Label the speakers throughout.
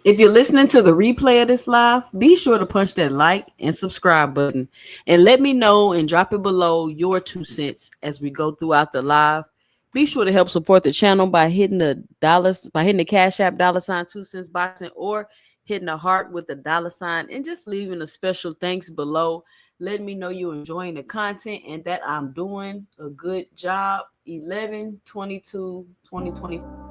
Speaker 1: If you're listening to the replay of this live, be sure to punch that like and subscribe button and let me know and drop it below your 2 cents as we go throughout the live. Be sure to help support the channel by hitting the dollars, by hitting the Cash App $ 2 cents boxing or hitting the heart with the $ and just leaving a special thanks below. Let me know you're enjoying the content and that I'm doing a good job. 11/22/2024.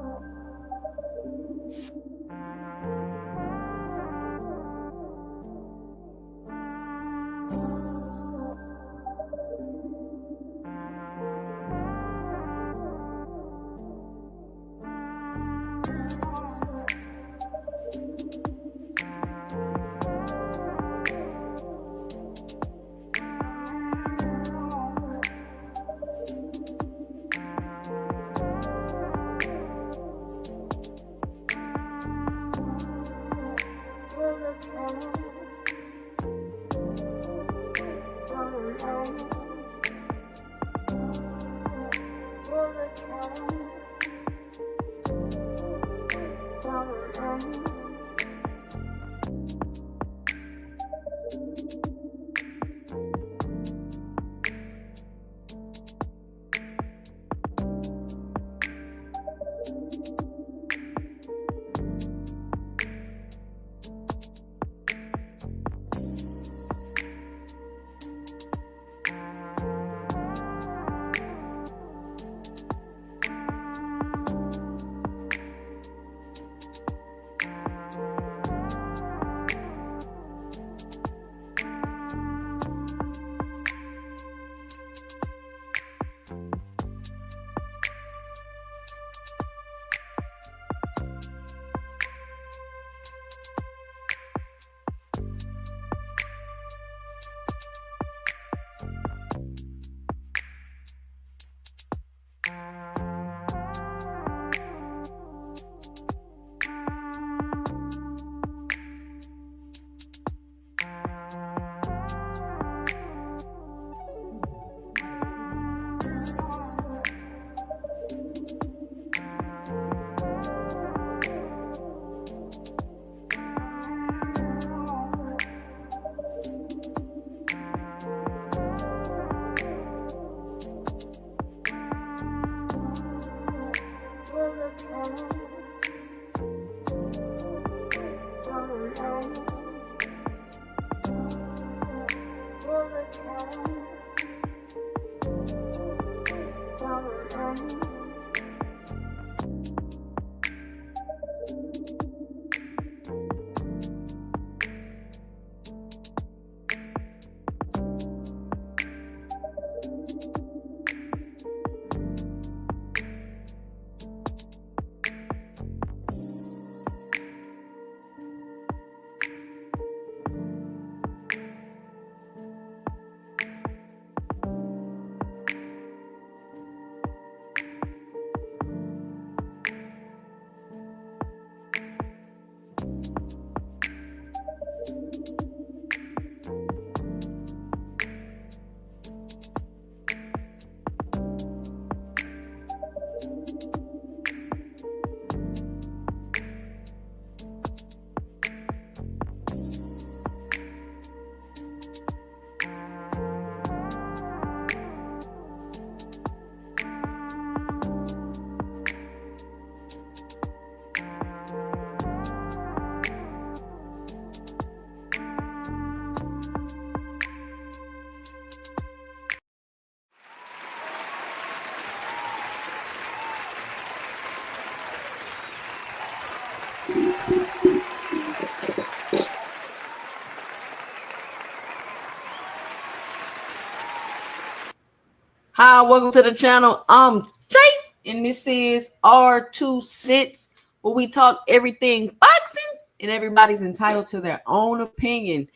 Speaker 1: Hi, welcome to the channel. I'm Tate, and this is our 2 cents, where we talk everything boxing, and everybody's entitled to their own opinion.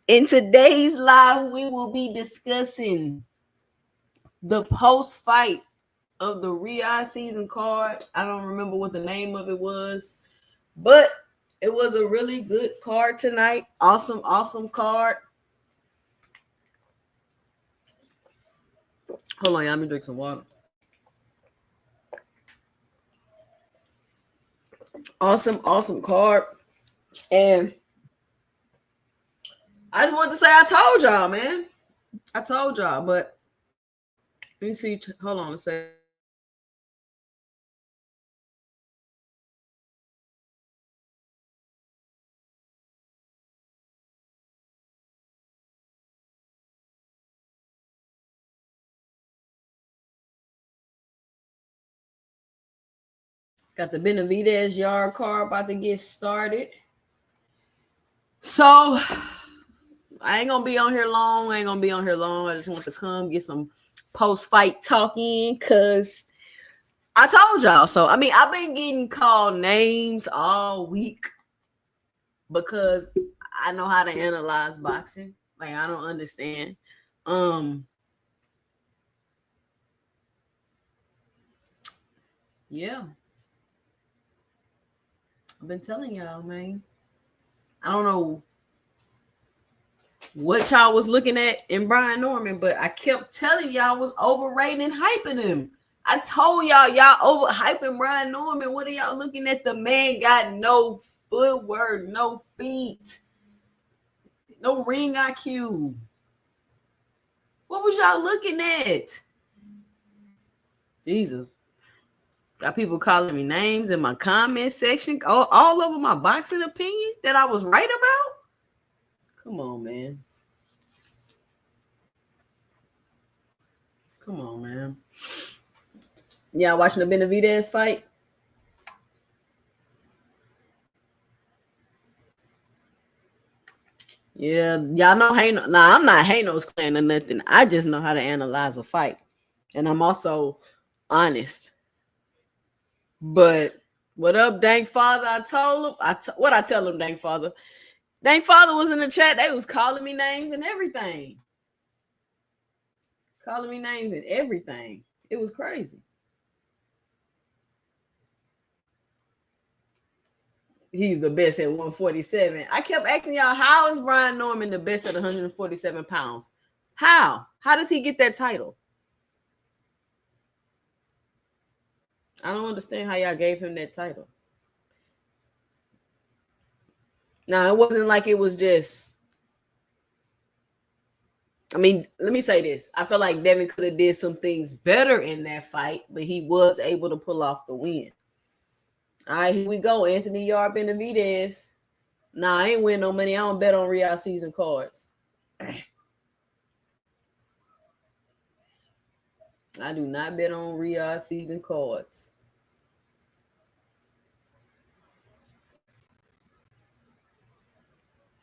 Speaker 1: In today's live, we will be discussing the post-fight of the Riyadh season card. I don't remember what the name of it was, but it was a really good card tonight. Awesome card. Hold on, y'all. Let me drink some water. Awesome card. And I just want to say I told y'all, man. I told y'all, but let me see. Hold on a second. Got the Benavidez yard car about to get started. So I ain't gonna be on here long. I just want to come get some post-fight talking because I told y'all. So I mean, I've been getting called names all week because I know how to analyze boxing. Like I don't understand. Yeah. I've been telling y'all, man. I don't know what y'all was looking at in Brian Norman, but I kept telling y'all was overrating and hyping him. I told y'all overhyping Brian Norman. What are y'all looking at? The man got no footwork, no feet, no ring IQ. What was y'all looking at? Jesus. Got people calling me names in my comment section. All over my boxing opinion that I was right about. Come on, man. Come on, man. Y'all watching the Benavidez fight? Yeah, y'all know Hano. Nah, I'm not Hano's clan or nothing. I just know how to analyze a fight. And I'm also honest. But what up, Dank Father? I told him. What I tell him, Dank Father? Dank Father was in the chat. They was calling me names and everything. Calling me names and everything. It was crazy. He's the best at 147. I kept asking y'all, how is Brian Norman the best at 147 pounds? How? How does he get that title? I don't understand how y'all gave him that title. Now, it wasn't like it was just. I mean, let me say this. I feel like Devin could have did some things better in that fight, but he was able to pull off the win. All right, here we go. Anthony Yarb Benavidez. Nah, I ain't win no money. I don't bet on Real season cards. I do not bet on Real season cards.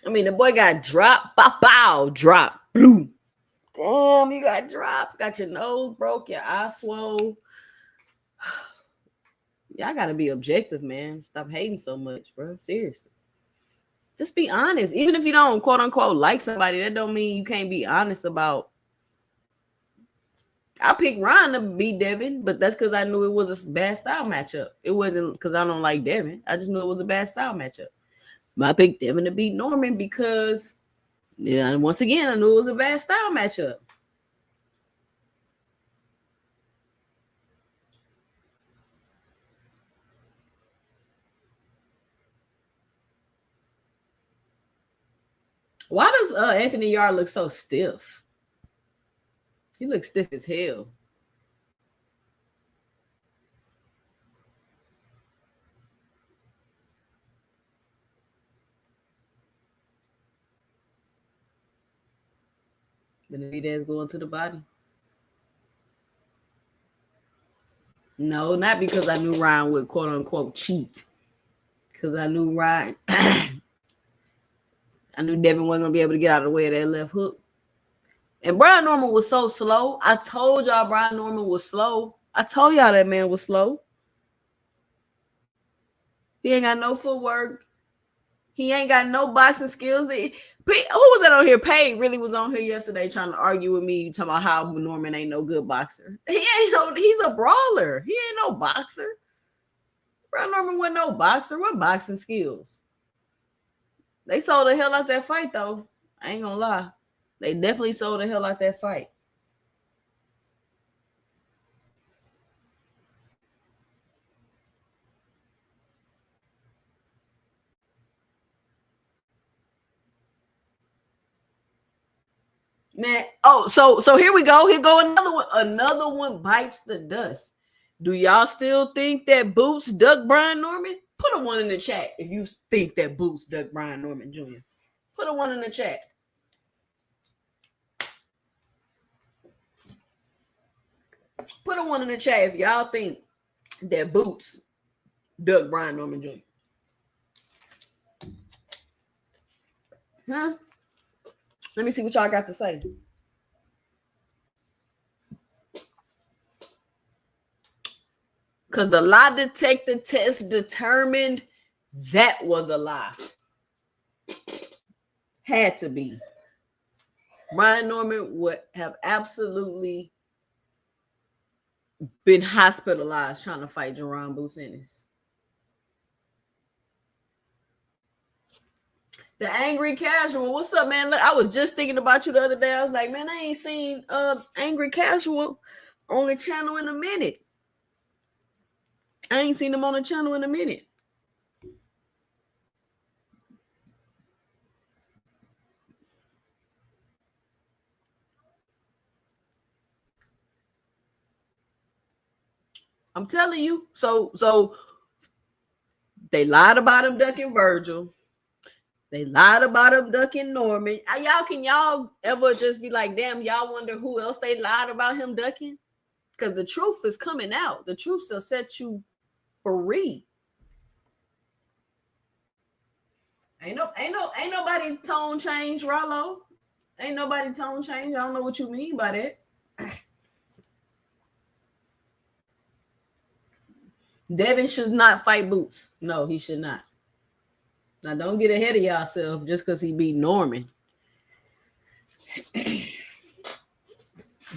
Speaker 1: I mean, the boy got dropped. Bow, drop, blue. Damn, you got dropped. Got your nose broke, your eye swole. Y'all gotta be objective, man. Stop hating so much, bro. Seriously. Just be honest. Even if you don't quote unquote like somebody, that don't mean you can't be honest about. I picked Ryan to beat Devin, but that's because I knew it was a bad style matchup. It wasn't because I don't like Devin. I just knew it was a bad style matchup. But I picked Devin to beat Norman because, yeah, once again, I knew it was a bad style matchup. Why does Anthony Yarde look so stiff? He looks stiff as hell. Benavidez going to the body. No, not because I knew Ryan would quote unquote cheat. Because I knew Ryan. I knew Devin wasn't gonna be able to get out of the way of that left hook. And Brian Norman was so slow. I told y'all Brian Norman was slow. I told y'all that man was slow. He ain't got no footwork. He ain't got no boxing skills. Who was that on here? Paige really was on here yesterday trying to argue with me, talking about how Norman ain't no good boxer. He's a brawler. He ain't no boxer. Brian Norman wasn't no boxer. What boxing skills? They sold the hell out that fight, though. I ain't gonna lie. They definitely sold the hell out that fight. Man, oh, so here we go. Here go another one. Another one bites the dust. Do y'all still think that Boots ducked Brian Norman? Put a one in the chat if you think that Boots ducked Brian Norman Jr. Put a one in the chat. Put a one in the chat if y'all think that Boots ducked Brian Norman Jr. Huh? Let me see what y'all got to say. Because the lie detector test determined that was a lie. Had to be. Brian Norman would have absolutely been hospitalized trying to fight Jerron Boots Ennis. The Angry Casual. What's up, man? Look, I was just thinking about you the other day. I was like, man, I ain't seen Angry Casual on the channel in a minute. I ain't seen him on the channel in a minute. I'm telling you. So they lied about him ducking Virgil. They lied about him ducking Norman. Can y'all ever just be like, damn, y'all wonder who else they lied about him ducking? Because the truth is coming out. The truth will set you free. Ain't nobody tone change, Rollo. Ain't nobody tone change. I don't know what you mean by that. Devin should not fight Boots. No, he should not. Now, don't get ahead of yourself just because he beat Norman.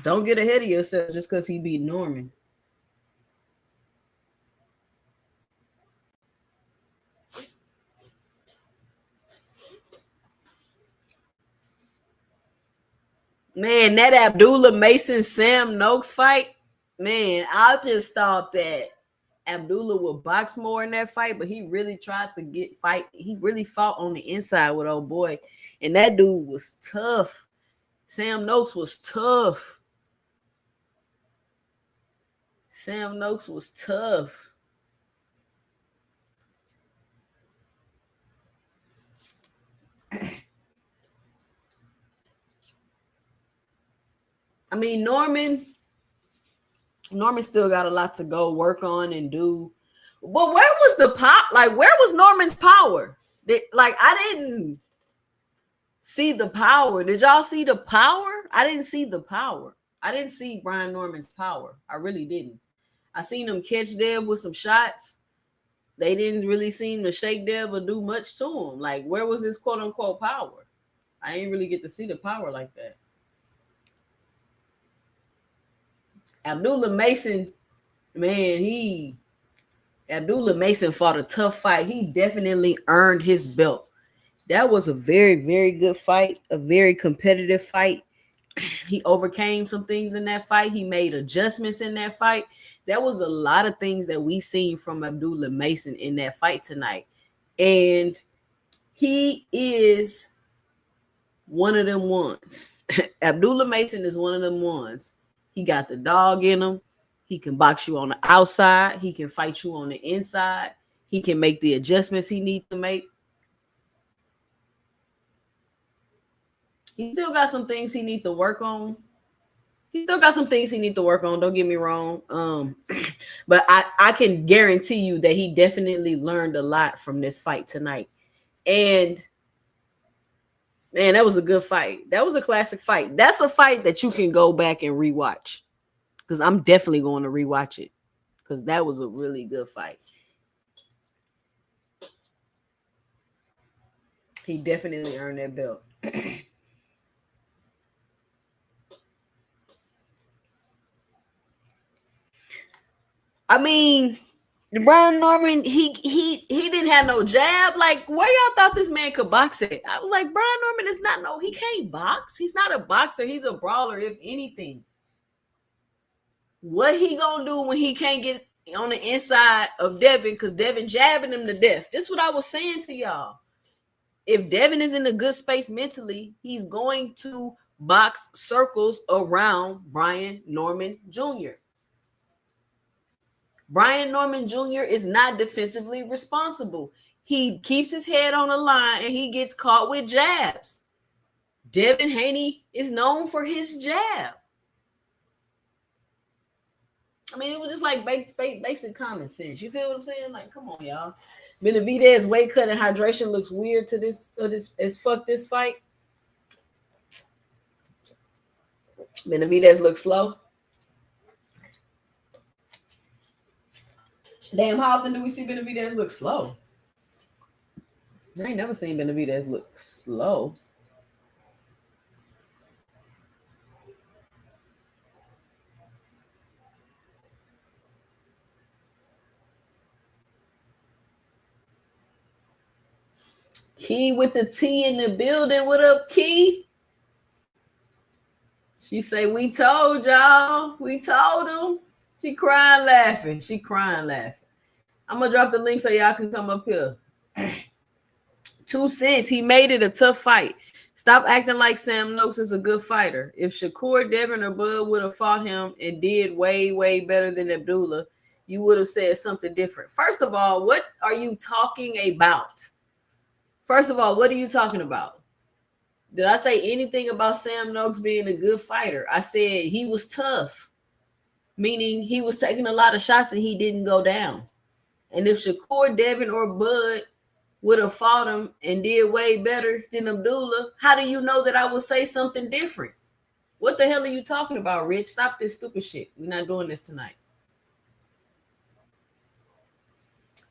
Speaker 1: Don't get ahead of yourself just because he beat Norman. Man, that Abdullah Mason Sam Noakes fight, man, I just thought that Abdullah would box more in that fight, but he really tried to fight. He really fought on the inside with old boy, and that dude was tough. Sam Noakes was tough. Sam Noakes was tough. I mean, Norman still got a lot to go work on and do. But where was the pop? Like, where was Norman's power? I didn't see the power. Did y'all see the power? I didn't see the power. I didn't see Brian Norman's power. I really didn't. I seen him catch Dev with some shots. They didn't really seem to shake Dev or do much to him. Like, where was his quote unquote power? I didn't really get to see the power like that. Abdullah Mason, man, Abdullah Mason fought a tough fight. He definitely earned his belt. That was a very, very good fight, a very competitive fight. He overcame some things in that fight. He made adjustments in that fight. There was a lot of things that we seen from Abdullah Mason in that fight tonight. And he is one of them ones. Abdullah Mason is one of them ones. He got the dog in him. He can box you on the outside. He can fight you on the inside. He can make the adjustments he needs to make. He still got some things he needs to work on. Don't get me wrong. But I can guarantee you that he definitely learned a lot from this fight tonight. And man, that was a good fight. That was a classic fight. That's a fight that you can go back and rewatch. Because I'm definitely going to rewatch it. Because that was a really good fight. He definitely earned that belt. I mean, Brian Norman, he didn't have no jab. Like, where y'all thought this man could box it? I was like, Brian Norman is not he can't box. He's not a boxer. He's a brawler, if anything. What he gonna do when he can't get on the inside of Devin? Because Devin jabbing him to death. This is what I was saying to y'all. If Devin is in a good space mentally, he's going to box circles around Brian Norman Jr. Brian Norman Jr. is not defensively responsible. He keeps his head on the line and he gets caught with jabs. Devin Haney is known for his jab. I mean, it was just like basic common sense. You feel what I'm saying? Like, come on, y'all. Benavidez weight cut and hydration looks weird to this as fuck this fight. Benavidez looks slow. Damn, how often do we see Benavidez look slow? I ain't never seen Benavidez look slow. Key with the T in the building. What up, Key? She say, we told y'all. We told them. She crying laughing. She crying laughing. I'm going to drop the link so y'all can come up here. 2 cents. He made it a tough fight. Stop acting like Sam Noakes is a good fighter. If Shakur, Devin, or Bud would have fought him and did way, way better than Abdullah, you would have said something different. First of all, what are you talking about? First of all, what are you talking about? Did I say anything about Sam Noakes being a good fighter? I said he was tough, meaning he was taking a lot of shots and he didn't go down. And if Shakur, Devin, or Bud would have fought him and did way better than Abdullah, how do you know that I would say something different? What the hell are you talking about, Rich? Stop this stupid shit. We're not doing this tonight.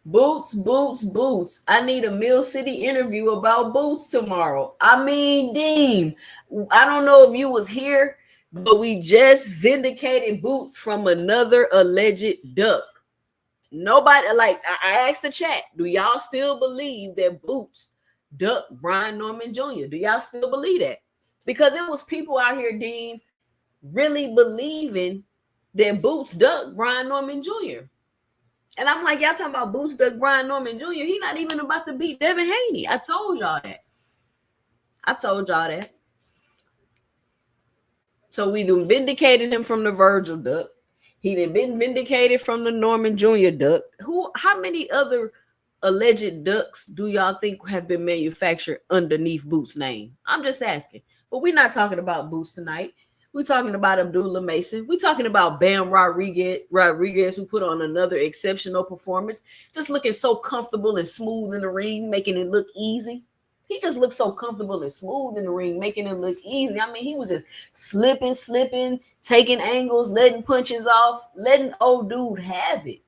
Speaker 1: Boots, boots, boots. I need a Mill City interview about boots tomorrow. I mean, Dean, I don't know if you was here, but we just vindicated Boots from another alleged duck. Nobody, like, I asked the chat, do y'all still believe that Boots ducked Brian Norman Jr.? Do y'all still believe that? Because there was people out here, Dean, really believing that Boots ducked Brian Norman Jr. And I'm like, y'all talking about Boots ducked Brian Norman Jr. He not even about to beat Devin Haney. I told y'all that. So we done vindicated him from the Virgil duck. He done been vindicated from the Norman Jr. duck. How many other alleged ducks do y'all think have been manufactured underneath Boots' name? I'm just asking. But we're not talking about Boots tonight. We're talking about Abdullah Mason. We're talking about Bam Rodriguez, who put on another exceptional performance, just looking so comfortable and smooth in the ring, making it look easy. He just looked so comfortable and smooth in the ring, making it look easy. I mean, he was just slipping, taking angles, letting punches off, letting old dude have it.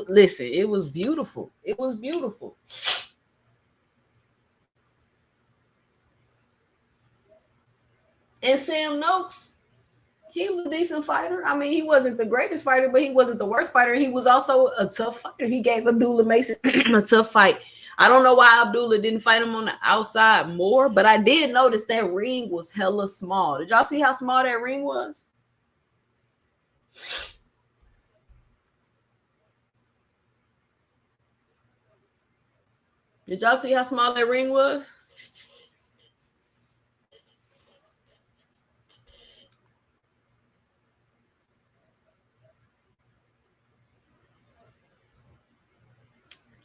Speaker 1: Listen, it was beautiful. It was beautiful. And Sam Noakes, he was a decent fighter. I mean, he wasn't the greatest fighter, but he wasn't the worst fighter. He was also a tough fighter. He gave Abdullah Mason a tough fight. I don't know why Abdullah didn't fight him on the outside more, but I did notice that ring was hella small. Did y'all see how small that ring was? Did y'all see how small that ring was?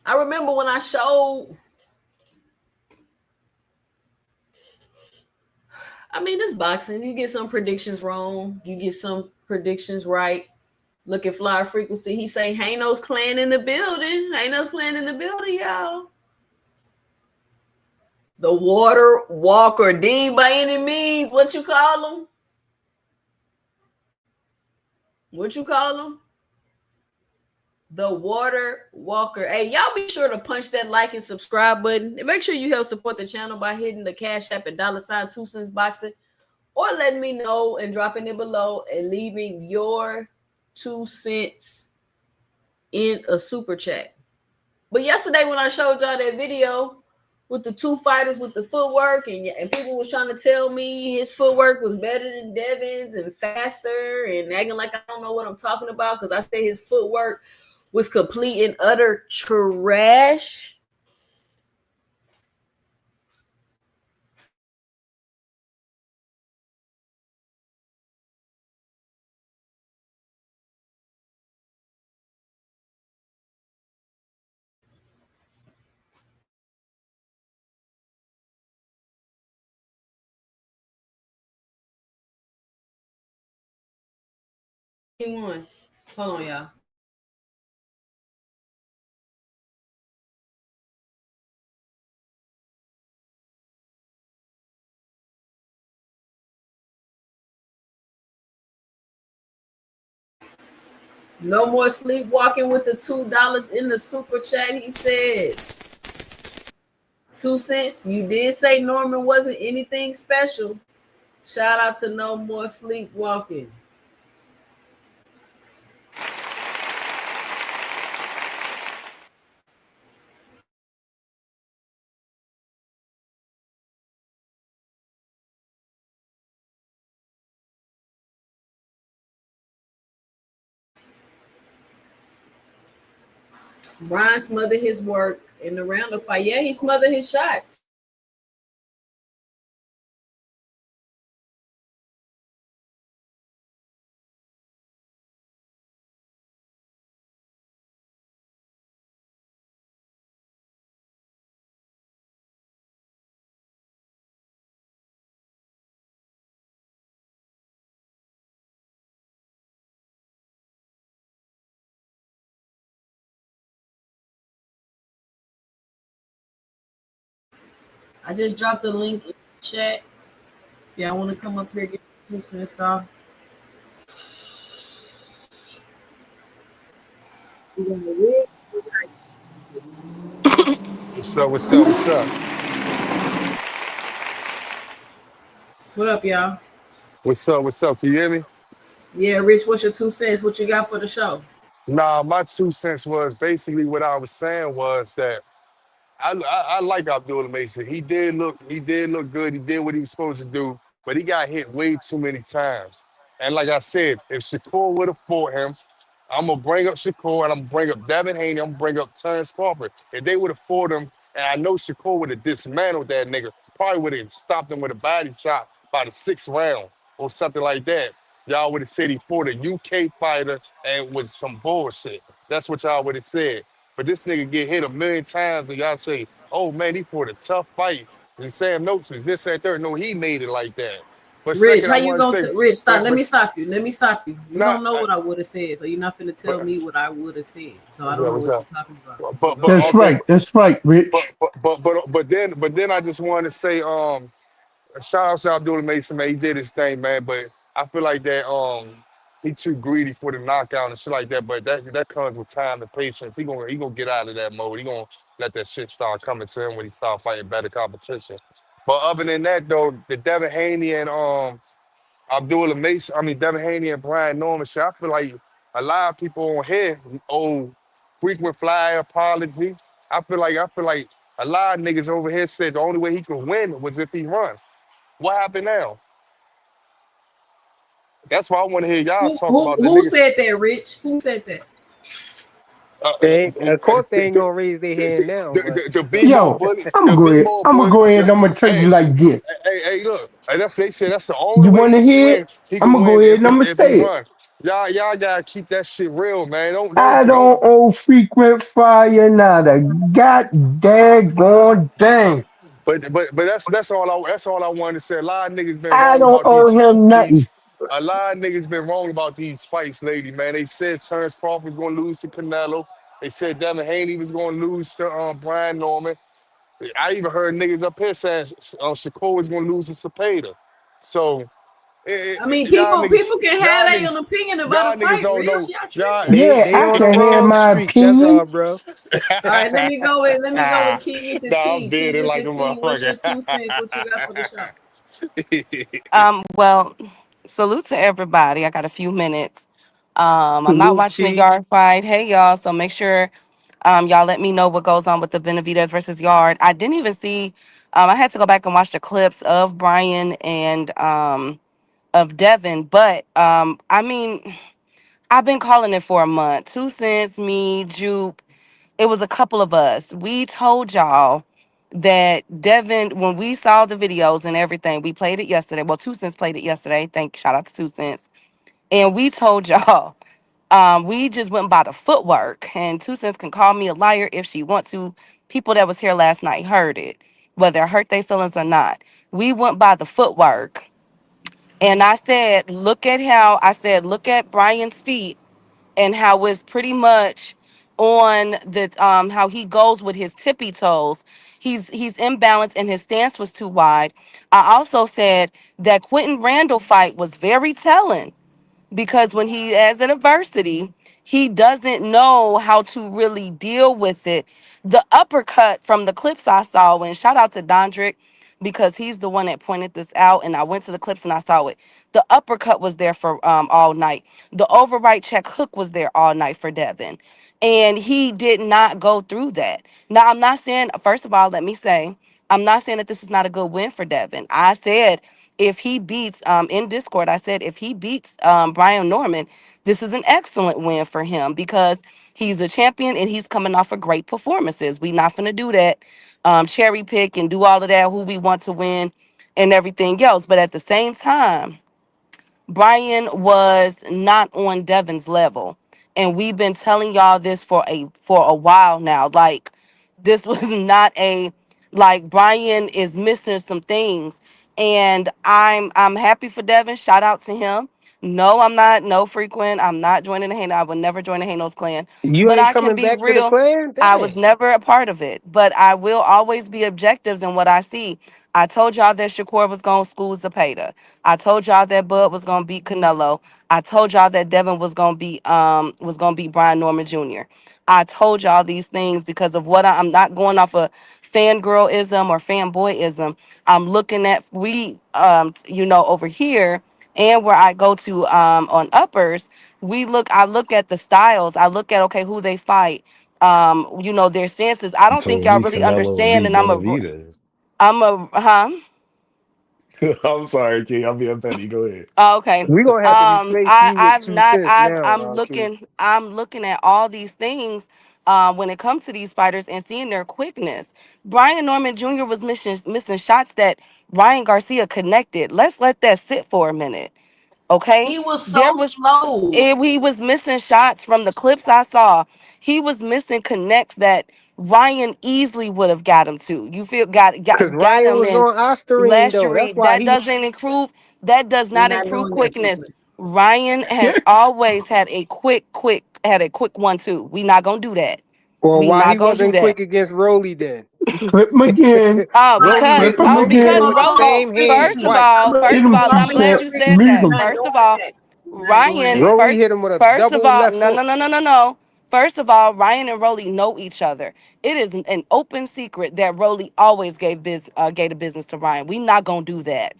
Speaker 1: I remember when I showed, I mean, this boxing, you get some predictions wrong. You get some predictions right. Look at Flyer Frequency. He say, Haino's clan in the building. Haino's clan in the building, y'all. The Water Walker. Dean, by any means, what you call him? What you call him? The Water Walker. Hey, y'all be sure to punch that like and subscribe button. And make sure you help support the channel by hitting the Cash App at $ 2 cents boxing, or letting me know and dropping it below and leaving your 2 cents in a super chat. But yesterday when I showed y'all that video with the two fighters with the footwork, and people was trying to tell me his footwork was better than Devin's and faster and acting like I don't know what I'm talking about because I say his footwork was complete and utter trash. Anyone? Hold on, y'all. No more sleepwalking with the $2 in the super chat. He says 2 cents. You did say Norman wasn't anything special. Shout out to No More Sleepwalking. Brian smothered his work in the round fight. Yeah, he smothered his shots. I just dropped the link in the chat. If y'all want to come up here get 2 cents off.
Speaker 2: What's up? What's up? What's up?
Speaker 1: What up, y'all?
Speaker 2: What's up? What's up? Can you hear me?
Speaker 1: Yeah, Rich, what's your 2 cents? What you got for the show?
Speaker 2: Nah, my 2 cents was basically what I was saying was that I like Abdullah Mason. He did look good. He did what he was supposed to do, but he got hit way too many times. And like I said, if Shakur would have fought him, I'm gonna bring up Shakur and I'm gonna bring up Devin Haney. I'm gonna bring up Terrence Crawford. If they would have fought him, and I know Shakur would have dismantled that nigga, probably would have stopped him with a body shot by the 6th round or something like that. Y'all would have said he fought a UK fighter and was some bullshit. That's what y'all would have said. But this nigga get hit a million times and y'all say, oh man, he fought a tough fight. And Sam Noakes was this and third. No, he made it like that. But
Speaker 1: Rich,
Speaker 2: second,
Speaker 1: how
Speaker 2: I
Speaker 1: you
Speaker 2: want to
Speaker 1: going
Speaker 2: say,
Speaker 1: to Rich? Stop. Let me
Speaker 2: but
Speaker 1: stop you. Let me stop you. You
Speaker 2: not,
Speaker 1: don't know what I would have said, so you're not finna tell
Speaker 2: but,
Speaker 1: me what I would have said. So I
Speaker 2: what's
Speaker 1: don't
Speaker 2: up,
Speaker 1: know
Speaker 2: what's
Speaker 1: what you're
Speaker 2: up?
Speaker 1: talking about. But
Speaker 2: But
Speaker 1: go
Speaker 2: but
Speaker 3: That's
Speaker 1: ahead.
Speaker 2: okay,
Speaker 3: right. That's right,
Speaker 2: but
Speaker 3: Rich.
Speaker 2: then I just wanted to say shout out to Abdullah Mason, man. He did his thing, man. But I feel like that he too greedy for the knockout and shit like that. But that comes with time and patience. He gonna get out of that mode. He gonna let that shit start coming to him when he start fighting better competition. But other than that though, the Devin Haney and Abdullah Mason, I mean Devin Haney and Brian Norman shit, I feel like a lot of people on here owe frequent flyer apology. I feel like a lot of niggas over here said the only way he could win was if he run. What happened now? That's why I want to hear y'all
Speaker 1: Who
Speaker 2: talk
Speaker 1: who
Speaker 2: about the
Speaker 1: who
Speaker 2: niggas.
Speaker 1: said that, Rich? Who said that?
Speaker 4: They of course they ain't
Speaker 2: The,
Speaker 4: gonna raise their hand now, but
Speaker 2: the B-ball
Speaker 3: Yo,
Speaker 2: bully,
Speaker 3: I'm
Speaker 2: the
Speaker 3: gonna go ahead.
Speaker 2: B-ball
Speaker 3: I'm gonna
Speaker 2: bully.
Speaker 3: go ahead.
Speaker 2: The,
Speaker 3: I'm gonna tell you
Speaker 2: hey,
Speaker 3: like this.
Speaker 2: hey, look. They say that's the only
Speaker 3: You
Speaker 2: way
Speaker 3: want
Speaker 2: he
Speaker 3: to
Speaker 2: can
Speaker 3: hear
Speaker 2: win.
Speaker 3: it?
Speaker 2: He
Speaker 3: I'm
Speaker 2: can
Speaker 3: gonna go
Speaker 2: win
Speaker 3: ahead and I'm gonna
Speaker 2: if he
Speaker 3: say it.
Speaker 2: run. Y'all gotta keep that shit real, man. Don't
Speaker 3: I
Speaker 2: don't
Speaker 3: don't
Speaker 2: don't.
Speaker 3: owe frequent flyer not a god daggone thing.
Speaker 2: But that's all I wanted to say. A lot of niggas been
Speaker 3: I
Speaker 2: wrong
Speaker 3: don't
Speaker 2: about
Speaker 3: owe him nothing.
Speaker 2: these. A lot of niggas been wrong about these fights lately, man. They said Terrence Crawford was gonna lose to Canelo. They said Devin Haney was gonna lose to Brian Norman. I even heard niggas up here saying Shakur was gonna lose to Cepeda. So
Speaker 1: I mean,
Speaker 2: y'all
Speaker 1: people
Speaker 2: niggas,
Speaker 1: people can have
Speaker 2: y'all
Speaker 1: their own
Speaker 2: niggas,
Speaker 1: opinion about a
Speaker 2: y'all niggas
Speaker 1: fight.
Speaker 2: don't
Speaker 1: Rich,
Speaker 2: know.
Speaker 1: y'all
Speaker 2: Y'all,
Speaker 1: tripping.
Speaker 3: Yeah,
Speaker 4: they
Speaker 3: I
Speaker 4: on the
Speaker 3: can have
Speaker 4: wrong
Speaker 3: my
Speaker 4: street. That's
Speaker 3: opinion.
Speaker 4: all, bro.
Speaker 1: All right, let me go with Key with the
Speaker 2: nah, I'm
Speaker 1: T. Key
Speaker 2: being
Speaker 1: with
Speaker 2: like
Speaker 1: the
Speaker 2: a
Speaker 1: T. What's your
Speaker 2: motherfucker.
Speaker 1: 2 cents? What you got for the show?
Speaker 5: Well, salute to everybody. I got a few minutes. I'm not
Speaker 4: Salute,
Speaker 5: watching the
Speaker 4: Key.
Speaker 5: yard fight. Hey y'all, so make sure y'all let me know what goes on with the Benavidez versus Yard. I didn't even see I had to go back and watch the clips of Brian and of Devin, but I mean, I've been calling it for a month. 2 cents, me, Jupe. It was a couple of us. We told y'all that Devin, when we saw the videos and everything, we played it yesterday. Well, 2 cents played it yesterday. Shout out to 2 cents. And we told y'all, we just went by the footwork. And 2 cents can call me a liar if she want to. People that was here last night heard it, whether it hurt their feelings or not. We went by the footwork. And I said, look at Brian's feet and how it's pretty much on the how he goes with his tippy toes. He's imbalanced and his stance was too wide. I also said that Quentin Randall fight was very telling because when he has an adversity, he doesn't know how to really deal with it. The uppercut from the clips I saw, and shout out to Dondrick because he's the one that pointed this out, and I went to the clips and I saw it. The uppercut was there for all night. The overright check hook was there all night for Devin, and he did not go through that. Now I'm not saying. First of all, let me say I'm not saying that this is not a good win for Devin. I said if he beats in Discord, I said if he beats Brian Norman, this is an excellent win for him because he's a champion and he's coming off of great performances. We not gonna do that cherry pick and do all of that who we want to win and everything else. But at the same time, Brian was not on Devin's level. And we've been telling y'all this for a while now. Like this was not a like Brian is missing some things. And I'm happy for Devin. Shout out to him. No, I'm not no frequent. I'm not joining the Hanos. I would never join the Hanos clan.
Speaker 4: You
Speaker 5: But
Speaker 4: ain't
Speaker 5: I can
Speaker 4: coming
Speaker 5: be
Speaker 4: back to the
Speaker 5: real.
Speaker 4: clan?
Speaker 5: I was
Speaker 4: Dang.
Speaker 5: never a part of it. But I will always be objectives in what I see. I told y'all that Shakur was going to school Zapata. I told y'all that Bud was gonna beat Canelo. I told y'all that Devin was gonna beat Brian Norman Jr. I told y'all these things because of what I'm not going off of fangirlism or fanboyism. I'm looking at over here and where I go to on uppers, I look at the styles. I look at okay who they fight. Their senses. I
Speaker 6: You
Speaker 5: don't think
Speaker 6: told
Speaker 5: y'all
Speaker 6: me
Speaker 5: really
Speaker 6: Canelo would
Speaker 5: understand
Speaker 6: beat
Speaker 5: and
Speaker 6: Benavidez.
Speaker 5: I'm a huh?
Speaker 6: I'm sorry, King. I'm being petty. Go ahead.
Speaker 5: Oh, okay.
Speaker 4: We gonna have to replace you with
Speaker 5: I've
Speaker 4: two
Speaker 5: not.
Speaker 4: cents now, King.
Speaker 5: I'm looking at all these things. When it comes to these fighters and seeing their quickness, Brian Norman Jr. was missing shots that Ryan Garcia connected. Let's let that sit for a minute, okay?
Speaker 1: He was
Speaker 5: There
Speaker 1: so
Speaker 5: was
Speaker 1: slow.
Speaker 5: he was missing shots from the clips I saw. He was missing connects that Ryan easily would have got him to. You feel
Speaker 4: Cause
Speaker 5: got
Speaker 4: Ryan
Speaker 5: him
Speaker 4: was
Speaker 5: in
Speaker 4: on Ostarine
Speaker 5: last
Speaker 4: though. That's
Speaker 5: year.
Speaker 4: why he
Speaker 5: That does
Speaker 1: We're
Speaker 5: not
Speaker 1: not
Speaker 5: improve
Speaker 1: doing that,
Speaker 5: quickness.
Speaker 1: frequent.
Speaker 5: Ryan has always had a quick 1-2. We not gonna do that.
Speaker 4: or
Speaker 5: We
Speaker 4: why
Speaker 5: not
Speaker 4: he
Speaker 5: gonna do
Speaker 4: wasn't
Speaker 5: that.
Speaker 4: quick against Rolly then.
Speaker 3: Clip him again.
Speaker 4: Rolly
Speaker 3: Clip
Speaker 4: hit
Speaker 3: him
Speaker 4: Rolly hit
Speaker 5: Because
Speaker 4: him
Speaker 3: again.
Speaker 4: with the
Speaker 5: Rolly,
Speaker 4: same hands
Speaker 1: Frequency.
Speaker 4: twice.
Speaker 3: Get
Speaker 5: first of
Speaker 3: him,
Speaker 5: all, I'm glad
Speaker 1: Frequency.
Speaker 5: you said
Speaker 3: mute
Speaker 5: that.
Speaker 1: We're
Speaker 3: him.
Speaker 1: not
Speaker 5: First of
Speaker 1: doing
Speaker 5: all,
Speaker 1: that. We're not doing
Speaker 5: Ryan,
Speaker 1: that.
Speaker 4: Rolly hit him with a
Speaker 5: first of
Speaker 4: double
Speaker 5: all,
Speaker 4: left
Speaker 5: no,
Speaker 4: hook.
Speaker 5: no, no, no, no, no. First of all, Ryan and Rolly know each other. It is an open secret that Rolly always gave the business to Ryan. We not gonna do that.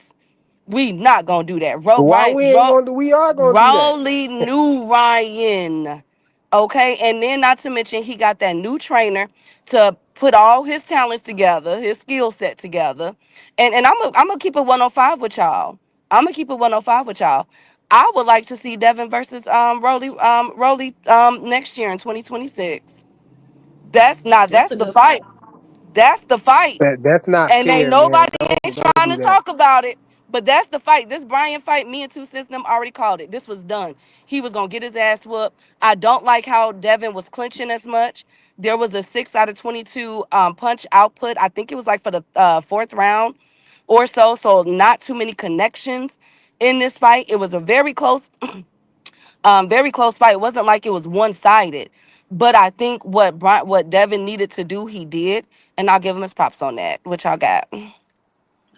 Speaker 5: We not gonna do that.
Speaker 4: Why we ain't gonna do we are gonna do that.
Speaker 5: Rowley knew Ryan. Okay. And then not to mention he got that new trainer to put all his talents together, his skill set together. And I'm gonna keep it 105 with y'all. I'm gonna keep it 105 with y'all. I would like to see Devin versus Rolly next year in 2026.
Speaker 1: That's
Speaker 5: That's
Speaker 1: a
Speaker 5: the
Speaker 1: good
Speaker 5: fight.
Speaker 1: fight.
Speaker 5: That's the fight.
Speaker 4: That's not
Speaker 5: And ain't
Speaker 4: fair, man.
Speaker 5: nobody ain't
Speaker 4: Don't
Speaker 5: trying
Speaker 4: do
Speaker 5: to
Speaker 4: that.
Speaker 5: talk about it. But that's the fight. This Brian fight, me and Two Cents them already called it. This was done. He was gonna get his ass whooped. I don't like how Devin was clinching as much. There was a 6 out of 22 punch output. I think it was like for the fourth round or so. So not too many connections in this fight. It was a very close fight. It wasn't like it was one sided. But I think what Devin needed to do, he did, and I'll give him his props on that. Which I got.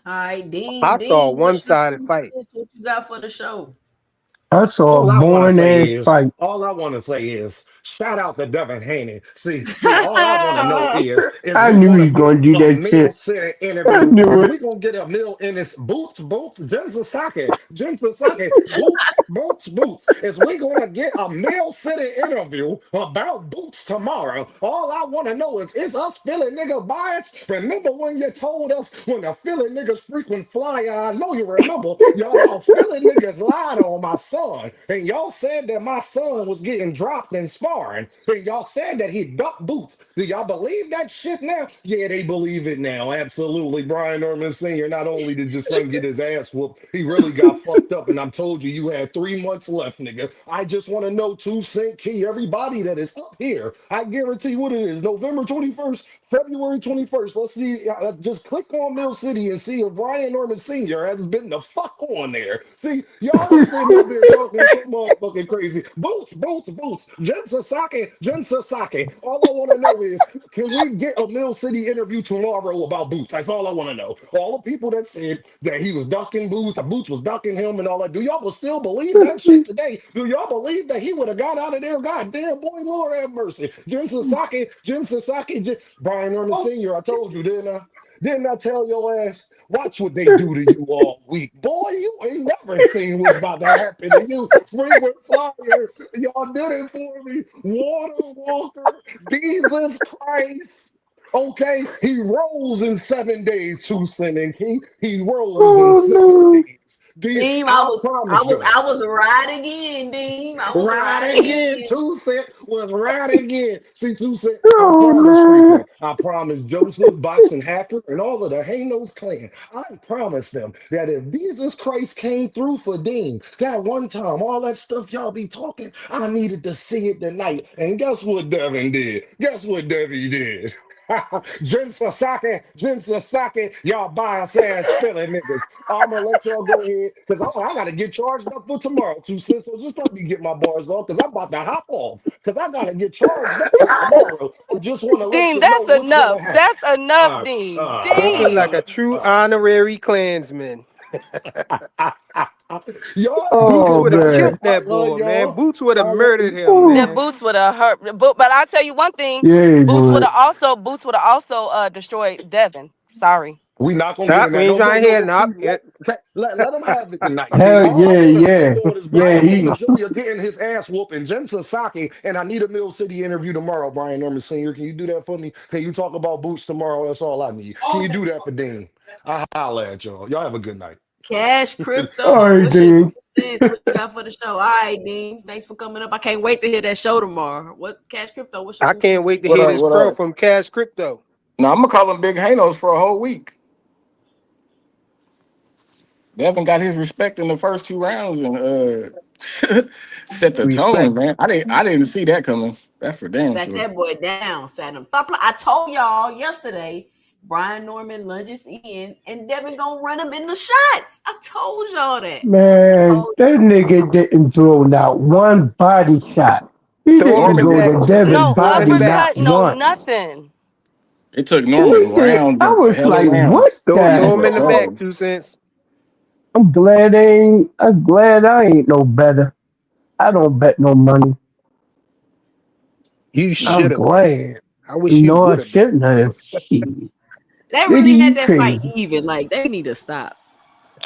Speaker 1: All right,
Speaker 4: I
Speaker 1: Dean.
Speaker 4: saw a
Speaker 1: Dean, what's your
Speaker 4: one-sided
Speaker 1: two
Speaker 4: fight.
Speaker 1: cents? What you got for the show?
Speaker 3: I saw a
Speaker 6: All I want to
Speaker 3: boring
Speaker 6: say
Speaker 3: ass
Speaker 6: is,
Speaker 3: fight.
Speaker 6: all I want to say is, shout out to Devin Haney. See, all I want to know is
Speaker 3: I
Speaker 6: we
Speaker 3: knew
Speaker 6: going
Speaker 3: he
Speaker 6: to
Speaker 3: was
Speaker 6: get
Speaker 3: gonna do
Speaker 6: a
Speaker 3: that
Speaker 6: meal
Speaker 3: shit.
Speaker 6: center
Speaker 3: I
Speaker 6: interview.
Speaker 3: knew
Speaker 6: Is
Speaker 3: it.
Speaker 6: we going to get a meal in this Jim Sasaki, Boots. Is we going to get a meal city interview about Boots tomorrow? All I want to know is us Philly niggas biased? Remember when you told us when the Philly niggas frequent flyer? I know you remember. Y'all Philly niggas lied on my son, and y'all said that my son was getting dropped in Sparta. sparring, and y'all said that he ducked Boots. Do y'all believe that shit now? Yeah, they believe it now. Absolutely. Brian Norman Sr., not only did your son get his ass whooped, he really got fucked up. And I'm told you had 3 months left, nigga. I just want to know 2 Cent Key, everybody that is up here. I guarantee what it is. November 21st, February 21st. Let's see. Just click on Mill City and see if Brian Norman Sr. has been the fuck on there. See, y'all are sitting up there talking so motherfucking crazy. Boots. Jen Sasaki. All I want to know is, can we get a Mill City interview tomorrow about Boots? That's all I want to know. All the people that said that he was ducking Boots, the Boots was ducking him and all that. Do y'all still believe that shit today? Do y'all believe that he would have got out of there? God damn, boy, Lord have mercy. Jen Sasaki, Brian Norman Sr., I told you, didn't I? Didn't I tell your ass? Watch what they do to you all week. Boy, you ain't never seen what's about to happen to you. Freeway Flyer, y'all did it for me. Water Walker, Jesus Christ. Okay, he rose in 7 days, 2 Cent and Key. He rose in
Speaker 3: Oh
Speaker 6: 7 days.
Speaker 1: Deem,
Speaker 6: I promise you.
Speaker 1: I was right again, Deem. I was
Speaker 6: Right
Speaker 1: right
Speaker 6: again.
Speaker 1: again.
Speaker 6: 2 Cent was right again. See, 2 Cent, I
Speaker 3: no,
Speaker 6: promise
Speaker 3: man.
Speaker 6: Frequent. I promise Joseph, Boxing Hacker, and all of the Hanos clan. I promise them that if Jesus Christ came through for Dean, that one time, all that stuff y'all be talking, I needed to see it tonight. And guess what Devin did? Guess what Debbie did? Jen Sasaki, y'all bias ass Philly niggas. I'm gonna let y'all go ahead because I gotta get charged up for tomorrow, 2 Cents. So just let me get my bars off because I'm about to hop off because I gotta get charged up for tomorrow. I just want to let
Speaker 5: Dean,
Speaker 6: you know
Speaker 5: that's
Speaker 6: what's gonna
Speaker 5: enough.
Speaker 6: happen.
Speaker 5: That's enough,
Speaker 6: Uh,
Speaker 5: Dean.
Speaker 6: uh,
Speaker 4: Spoken like
Speaker 5: Dean.
Speaker 4: a true
Speaker 6: uh,
Speaker 4: honorary Klansman.
Speaker 6: uh. Y'all have a
Speaker 4: Boots
Speaker 3: Oh,
Speaker 6: good
Speaker 4: would have
Speaker 6: night.
Speaker 4: killed
Speaker 3: man.
Speaker 6: I
Speaker 4: that
Speaker 6: love
Speaker 4: boy, man.
Speaker 6: y'all.
Speaker 4: Boots would have
Speaker 6: I love
Speaker 4: murdered
Speaker 6: you.
Speaker 4: him,
Speaker 3: Oh,
Speaker 5: The
Speaker 4: man.
Speaker 5: boots would have hurt, but I'll tell you one thing.
Speaker 3: yeah, he
Speaker 5: Boots would
Speaker 3: would.
Speaker 5: have also destroyed Devin. Sorry.
Speaker 6: We not gonna get
Speaker 4: Nah,
Speaker 6: in
Speaker 4: we
Speaker 6: that.
Speaker 4: ain't
Speaker 6: No, no,
Speaker 4: trying to hear
Speaker 6: no.
Speaker 4: not
Speaker 6: See,
Speaker 4: yet.
Speaker 6: let him have it tonight, Dean.
Speaker 3: Hell
Speaker 6: All I
Speaker 3: yeah,
Speaker 6: want to see
Speaker 3: yeah.
Speaker 6: doing is
Speaker 3: Yeah,
Speaker 6: Brian
Speaker 3: he.
Speaker 6: Norman Jr. getting his ass whooping, Jen Sasaki, and I need a Mill City interview tomorrow, Brian Norman Sr. Can you do that for me? Can you talk about Boots tomorrow? That's all I need. Can you do that for Dean? I holla at y'all. Y'all have a good night.
Speaker 1: Cash
Speaker 3: All
Speaker 1: crypto.
Speaker 3: right,
Speaker 1: What's your
Speaker 3: then.
Speaker 1: 2 cents? What you got for the show? All right, Dean. Thanks for coming up. I can't wait to hear that show tomorrow. What Cash crypto? What's your
Speaker 4: I
Speaker 1: two
Speaker 4: can't
Speaker 1: cents,
Speaker 4: wait to
Speaker 1: King?
Speaker 7: What
Speaker 4: hear
Speaker 7: up?
Speaker 4: this
Speaker 7: What
Speaker 4: crow
Speaker 7: up?
Speaker 4: from Cash Crypto.
Speaker 7: No, I'm gonna call him Big Hanos for a whole week. Devin got his respect in the first 2 rounds and set the tone,
Speaker 4: Respect.
Speaker 7: man. I didn't see that coming. That's for damn
Speaker 1: Sat
Speaker 7: sure.
Speaker 1: that boy down. Sat him. I told y'all yesterday. Brian Norman lunges in, and Devin gonna run him in the shots. I told y'all that. I
Speaker 3: Man,
Speaker 1: told
Speaker 3: that nigga didn't throw not one body shot. He
Speaker 4: Throw him in
Speaker 3: didn't
Speaker 4: the
Speaker 7: Norman
Speaker 3: go
Speaker 7: did
Speaker 4: back,
Speaker 3: to
Speaker 4: two cents.
Speaker 3: Devin
Speaker 5: No
Speaker 4: Throw him in the
Speaker 3: body
Speaker 4: back.
Speaker 3: not
Speaker 5: uppercut, no
Speaker 3: once.
Speaker 5: nothing.
Speaker 7: it took
Speaker 3: He
Speaker 7: Norman
Speaker 3: did.
Speaker 7: rounds
Speaker 3: I
Speaker 7: and
Speaker 3: was
Speaker 7: hella
Speaker 3: like, what
Speaker 7: rounds
Speaker 3: the
Speaker 4: Throw him
Speaker 7: to
Speaker 4: in the
Speaker 3: hell?
Speaker 4: back,
Speaker 7: hold.
Speaker 4: 2 cents.
Speaker 3: I'm glad I ain't no better. I don't bet no money.
Speaker 4: You
Speaker 3: I'm
Speaker 4: should have bet.
Speaker 3: glad.
Speaker 4: I wish you
Speaker 3: No, I
Speaker 4: would have bet.
Speaker 3: shouldn't have. Shit.
Speaker 1: they
Speaker 3: Nigga,
Speaker 1: really had
Speaker 3: you
Speaker 1: that fight
Speaker 3: crazy.
Speaker 1: even. Like they need to stop.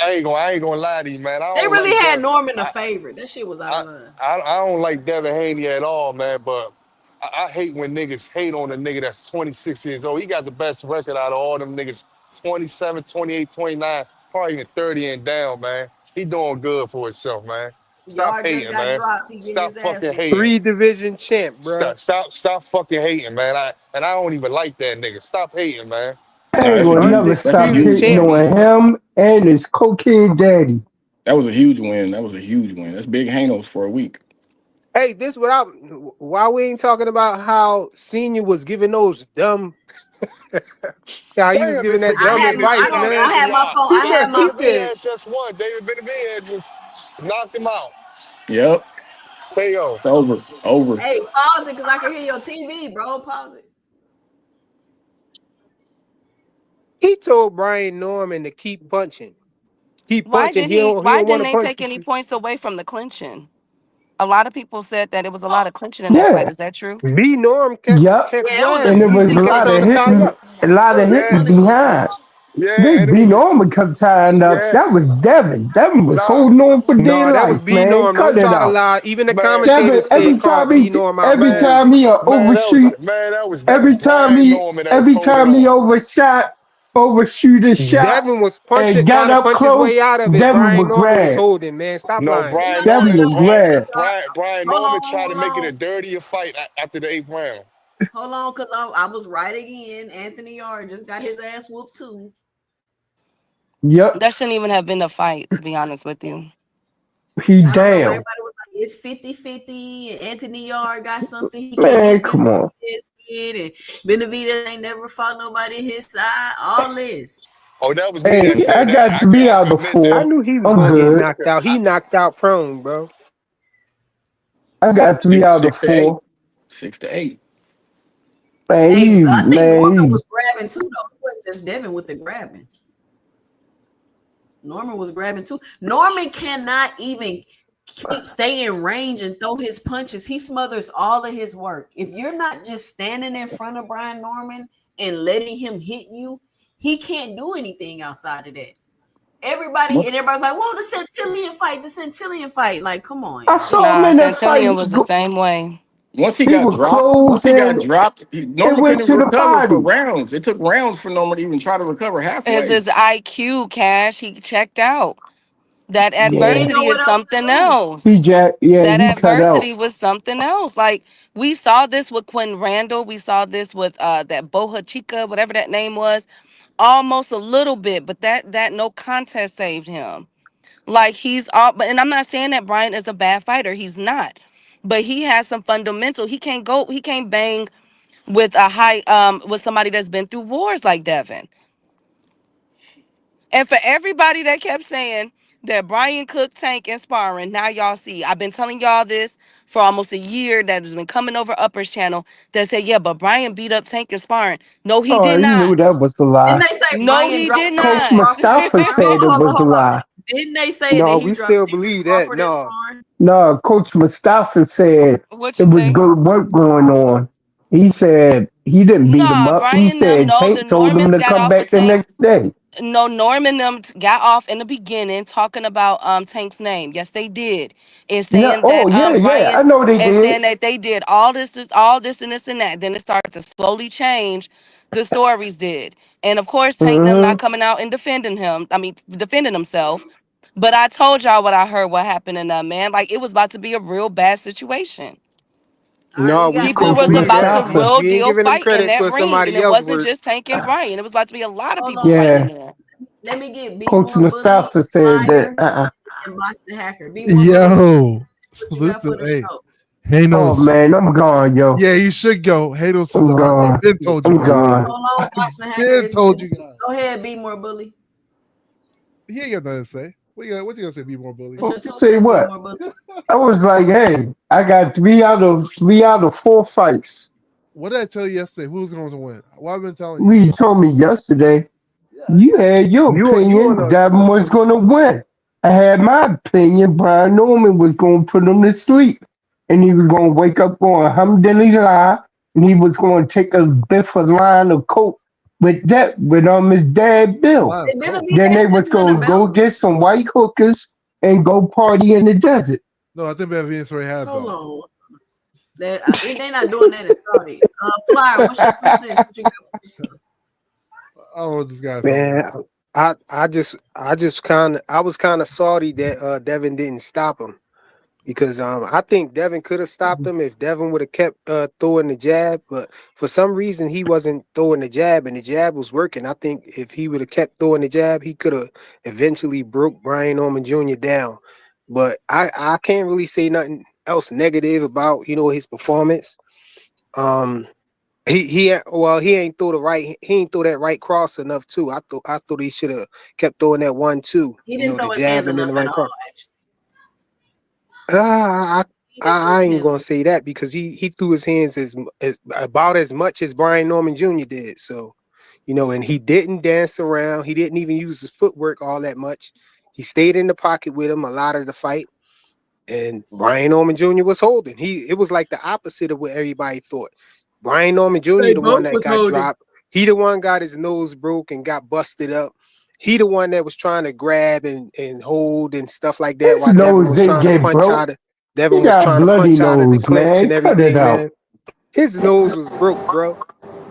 Speaker 2: I ain't gonna lie to you, man. I
Speaker 1: They
Speaker 2: don't
Speaker 1: really
Speaker 2: like
Speaker 1: had
Speaker 2: Dev.
Speaker 1: Norman a
Speaker 2: I,
Speaker 1: favorite. That shit was out of
Speaker 2: I,
Speaker 1: line.
Speaker 2: I don't like Devin Haney at all, man. But I hate when niggas hate on a nigga that's 26 years old. He got the best record out of all them niggas. 27, 28, 29, probably even 30 and down, man. He doing good for himself, man. Stop
Speaker 1: Yard just
Speaker 2: hating,
Speaker 1: got
Speaker 2: man.
Speaker 1: dropped. He getting
Speaker 2: Stop
Speaker 1: his ass
Speaker 2: fucking
Speaker 1: whooped.
Speaker 2: hating.
Speaker 4: 3 division champ, bruh.
Speaker 2: Stop fucking hating, man. I don't even like that nigga. Stop hating, man.
Speaker 3: I
Speaker 7: No,
Speaker 3: ain't
Speaker 7: that's a
Speaker 3: gonna
Speaker 7: huge
Speaker 3: never
Speaker 7: that's a
Speaker 3: stop
Speaker 4: Undisputed
Speaker 7: huge
Speaker 3: hating
Speaker 7: win.
Speaker 3: on
Speaker 4: champion.
Speaker 3: him and his cocaine daddy.
Speaker 7: That was a huge win. That was a huge win. That's Big Hanos for a week.
Speaker 4: Hey, this what I why we ain't talking about how Senior was giving those dumb how he was
Speaker 2: Damn,
Speaker 4: giving
Speaker 2: it's the
Speaker 4: that
Speaker 1: I
Speaker 4: dumb
Speaker 1: had
Speaker 2: David
Speaker 1: my
Speaker 4: advice,
Speaker 1: phone.
Speaker 2: shit,
Speaker 4: man.
Speaker 1: I
Speaker 2: man.
Speaker 1: had my phone.
Speaker 4: He
Speaker 1: I
Speaker 4: said
Speaker 1: had my
Speaker 4: he
Speaker 2: Benavidez
Speaker 4: said
Speaker 2: just won. David Benavidez just knocked him out.
Speaker 7: Yep.
Speaker 2: KO.
Speaker 7: It's over. Over.
Speaker 1: Hey, pause it because I can hear your TV, bro. Pause it.
Speaker 4: he told Brian Norman to keep punching. Keep punching. He
Speaker 5: Why
Speaker 4: don't want
Speaker 5: didn't
Speaker 4: to
Speaker 5: they
Speaker 4: punch
Speaker 5: take
Speaker 4: with
Speaker 5: any
Speaker 4: you.
Speaker 5: points away from the clinching? A lot of people said that it was a lot of clinching in that fight.
Speaker 3: Yeah,
Speaker 5: Is that true?
Speaker 4: B Norm
Speaker 3: yup.
Speaker 4: kept
Speaker 1: Yeah, it was a
Speaker 3: And it
Speaker 4: grabbing.
Speaker 3: was
Speaker 4: He
Speaker 3: a
Speaker 1: decent
Speaker 4: kept
Speaker 3: lot of
Speaker 4: trying to
Speaker 1: amount of
Speaker 4: tie you
Speaker 3: hitting,
Speaker 4: up.
Speaker 3: a lot of hitting
Speaker 2: Yeah,
Speaker 1: punishment.
Speaker 3: behind.
Speaker 2: yeah,
Speaker 3: This
Speaker 2: and it
Speaker 3: B
Speaker 2: was
Speaker 3: Norman come tying up.
Speaker 2: yeah.
Speaker 3: That was Devin. Devin was
Speaker 2: Nah,
Speaker 3: holding on for dear
Speaker 4: No, that was
Speaker 3: life,
Speaker 4: B
Speaker 3: man.
Speaker 4: Norm.
Speaker 3: Cut
Speaker 4: Don't
Speaker 3: it
Speaker 4: try to
Speaker 3: out.
Speaker 4: lie. Even the
Speaker 2: man,
Speaker 3: Devin,
Speaker 4: commentators said called B Norm out,
Speaker 3: every
Speaker 2: man,
Speaker 4: man.
Speaker 3: time he
Speaker 2: man,
Speaker 3: overshoot,
Speaker 2: that was
Speaker 3: every time
Speaker 2: Brian
Speaker 3: he,
Speaker 2: Norman that was
Speaker 3: every
Speaker 2: holding
Speaker 3: time he
Speaker 2: on.
Speaker 3: overshot, overshoot a shot
Speaker 4: Devin was
Speaker 3: and
Speaker 4: punching,
Speaker 3: got
Speaker 4: trying to
Speaker 3: up
Speaker 4: punch his
Speaker 3: close,
Speaker 4: way out of it.
Speaker 3: Devin
Speaker 4: Brian
Speaker 3: would
Speaker 4: Norman was
Speaker 3: grab.
Speaker 4: holding, man. Stop
Speaker 2: No,
Speaker 4: lying.
Speaker 2: Brian
Speaker 3: Devin
Speaker 2: Norman,
Speaker 3: would
Speaker 2: Brian,
Speaker 3: grab.
Speaker 2: Brian
Speaker 1: Hold
Speaker 2: Norman
Speaker 1: on,
Speaker 2: tried to
Speaker 1: hold
Speaker 2: make it a
Speaker 1: on.
Speaker 2: dirtier fight after the 8th round.
Speaker 1: Hold on, because I was right again. Anthony Yard just got his ass whooped too.
Speaker 3: Yep,
Speaker 5: That shouldn't even have been a fight, to be honest with you.
Speaker 3: he
Speaker 1: I don't know.
Speaker 3: down.
Speaker 1: Everybody was like, it's 50-50, and Anthony Yard got something he can
Speaker 3: Man,
Speaker 1: hit
Speaker 3: come on.
Speaker 1: Benavidez with, and Benavidez ain't never fought nobody his side. All this.
Speaker 2: Oh, that was me that
Speaker 3: Hey, I
Speaker 2: said that.
Speaker 3: got 3
Speaker 2: I
Speaker 3: out
Speaker 2: could
Speaker 3: of
Speaker 2: admit that.
Speaker 4: I
Speaker 3: 4.
Speaker 4: knew he was
Speaker 3: I'm
Speaker 4: gonna get
Speaker 3: good.
Speaker 4: knocked out. He knocked out prone, bro.
Speaker 3: I got 3
Speaker 7: It's
Speaker 3: out of
Speaker 7: 6-8.
Speaker 3: 4.
Speaker 7: 6-8.
Speaker 3: Man,
Speaker 1: Hey,
Speaker 3: he
Speaker 1: I think Norman
Speaker 3: man,
Speaker 1: was grabbing too, though. It wasn't just Devin with the grabbing. Norman was grabbing too. Norman cannot even stay in range and throw his punches. He smothers all of his work. If you're not just standing in front of Brian Norman and letting him hit you, he can't do anything outside of that.
Speaker 7: Once,
Speaker 1: Everybody's like, "Whoa, the Centillion fight!" Like, come on,
Speaker 3: I
Speaker 1: y'all.
Speaker 3: saw him
Speaker 5: Nah,
Speaker 3: in that fight.
Speaker 5: Santillion was the same way.
Speaker 3: He was
Speaker 7: once
Speaker 3: closed
Speaker 7: he got
Speaker 3: and
Speaker 7: dropped,
Speaker 3: it
Speaker 7: Norman
Speaker 3: went
Speaker 7: couldn't
Speaker 3: to the
Speaker 7: recover for
Speaker 3: body.
Speaker 7: rounds. It took rounds for Norman to even try to recover
Speaker 5: It's
Speaker 7: halfway.
Speaker 5: his IQ, Cash. He checked out. That
Speaker 1: He ain't
Speaker 3: Yeah,
Speaker 1: know
Speaker 5: adversity
Speaker 1: what
Speaker 5: is
Speaker 1: else to
Speaker 5: something
Speaker 1: do.
Speaker 5: else. That
Speaker 3: he cut out.
Speaker 5: adversity was something else. Like we saw this with Quinn Randall. We saw this with that Boha Chica, whatever that name was, almost a little bit, but that no contest saved him. Like he's all, but and I'm not saying that Brian is a bad fighter. He's not, but he has some fundamental. He can't go. He can't bang with a high with somebody that's been through wars like Devin. And for everybody that kept saying that Brian Cook Tank and sparring, now y'all see. I've been telling y'all this for almost a year that has been coming over Upper's channel that said, yeah, but Brian beat up Tank and sparring. No, he
Speaker 3: Oh,
Speaker 5: did
Speaker 3: he knew
Speaker 5: not.
Speaker 3: that was a
Speaker 1: Didn't
Speaker 3: lie.
Speaker 1: they say
Speaker 5: No,
Speaker 1: Brian
Speaker 5: he
Speaker 1: dropped
Speaker 5: did
Speaker 3: Coach
Speaker 5: not.
Speaker 1: Crawford in
Speaker 3: Mustafa
Speaker 1: sparring?
Speaker 3: said it was a
Speaker 1: Hold on.
Speaker 3: lie.
Speaker 1: Didn't they say that
Speaker 4: No,
Speaker 1: he
Speaker 4: we
Speaker 1: dropped
Speaker 4: still
Speaker 1: Terrence
Speaker 4: believe that.
Speaker 1: Crawford in
Speaker 4: No,
Speaker 1: sparring?
Speaker 3: No, Coach Mustafa said
Speaker 5: What
Speaker 3: it
Speaker 5: you
Speaker 3: was
Speaker 5: say?
Speaker 3: good work going on. He said he didn't beat him
Speaker 5: Nah,
Speaker 3: up. He
Speaker 5: Brian them,
Speaker 3: said
Speaker 5: no, the
Speaker 3: Tank told him
Speaker 5: Normans
Speaker 3: to
Speaker 5: got
Speaker 3: come
Speaker 5: off of
Speaker 3: back the
Speaker 5: Tank.
Speaker 3: next day.
Speaker 5: No, Norman them got off in the beginning talking about Tank's name. Yes, they did. And
Speaker 3: Yeah.
Speaker 5: saying
Speaker 3: Oh,
Speaker 5: that
Speaker 3: yeah, yeah.
Speaker 5: Brian
Speaker 3: I know they
Speaker 5: and
Speaker 3: did.
Speaker 5: saying that they did all this and this and that. Then it started to slowly change. The stories did. And of course, Tank them
Speaker 3: Hmm.
Speaker 5: not coming out and defending him. I mean, defending himself. But I told y'all what I heard, what happened in man. Like it was about to be a real bad situation.
Speaker 1: All right,
Speaker 4: no,
Speaker 1: we
Speaker 4: we
Speaker 1: got
Speaker 5: People
Speaker 4: still
Speaker 1: Big
Speaker 5: was
Speaker 1: Boy
Speaker 4: believe
Speaker 5: about
Speaker 4: that.
Speaker 5: to
Speaker 1: Billy.
Speaker 3: Mustafa.
Speaker 5: real
Speaker 4: We ain't
Speaker 5: deal
Speaker 4: giving them
Speaker 5: fight in
Speaker 4: credit
Speaker 5: that
Speaker 4: for
Speaker 5: ring. And
Speaker 4: somebody
Speaker 5: it
Speaker 4: else
Speaker 5: wasn't
Speaker 4: work.
Speaker 5: just Tank and Brian. It was about to be a lot of
Speaker 1: Hold
Speaker 5: people
Speaker 1: on.
Speaker 5: fighting in
Speaker 3: Yeah.
Speaker 5: there.
Speaker 1: Let me get B
Speaker 3: Coach
Speaker 1: More Bully,
Speaker 3: Mustafa said that.
Speaker 1: Fire, and Boston Hacker. B More Bully,
Speaker 8: Yo,
Speaker 1: what you
Speaker 8: salute
Speaker 1: got
Speaker 8: to
Speaker 1: for the
Speaker 8: hey,
Speaker 1: show?
Speaker 3: Oh,
Speaker 8: Hanos.
Speaker 3: man, I'm gone, yo.
Speaker 8: Yeah, you should go. Hanos to
Speaker 3: I'm
Speaker 8: the heart.
Speaker 3: gone.
Speaker 8: Ben told you
Speaker 3: I'm
Speaker 8: guys.
Speaker 3: gone.
Speaker 1: Hold on, Boston Hacker.
Speaker 8: Ben told you guys.
Speaker 1: Go ahead, B More Bully.
Speaker 8: He ain't got nothing to say. What you gonna say? Be more bully.
Speaker 1: What's your two
Speaker 3: Say
Speaker 1: cents, B
Speaker 3: what?
Speaker 1: More Bully?
Speaker 3: I was like, hey, I got 3 out of 4 fights.
Speaker 8: What did I tell you yesterday? Who's going to win? What I've been telling you.
Speaker 3: You told me yesterday
Speaker 8: Yeah.
Speaker 3: you had your
Speaker 4: You on
Speaker 3: opinion. Devin was going to win. I had my opinion. Brian Norman was going to put him to sleep. And he was going to wake up going alhamdulillah. And he was going to take a biff a line of coke with his dad Bill.
Speaker 8: Line
Speaker 1: Hey,
Speaker 8: of
Speaker 1: Billy
Speaker 8: coke.
Speaker 1: B,
Speaker 3: Then
Speaker 1: they
Speaker 3: they was
Speaker 1: still in the
Speaker 3: going to go
Speaker 1: belt.
Speaker 3: get some white hookers and go party in the desert.
Speaker 8: No, I think Benavidez already had a
Speaker 1: Hold
Speaker 8: belt.
Speaker 1: on. They not doing that in Saudi. Flyer, what's your 2 cents? What you got?
Speaker 8: I don't know what this guy's talking
Speaker 4: Man,
Speaker 8: about.
Speaker 4: I was kind of salty that Devin didn't stop him because I think Devin could have stopped him if Devin would have kept throwing the jab, but for some reason he wasn't throwing the jab and the jab was working. I think if he would have kept throwing the jab, he could have eventually broke Brian Norman Jr. down. But I can't really say nothing else negative about his performance. Um, he ain't throw that right cross enough too. I thought he should have kept throwing that 1-2.
Speaker 1: He didn't
Speaker 4: The
Speaker 1: throw his
Speaker 4: jab
Speaker 1: hands
Speaker 4: and then the
Speaker 1: enough at
Speaker 4: right
Speaker 1: all,
Speaker 4: cross.
Speaker 1: actually.
Speaker 4: Ah,
Speaker 1: He didn't throw
Speaker 4: I
Speaker 1: his
Speaker 4: ain't
Speaker 1: hands
Speaker 4: gonna
Speaker 1: enough.
Speaker 4: say that because he threw his hands as about as much as Brian Norman Jr. did. So, and he didn't dance around. He didn't even use his footwork all that much. He stayed in the pocket with him a lot of the fight. And Brian Norman Jr. was holding. It was like the opposite of what everybody thought. Brian Norman Jr.
Speaker 1: They
Speaker 4: the one
Speaker 1: both
Speaker 4: that
Speaker 1: was
Speaker 4: got
Speaker 1: holding.
Speaker 4: dropped. He the one got his nose broke and got busted up. He the one that was trying to grab and hold and stuff like that
Speaker 3: His
Speaker 4: while Devin
Speaker 3: nose
Speaker 4: was
Speaker 3: didn't
Speaker 4: trying to
Speaker 3: get
Speaker 4: punch
Speaker 3: broke.
Speaker 4: out of
Speaker 3: He
Speaker 4: Devin was
Speaker 3: got
Speaker 4: trying to
Speaker 3: bloody
Speaker 4: punch out of the
Speaker 3: nose,
Speaker 4: clinch
Speaker 3: man.
Speaker 4: and
Speaker 3: Cut it
Speaker 4: everything,
Speaker 3: out.
Speaker 4: man. His nose was broke, bro.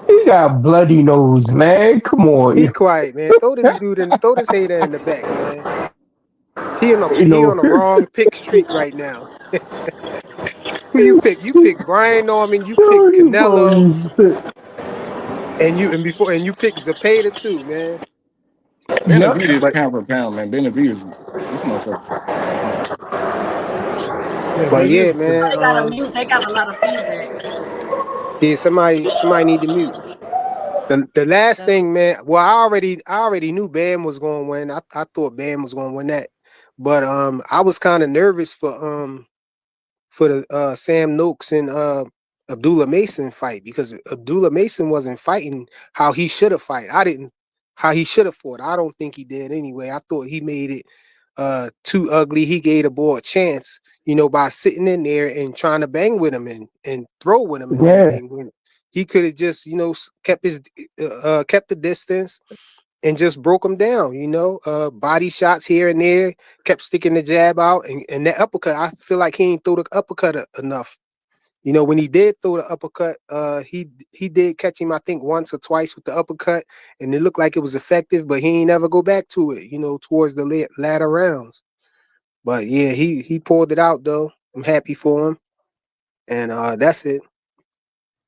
Speaker 3: He he got bloody nose, man. Come
Speaker 4: Be
Speaker 3: on,
Speaker 4: quiet, man. Throw this hater in the back, man.
Speaker 3: you
Speaker 4: He
Speaker 3: know.
Speaker 4: on the wrong pick streak right now. Who you pick? You pick Brian Norman. You pick
Speaker 3: Oh, you
Speaker 4: Canelo,
Speaker 3: funny shit.
Speaker 4: and you pick Zapata too, man.
Speaker 3: Yep.
Speaker 7: Benavidez
Speaker 4: But
Speaker 7: pound for pound, man. Benavidez, this motherfucker.
Speaker 8: Yeah,
Speaker 4: but yeah,
Speaker 8: Benavidez is good.
Speaker 4: man.
Speaker 1: They got a mute. They got a lot of feedback.
Speaker 4: Yeah, somebody need to mute. The last
Speaker 1: That's
Speaker 4: thing, man. Well, I already knew Bam was going to win. I thought Bam was going to win that, but I was kind of nervous for the Sam Noakes and Abdullah Mason fight because Abdullah Mason wasn't fighting how he should have fight. I didn't how he should have fought. I don't think he did anyway. I thought he made it too ugly. He gave the boy a chance, by sitting in there and trying to bang with him and throw with him and
Speaker 3: Yeah.
Speaker 4: everything. When he could have just, kept the distance and just broke him down, body shots here and there, kept sticking the jab out. And that uppercut, I feel like he ain't throw the uppercut enough. When he did throw the uppercut, he did catch him, I think, once or twice with the uppercut, and it looked like it was effective, but he ain't never go back to it, towards the latter rounds. But yeah, he pulled it out though. I'm happy for him. And that's it.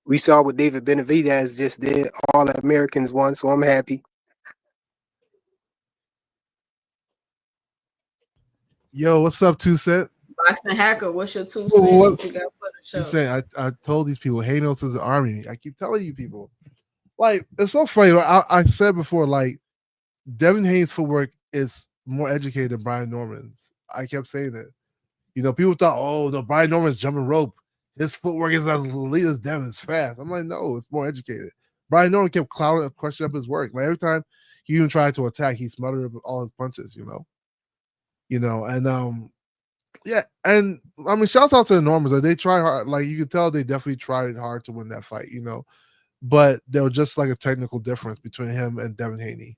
Speaker 4: We saw what David Benavidez just did. All the Americans won, so I'm happy.
Speaker 8: Yo, what's up, 2 Cent?
Speaker 1: Boxing Hacker. What's your 2 cents?
Speaker 8: What
Speaker 1: What you got for the show?
Speaker 8: you saying? I told these people, Hanos is the army. I keep telling you people. Like, it's so funny. I said before, like, Devin Hayes' footwork is more educated than Brian Norman's. I kept saying that. People thought, oh, no, Brian Norman's jumping rope. His footwork is as elite as Devin's fast. I'm like, no, it's more educated. Brian Norman kept clouding, questioning up his work. Like, every time he even tried to attack, he smothered all his punches, and yeah, and I mean, shouts out to the Normans. Like, they tried hard. Like, you could tell they definitely tried hard to win that fight, but there was just like a technical difference between him and Devin Haney.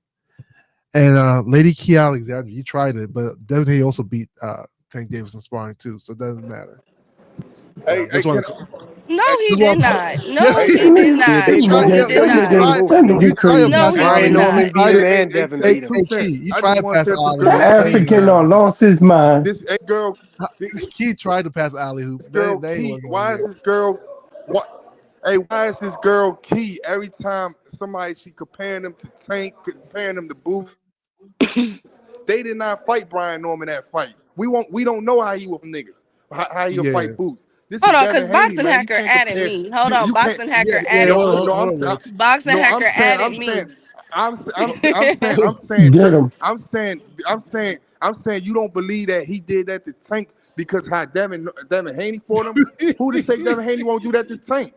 Speaker 8: And Lady Key Alexander, you tried it, but Devin Haney also beat Tank Davis in sparring too, so it doesn't matter.
Speaker 2: Hey,
Speaker 8: Just want
Speaker 2: can
Speaker 8: to,
Speaker 5: No, he
Speaker 8: just
Speaker 5: did
Speaker 8: want
Speaker 5: not.
Speaker 8: to,
Speaker 5: No,
Speaker 2: hey,
Speaker 5: he did
Speaker 4: Yeah,
Speaker 5: not.
Speaker 4: they
Speaker 8: try,
Speaker 5: No,
Speaker 4: both
Speaker 5: he
Speaker 8: yeah,
Speaker 5: did
Speaker 4: they
Speaker 5: not.
Speaker 4: they
Speaker 3: That
Speaker 4: both
Speaker 3: nigga
Speaker 8: try to
Speaker 3: crazy.
Speaker 5: No,
Speaker 8: pass
Speaker 5: he
Speaker 8: Ali.
Speaker 5: did
Speaker 4: Brian Norman
Speaker 5: not.
Speaker 4: beat him
Speaker 2: hey,
Speaker 4: and
Speaker 2: hey,
Speaker 4: Devin
Speaker 2: hey,
Speaker 4: beat him.
Speaker 2: two
Speaker 8: Hey,
Speaker 2: cent.
Speaker 8: Key, you
Speaker 2: I
Speaker 8: try
Speaker 2: just
Speaker 8: to
Speaker 2: want
Speaker 8: pass
Speaker 2: to tell this
Speaker 8: Ali.
Speaker 3: The
Speaker 2: girl
Speaker 8: They
Speaker 2: Key.
Speaker 3: African done lost his mind.
Speaker 2: This girl,
Speaker 8: Key tried to pass Ali hoop.
Speaker 2: this
Speaker 8: They
Speaker 2: girl
Speaker 8: they
Speaker 2: Key.
Speaker 8: wasn't gonna
Speaker 2: Why
Speaker 8: get
Speaker 2: is
Speaker 8: it.
Speaker 2: this girl? What? Hey, why is this girl Key? Every time somebody she comparing them to Tank, comparing them to Boots. They did not fight Brian Norman that fight. We don't know how he will from niggas. How he'll fight
Speaker 8: Yeah,
Speaker 2: Boots. This is
Speaker 5: Hold on,
Speaker 2: Devin
Speaker 5: because
Speaker 2: Haney,
Speaker 5: Boxing
Speaker 2: man. You
Speaker 5: Hacker
Speaker 2: can't
Speaker 5: added
Speaker 2: compare.
Speaker 5: me. Hold on,
Speaker 2: You can't.
Speaker 5: Boxing
Speaker 8: yeah,
Speaker 5: Hacker
Speaker 8: yeah.
Speaker 5: added
Speaker 8: Hold on,
Speaker 5: me.
Speaker 2: No,
Speaker 8: hold on, Rich.
Speaker 5: Boxing
Speaker 2: no.
Speaker 5: Hacker
Speaker 2: I'm
Speaker 5: added
Speaker 2: saying.
Speaker 5: me.
Speaker 3: Get him.
Speaker 2: I'm saying you don't believe that he did that to Tank because how Devin Haney fought him. Who to say Devin Haney won't do that to Tank?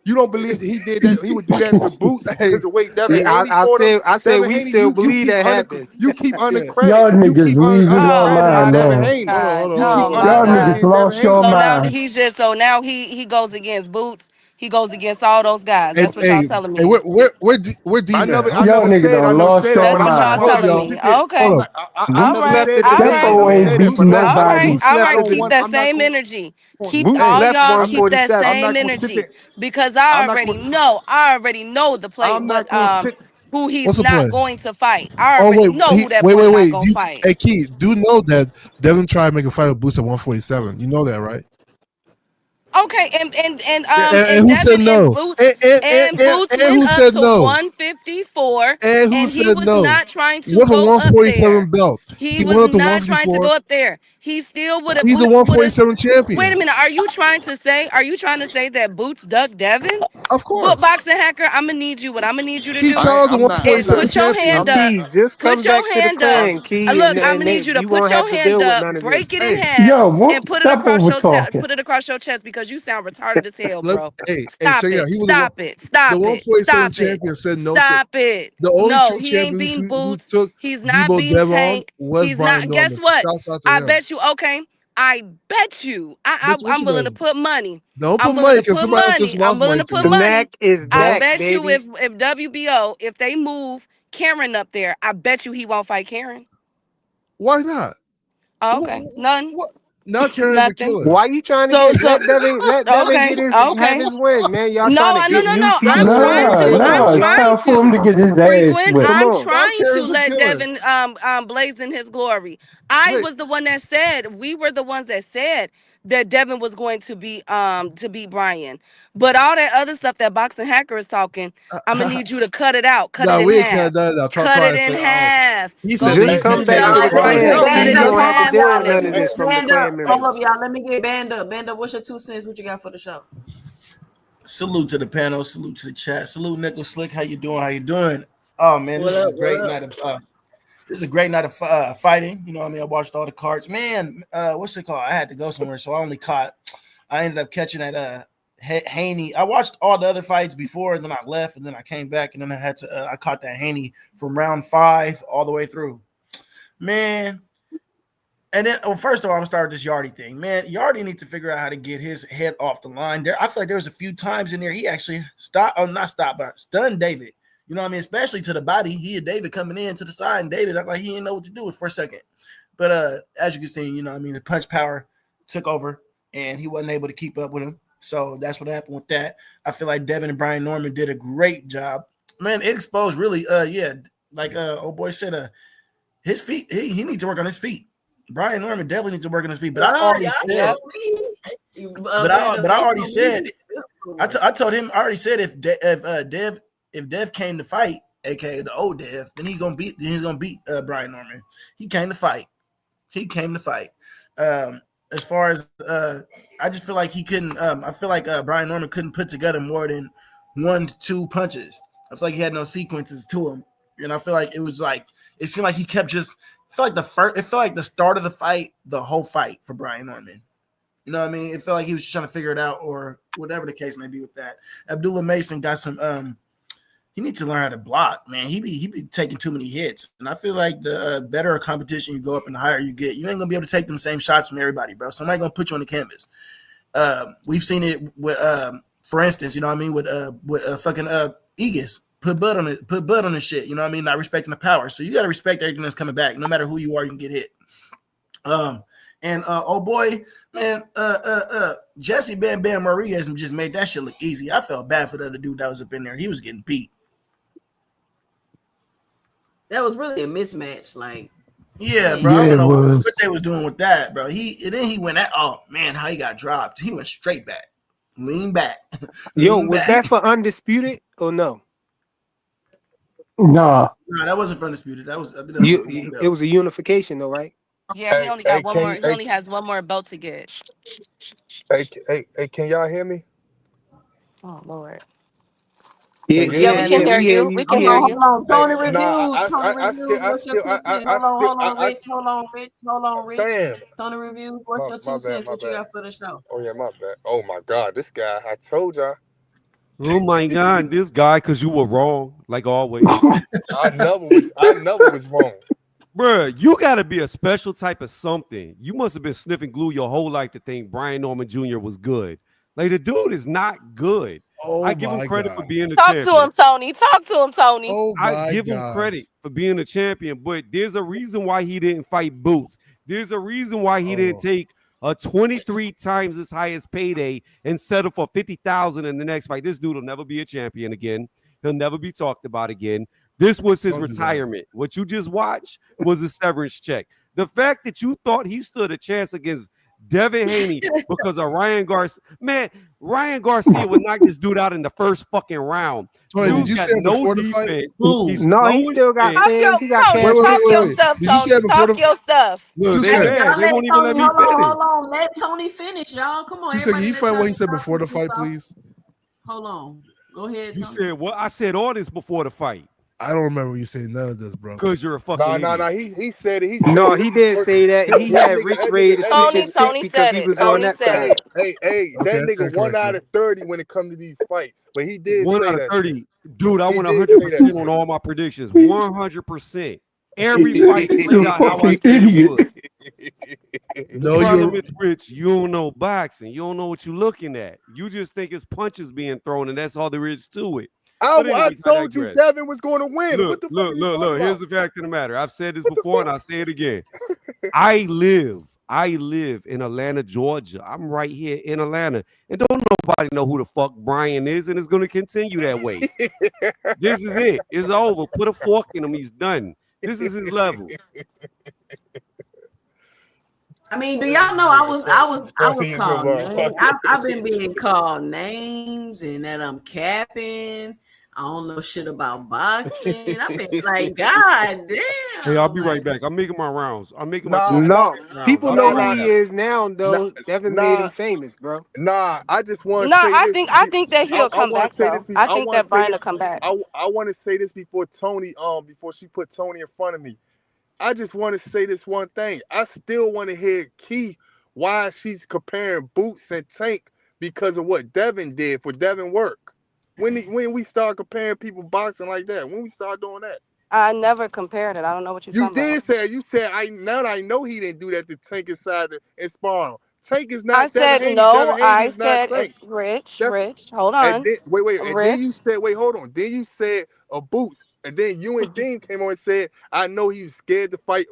Speaker 2: You don't believe that he did that? He would do that to Boots
Speaker 8: Hey,
Speaker 2: because the way Devin
Speaker 4: Yeah,
Speaker 2: Haney
Speaker 4: I
Speaker 2: fought him.
Speaker 4: said I said
Speaker 2: Devin
Speaker 4: we
Speaker 2: Haney,
Speaker 4: still
Speaker 2: you
Speaker 4: believe
Speaker 2: keep
Speaker 4: that happened.
Speaker 2: you keep
Speaker 8: yeah.
Speaker 2: uncredit.
Speaker 3: Y'all
Speaker 2: You keep
Speaker 3: niggas losing your
Speaker 5: Oh
Speaker 2: uncrediting
Speaker 5: my
Speaker 3: mind,
Speaker 2: Devin
Speaker 3: man.
Speaker 2: Haney.
Speaker 5: God.
Speaker 2: You keep
Speaker 5: Oh my
Speaker 3: Y'all
Speaker 5: God.
Speaker 3: niggas
Speaker 2: uncrediting Devin
Speaker 3: lost your
Speaker 5: So
Speaker 2: Haney.
Speaker 5: now
Speaker 3: mind.
Speaker 5: he goes against Boots. He goes against all those guys.
Speaker 8: Hey,
Speaker 5: That's what y'all
Speaker 8: hey,
Speaker 5: telling
Speaker 8: hey,
Speaker 5: me.
Speaker 8: where D man?
Speaker 2: I
Speaker 3: Y'all
Speaker 2: never
Speaker 3: niggas
Speaker 2: said
Speaker 3: done lost your
Speaker 2: that.
Speaker 5: That's
Speaker 2: But
Speaker 5: what y'all
Speaker 3: mind.
Speaker 8: Hold up,
Speaker 2: I'm
Speaker 5: telling
Speaker 8: y'all.
Speaker 5: me.
Speaker 2: sit there.
Speaker 5: Okay.
Speaker 8: Hold up.
Speaker 2: I
Speaker 4: Boots
Speaker 5: All
Speaker 2: never
Speaker 5: right.
Speaker 4: left
Speaker 2: said
Speaker 4: for the
Speaker 2: that.
Speaker 5: All
Speaker 2: I
Speaker 5: right.
Speaker 2: never
Speaker 3: Defo
Speaker 4: game.
Speaker 3: ain't
Speaker 2: said that.
Speaker 3: beat
Speaker 2: But
Speaker 4: Boots
Speaker 5: All right.
Speaker 3: nobody.
Speaker 2: Boots
Speaker 5: All
Speaker 2: left
Speaker 5: right.
Speaker 2: on
Speaker 5: Keep
Speaker 2: one.
Speaker 5: that
Speaker 2: I'm not
Speaker 5: same
Speaker 2: going.
Speaker 5: energy. Keep
Speaker 4: Boots
Speaker 5: all
Speaker 4: left
Speaker 5: y'all keep that
Speaker 4: 147.
Speaker 2: I'm
Speaker 5: same
Speaker 2: not going to sit
Speaker 5: energy
Speaker 2: there.
Speaker 5: because I
Speaker 2: I'm not
Speaker 5: already
Speaker 2: going.
Speaker 5: know. I already know the play.
Speaker 2: I'm
Speaker 5: What
Speaker 2: not going to sit.
Speaker 5: who he's
Speaker 8: What's the play?
Speaker 5: not going to fight. I
Speaker 8: Oh
Speaker 5: already
Speaker 8: wait,
Speaker 5: know who that
Speaker 8: wait,
Speaker 5: boy
Speaker 8: wait,
Speaker 5: not
Speaker 8: wait.
Speaker 5: gonna fight.
Speaker 8: Hey Key, do know that Devin tried to make a fight with Boots at 147. You know that, right?
Speaker 5: Okay,
Speaker 2: Yeah.
Speaker 8: And
Speaker 5: and
Speaker 8: who said
Speaker 5: Devin
Speaker 8: no?
Speaker 5: and Boots
Speaker 8: And
Speaker 5: went
Speaker 8: who
Speaker 5: up
Speaker 8: said
Speaker 5: to
Speaker 8: no?
Speaker 5: 154
Speaker 8: And who
Speaker 5: and he
Speaker 8: said
Speaker 5: was
Speaker 8: no?
Speaker 5: not trying to
Speaker 8: With a
Speaker 5: go up
Speaker 8: 147
Speaker 5: there.
Speaker 8: belt,
Speaker 5: He
Speaker 8: he
Speaker 5: was
Speaker 8: went up to
Speaker 5: not trying to
Speaker 8: 154.
Speaker 5: go up there. He still would have
Speaker 8: He's the
Speaker 5: Boots would have
Speaker 8: 147
Speaker 5: Wait a
Speaker 8: champion.
Speaker 5: minute, are you trying to say that Boots ducked Devin?
Speaker 8: Of
Speaker 5: But
Speaker 8: course,
Speaker 5: Boxing Hacker, what I'm gonna need you to
Speaker 8: he
Speaker 5: do
Speaker 8: challenged the
Speaker 5: is
Speaker 8: 147
Speaker 5: put your
Speaker 8: champion.
Speaker 5: hand
Speaker 2: I'm
Speaker 5: up.
Speaker 4: Key, just
Speaker 5: Put
Speaker 4: come
Speaker 5: your
Speaker 4: back to the
Speaker 5: hand up.
Speaker 4: clan, Key,
Speaker 5: Look, I'm gonna need you to
Speaker 4: you
Speaker 5: put
Speaker 4: won't
Speaker 5: your
Speaker 4: have to
Speaker 5: hand
Speaker 4: deal with
Speaker 5: up,
Speaker 4: none of
Speaker 5: break
Speaker 4: this.
Speaker 5: it in
Speaker 8: Hey,
Speaker 5: half,
Speaker 3: Yo,
Speaker 5: and
Speaker 3: stop over talking.
Speaker 5: put it across your chest because you sound retarded as hell,
Speaker 8: let,
Speaker 5: bro.
Speaker 8: hey,
Speaker 5: Stop
Speaker 8: check it out.
Speaker 5: it.
Speaker 8: He was the
Speaker 5: Stop it.
Speaker 8: the
Speaker 5: Stop it.
Speaker 8: 147
Speaker 5: Stop it.
Speaker 8: champion said no to
Speaker 5: Stop it.
Speaker 8: the only
Speaker 5: No,
Speaker 8: true
Speaker 5: he ain't
Speaker 8: champion
Speaker 5: beating
Speaker 8: who
Speaker 5: Boots.
Speaker 8: took
Speaker 5: He's not
Speaker 8: Debo
Speaker 5: beating
Speaker 8: Devon
Speaker 5: Tank.
Speaker 8: was
Speaker 5: He's
Speaker 8: Brian
Speaker 5: not. Guess
Speaker 8: Norman. So
Speaker 5: what?
Speaker 8: shouts out to
Speaker 5: I
Speaker 8: him.
Speaker 5: bet you. Okay, I bet you.
Speaker 8: What
Speaker 5: I'm
Speaker 8: you
Speaker 5: willing
Speaker 8: bet?
Speaker 5: to put money.
Speaker 8: Don't
Speaker 5: I'm
Speaker 8: put
Speaker 5: willing
Speaker 8: money
Speaker 5: to
Speaker 8: because
Speaker 5: put
Speaker 8: somebody else just
Speaker 5: money. I'm
Speaker 8: lost
Speaker 5: willing
Speaker 8: money
Speaker 5: to
Speaker 8: to
Speaker 5: put
Speaker 4: The
Speaker 8: him.
Speaker 5: money.
Speaker 4: Mac is
Speaker 5: I
Speaker 8: Don't.
Speaker 4: back,
Speaker 5: bet you
Speaker 4: baby.
Speaker 5: if WBO if they move Karen up there, I bet you he won't fight Karen.
Speaker 8: Why not?
Speaker 5: Oh,
Speaker 8: What?
Speaker 5: okay, none.
Speaker 8: What? Not Karen is a
Speaker 5: Nothing.
Speaker 8: killer.
Speaker 4: Why you trying to
Speaker 5: So,
Speaker 4: get
Speaker 5: so
Speaker 4: let Devin
Speaker 5: okay,
Speaker 4: get his have
Speaker 5: okay.
Speaker 4: his win, man? Y'all
Speaker 5: No,
Speaker 4: trying to
Speaker 5: no,
Speaker 4: get
Speaker 5: no,
Speaker 4: new
Speaker 5: no.
Speaker 4: people in
Speaker 3: Nah,
Speaker 4: and
Speaker 5: I'm
Speaker 3: nah.
Speaker 4: whatnot.
Speaker 3: It's
Speaker 5: trying
Speaker 3: time for
Speaker 5: to.
Speaker 3: him to get his ass
Speaker 5: Frequent,
Speaker 3: whipped.
Speaker 4: Come
Speaker 5: I'm
Speaker 4: on.
Speaker 8: Not
Speaker 5: trying to
Speaker 8: Karen's a
Speaker 5: let
Speaker 8: killer.
Speaker 5: Devin blaze in his glory. I
Speaker 8: Wait,
Speaker 5: was the one that said we were the ones that said that Devin was going to beat Brian. But all that other stuff that Boxing Hacker is talking, I'm gonna need you to cut it out, cut it
Speaker 8: no,
Speaker 5: in
Speaker 8: we ain't cut
Speaker 5: half.
Speaker 8: that out.
Speaker 5: Cut
Speaker 8: Try
Speaker 5: it
Speaker 8: to
Speaker 5: in
Speaker 8: say, oh,
Speaker 5: half.
Speaker 8: he
Speaker 5: Go
Speaker 8: said that
Speaker 4: Just
Speaker 8: he's
Speaker 5: back to
Speaker 4: come
Speaker 5: the
Speaker 4: back
Speaker 8: taking
Speaker 4: to
Speaker 8: out
Speaker 4: the
Speaker 5: show.
Speaker 8: Brian.
Speaker 4: clan.
Speaker 8: No,
Speaker 5: Cut
Speaker 8: he's
Speaker 4: He
Speaker 5: it
Speaker 4: don't
Speaker 5: in
Speaker 8: not.
Speaker 4: want to
Speaker 5: half,
Speaker 4: deal
Speaker 5: my
Speaker 4: with none of
Speaker 5: nigga.
Speaker 4: this from the
Speaker 1: Band
Speaker 4: clan
Speaker 1: up, all of
Speaker 4: members.
Speaker 1: y'all. Let me get band up. Band up. What's your 2 cents? What you got for the show?
Speaker 9: Salute to the panel. Salute to the chat. Salute Nickel Slick. How you doing? How you doing? Oh man,
Speaker 1: What
Speaker 9: this is
Speaker 1: up?
Speaker 9: a
Speaker 1: What
Speaker 9: great
Speaker 1: up?
Speaker 9: night of this is a great night of fighting. You know what I mean? I watched all the cards. Man, what's it called? I had to go somewhere, so I ended up catching that Haney. I watched all the other fights before, and then I left, and then I came back, and then I caught that Haney from round 5 all the way through. Man, and then, first of all, I'm gonna start with this Yardy thing. Man, Yardy needs to figure out how to get his head off the line. I feel like there was a few times in there he actually but stunned David. You know what I mean? Especially to the body. He had David coming in to the side, and David looked like he didn't know what to do with for a second. But as you can see, you know what I mean, the punch power took over, and he wasn't able to keep up with him. So that's what happened with that. I feel like Devin and Brian Norman did a great job. Man, it exposed really, like old boy said, his feet. He needs to work on his feet. Brian Norman definitely needs to work on his feet. But I
Speaker 1: Nah,
Speaker 9: already
Speaker 1: y'all
Speaker 9: said,
Speaker 5: Yep.
Speaker 1: told me.
Speaker 9: but
Speaker 1: Band up.
Speaker 9: I
Speaker 1: They
Speaker 9: already
Speaker 1: told me.
Speaker 9: said, I told him, I already said if Dev came to fight, aka the old Dev, then he's gonna beat Brian Norman. He came to fight. He came to fight. As far as I just feel like he couldn't. I feel like Brian Norman couldn't put together more than 1 to 2 punches. I feel like he had no sequences to him, and I feel like it seemed like he kept just. I feel like it felt like the start of the fight, the whole fight for Brian Norman. You know what I mean? It felt like he was just trying to figure it out, or whatever the case may be with that. Abdullah Mason got some. He needs to learn how to block, man. He be taking too many hits, and I feel like the better a competition you go up and the higher you get, you ain't gonna be able to take them same shots from everybody, bro. Somebody gonna put you on the canvas. We've seen it with, for instance, you know what I mean, with fucking Aegis. Put Bud on it. Put Bud on the shit. You know what I mean? Not respecting the power. So you got to respect everything that's coming back. No matter who you are, you can get hit. And oh boy, man, Jesse Bam Bam Rodriguez just made that shit look easy. I felt bad for the other dude that was up in there. He was getting beat.
Speaker 1: That was really a mismatch. Like,
Speaker 9: Yeah, bro. I
Speaker 3: Yeah,
Speaker 9: don't
Speaker 3: it
Speaker 9: know
Speaker 3: was.
Speaker 9: what they was doing with that, bro. He went at, oh man, how he got dropped. He went straight back. Lean back.
Speaker 4: Yo,
Speaker 9: Lean
Speaker 4: was
Speaker 9: back.
Speaker 4: that for undisputed or no?
Speaker 3: Nah.
Speaker 9: No, that wasn't for undisputed. I think that was for one
Speaker 4: It
Speaker 9: belt.
Speaker 4: was a unification though, right?
Speaker 5: Yeah, he only got one more. He
Speaker 2: Hey,
Speaker 5: only has one more belt to get.
Speaker 2: can y'all hear me?
Speaker 5: Oh Lord.
Speaker 4: Yeah,
Speaker 2: Can you hear
Speaker 5: Yeah,
Speaker 2: me?
Speaker 5: we
Speaker 4: yeah,
Speaker 5: can
Speaker 4: yeah.
Speaker 5: hear
Speaker 4: We hear
Speaker 5: you.
Speaker 4: you.
Speaker 5: We
Speaker 4: We
Speaker 5: can
Speaker 4: hear
Speaker 5: hear
Speaker 4: you.
Speaker 5: you.
Speaker 1: hold on.
Speaker 2: Hey,
Speaker 1: Tony
Speaker 2: nah,
Speaker 1: Reviews. Tony Reviews. What's your 2 cents? Hold on, Rich. Hold on, Rich. Hold on, Rich.
Speaker 2: damn.
Speaker 1: Tony Reviews. What's your
Speaker 2: My
Speaker 1: 2
Speaker 2: bad,
Speaker 1: cents?
Speaker 2: my
Speaker 1: What you
Speaker 2: bad.
Speaker 1: got for the show?
Speaker 2: Oh yeah, my bad. Oh my God, this guy. I told y'all.
Speaker 10: Oh my God, this guy, because you were wrong, like always.
Speaker 2: I never was wrong.
Speaker 10: Bruh, you got to be a special type of something. You must have been sniffing glue your whole life to think Brian Norman Jr. was good. Like, the dude is not good. I
Speaker 8: Oh
Speaker 10: give him
Speaker 8: my
Speaker 10: credit for
Speaker 8: god.
Speaker 10: being a
Speaker 5: Talk to
Speaker 10: champion.
Speaker 5: him, Tony. Talk to him, Tony.
Speaker 8: Oh
Speaker 10: I
Speaker 8: my
Speaker 10: give him credit
Speaker 8: gosh.
Speaker 10: for being a champion, but there's a reason why he didn't fight Boots. There's a reason why he didn't
Speaker 8: Oh,
Speaker 10: take a 23 times his highest payday and settle for 50,000 in the next fight. This dude will never be a champion again. He'll never be talked about again. This was his
Speaker 8: don't do that.
Speaker 10: retirement. What you just watched was a severance check. The fact that you thought he stood a chance against Devin Haney because of Ryan Garcia, man, Ryan Garcia would knock this dude out in the first fucking round.
Speaker 8: Tony, did
Speaker 10: Dude's
Speaker 8: you
Speaker 10: got
Speaker 8: say it
Speaker 10: no
Speaker 8: before the fight?
Speaker 10: defense.
Speaker 9: Who?
Speaker 10: He's
Speaker 4: No,
Speaker 10: slow
Speaker 4: he
Speaker 10: as
Speaker 4: still got
Speaker 10: shit.
Speaker 5: Talk your
Speaker 4: fans. He got
Speaker 5: Tony.
Speaker 8: Wait,
Speaker 4: fans.
Speaker 8: wait, wait,
Speaker 5: Talk
Speaker 8: wait,
Speaker 5: your
Speaker 8: wait.
Speaker 5: stuff,
Speaker 8: Did you say
Speaker 5: Tony.
Speaker 8: it before
Speaker 5: Talk
Speaker 8: the
Speaker 5: your stuff.
Speaker 10: Look,
Speaker 8: two
Speaker 10: they
Speaker 1: Hey,
Speaker 8: sec?
Speaker 10: mad.
Speaker 1: y'all
Speaker 10: They
Speaker 1: let
Speaker 10: won't even
Speaker 1: Tony.
Speaker 10: let me
Speaker 1: Hold on,
Speaker 10: finish.
Speaker 1: hold on. Let Tony finish, y'all. Come on,
Speaker 8: 2 seconds. Can
Speaker 1: everybody.
Speaker 8: you
Speaker 1: Let
Speaker 8: find what he
Speaker 1: Tony
Speaker 8: said
Speaker 1: talk.
Speaker 8: before the fight,
Speaker 1: Talk.
Speaker 8: please?
Speaker 1: Hold on. Go ahead,
Speaker 10: You
Speaker 1: Tony.
Speaker 10: said what? I said all this before the fight
Speaker 8: I don't remember you saying none of this, bro.
Speaker 10: because you're a fucking
Speaker 2: Nah.
Speaker 10: idiot.
Speaker 2: He said it. He said
Speaker 4: No,
Speaker 2: it. It
Speaker 4: he
Speaker 2: was
Speaker 4: didn't
Speaker 2: working.
Speaker 4: say that. He
Speaker 2: That
Speaker 4: had
Speaker 2: nigga.
Speaker 4: Rich
Speaker 2: That
Speaker 4: Ray
Speaker 2: nigga.
Speaker 4: to
Speaker 2: That
Speaker 4: switch
Speaker 2: nigga.
Speaker 5: Tony,
Speaker 4: his pick
Speaker 5: Tony
Speaker 4: because
Speaker 5: said
Speaker 4: he
Speaker 5: it.
Speaker 4: was on
Speaker 5: Tony
Speaker 4: that
Speaker 5: said
Speaker 4: side.
Speaker 5: it.
Speaker 2: That
Speaker 8: Okay, I
Speaker 2: nigga
Speaker 8: stand
Speaker 2: 1 out
Speaker 8: corrected.
Speaker 2: of 30 when it comes to these fights. But he did
Speaker 10: One
Speaker 2: say
Speaker 10: out of
Speaker 2: that shit.
Speaker 10: 30. Dude, I
Speaker 2: He
Speaker 10: went
Speaker 2: did say that
Speaker 10: 100% on
Speaker 2: shit.
Speaker 10: all my predictions. 100%. Every fight played
Speaker 3: You
Speaker 10: out how I
Speaker 3: fucking
Speaker 10: said it
Speaker 3: idiot.
Speaker 10: would. The
Speaker 8: No,
Speaker 10: problem
Speaker 8: you're
Speaker 10: is, Rich, you don't know boxing. You don't know what you're looking at. You just think it's punches being thrown, and that's all there is to it. But
Speaker 2: I
Speaker 10: anyways, I
Speaker 2: told you
Speaker 10: digress.
Speaker 2: Devin was going to win. What
Speaker 10: Look,
Speaker 2: the fuck are
Speaker 10: look,
Speaker 2: you
Speaker 10: look,
Speaker 2: talking
Speaker 10: look. Here's
Speaker 2: about?
Speaker 10: the fact of the matter. I've said this
Speaker 2: What the
Speaker 10: before, and
Speaker 2: fuck?
Speaker 10: I'll say it again. I live I live in Atlanta, Georgia. I'm right here in Atlanta, and don't nobody know who the fuck Brian is, and it's gonna continue that way. This is it. It's over. Put a fork in him. He's done. This is his level.
Speaker 1: I mean, do y'all know I was
Speaker 2: He's a
Speaker 1: called names.
Speaker 2: motherfucker.
Speaker 1: I've been being called names and that I'm capping. I don't know shit about boxing. I've been like, God
Speaker 10: Hey, I'll
Speaker 1: damn.
Speaker 10: be right
Speaker 1: Like,
Speaker 10: back. I'm making my rounds. I'm making my
Speaker 2: Nah,
Speaker 10: 20
Speaker 2: nah,
Speaker 4: No,
Speaker 10: rounds.
Speaker 4: people
Speaker 10: I'll be
Speaker 4: know
Speaker 2: nah,
Speaker 4: who
Speaker 10: right
Speaker 2: nah,
Speaker 4: he
Speaker 10: back.
Speaker 4: is now.
Speaker 2: nah,
Speaker 4: Though Devin made him
Speaker 2: nah,
Speaker 4: famous, bro.
Speaker 2: nah. I just want to
Speaker 5: No,
Speaker 2: say this.
Speaker 5: I think that he'll
Speaker 2: I
Speaker 5: come
Speaker 2: want
Speaker 5: back
Speaker 2: to say this.
Speaker 5: though. I
Speaker 2: I
Speaker 5: think
Speaker 2: want
Speaker 5: that
Speaker 2: to say
Speaker 5: Brian
Speaker 2: this.
Speaker 5: will come back.
Speaker 2: I want to say this before Tony. Before she put Tony in front of me. I just want to say this one thing. I still want to hear Key why she's comparing Boots and Tank because of what Devin did for Devin work. When we start comparing people boxing like that, when we start doing that.
Speaker 5: I never compared it. I don't know what you're
Speaker 2: You
Speaker 5: talking about.
Speaker 2: did say you said I now that I know he didn't do that to Tank inside and Sparrow. Tank is
Speaker 5: I
Speaker 2: not Devin
Speaker 5: said
Speaker 2: Haney.
Speaker 5: no.
Speaker 2: Devin Haney
Speaker 5: I
Speaker 2: is not
Speaker 5: said
Speaker 2: Tank. That's
Speaker 5: Rich. Hold
Speaker 2: and
Speaker 5: on,
Speaker 2: then and then
Speaker 5: Rich.
Speaker 2: you said hold on. Then you said Boots, and then you and Dean came on and said I know he was scared to fight.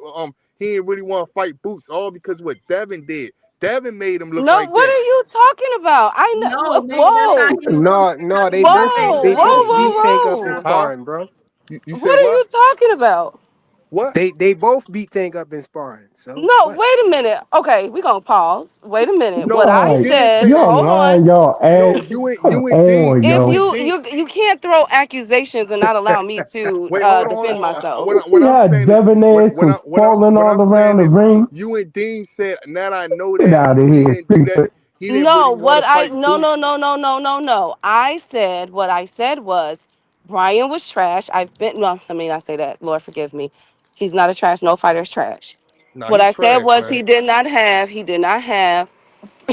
Speaker 2: He didn't really want to fight Boots, all because of what Devin did. Devin made him look
Speaker 5: No,
Speaker 2: like
Speaker 5: what
Speaker 2: that.
Speaker 5: are you talking about? I know.
Speaker 1: no, nigga, that's how
Speaker 5: Whoa,
Speaker 1: he looked.
Speaker 4: No,
Speaker 1: That's
Speaker 4: no,
Speaker 1: how he looked at
Speaker 5: whoa,
Speaker 4: they
Speaker 5: whoa,
Speaker 4: both
Speaker 1: Tank.
Speaker 4: beat Tank up in
Speaker 5: whoa, whoa.
Speaker 2: Huh?
Speaker 4: sparring, bro.
Speaker 2: You said
Speaker 5: What are
Speaker 2: what?
Speaker 5: you talking about?
Speaker 2: What?
Speaker 4: They both beat Tank up in sparring. So
Speaker 5: No,
Speaker 4: what?
Speaker 5: wait a minute. Okay, we're gonna pause. Wait a minute. What
Speaker 2: No,
Speaker 5: I
Speaker 2: you
Speaker 3: Dog,
Speaker 2: didn't
Speaker 5: said,
Speaker 2: say that.
Speaker 3: y'all
Speaker 5: hold on.
Speaker 3: lying y'all
Speaker 2: No,
Speaker 3: ass. Come
Speaker 2: you and Dean,
Speaker 3: on,
Speaker 5: If
Speaker 2: you
Speaker 3: yo.
Speaker 2: and
Speaker 5: you
Speaker 2: Dean.
Speaker 5: you can't throw accusations and not allow me to
Speaker 2: Wait, hold on, hold
Speaker 5: defend
Speaker 2: on.
Speaker 5: myself.
Speaker 2: What
Speaker 3: See
Speaker 2: I'm
Speaker 3: how
Speaker 2: saying is
Speaker 3: Devin ass was falling
Speaker 2: what
Speaker 3: all
Speaker 2: I'm
Speaker 3: around
Speaker 2: saying
Speaker 3: the
Speaker 2: is
Speaker 3: ring?
Speaker 2: you and Dean said now I know
Speaker 3: Get
Speaker 2: that
Speaker 3: out of
Speaker 2: he
Speaker 3: here,
Speaker 2: didn't do that.
Speaker 3: Bigfoot.
Speaker 2: He didn't
Speaker 5: No,
Speaker 2: really want
Speaker 5: what
Speaker 2: to
Speaker 5: I
Speaker 2: fight
Speaker 5: no no
Speaker 2: Boots.
Speaker 5: no no no no no. I said what I said was Brian was trash. I've been no, I mean I say that. Lord forgive me. He's not a trash. No fighter's trash.
Speaker 2: Nah,
Speaker 5: What
Speaker 2: he
Speaker 5: I said
Speaker 2: trash,
Speaker 5: was
Speaker 2: man.
Speaker 5: he did not have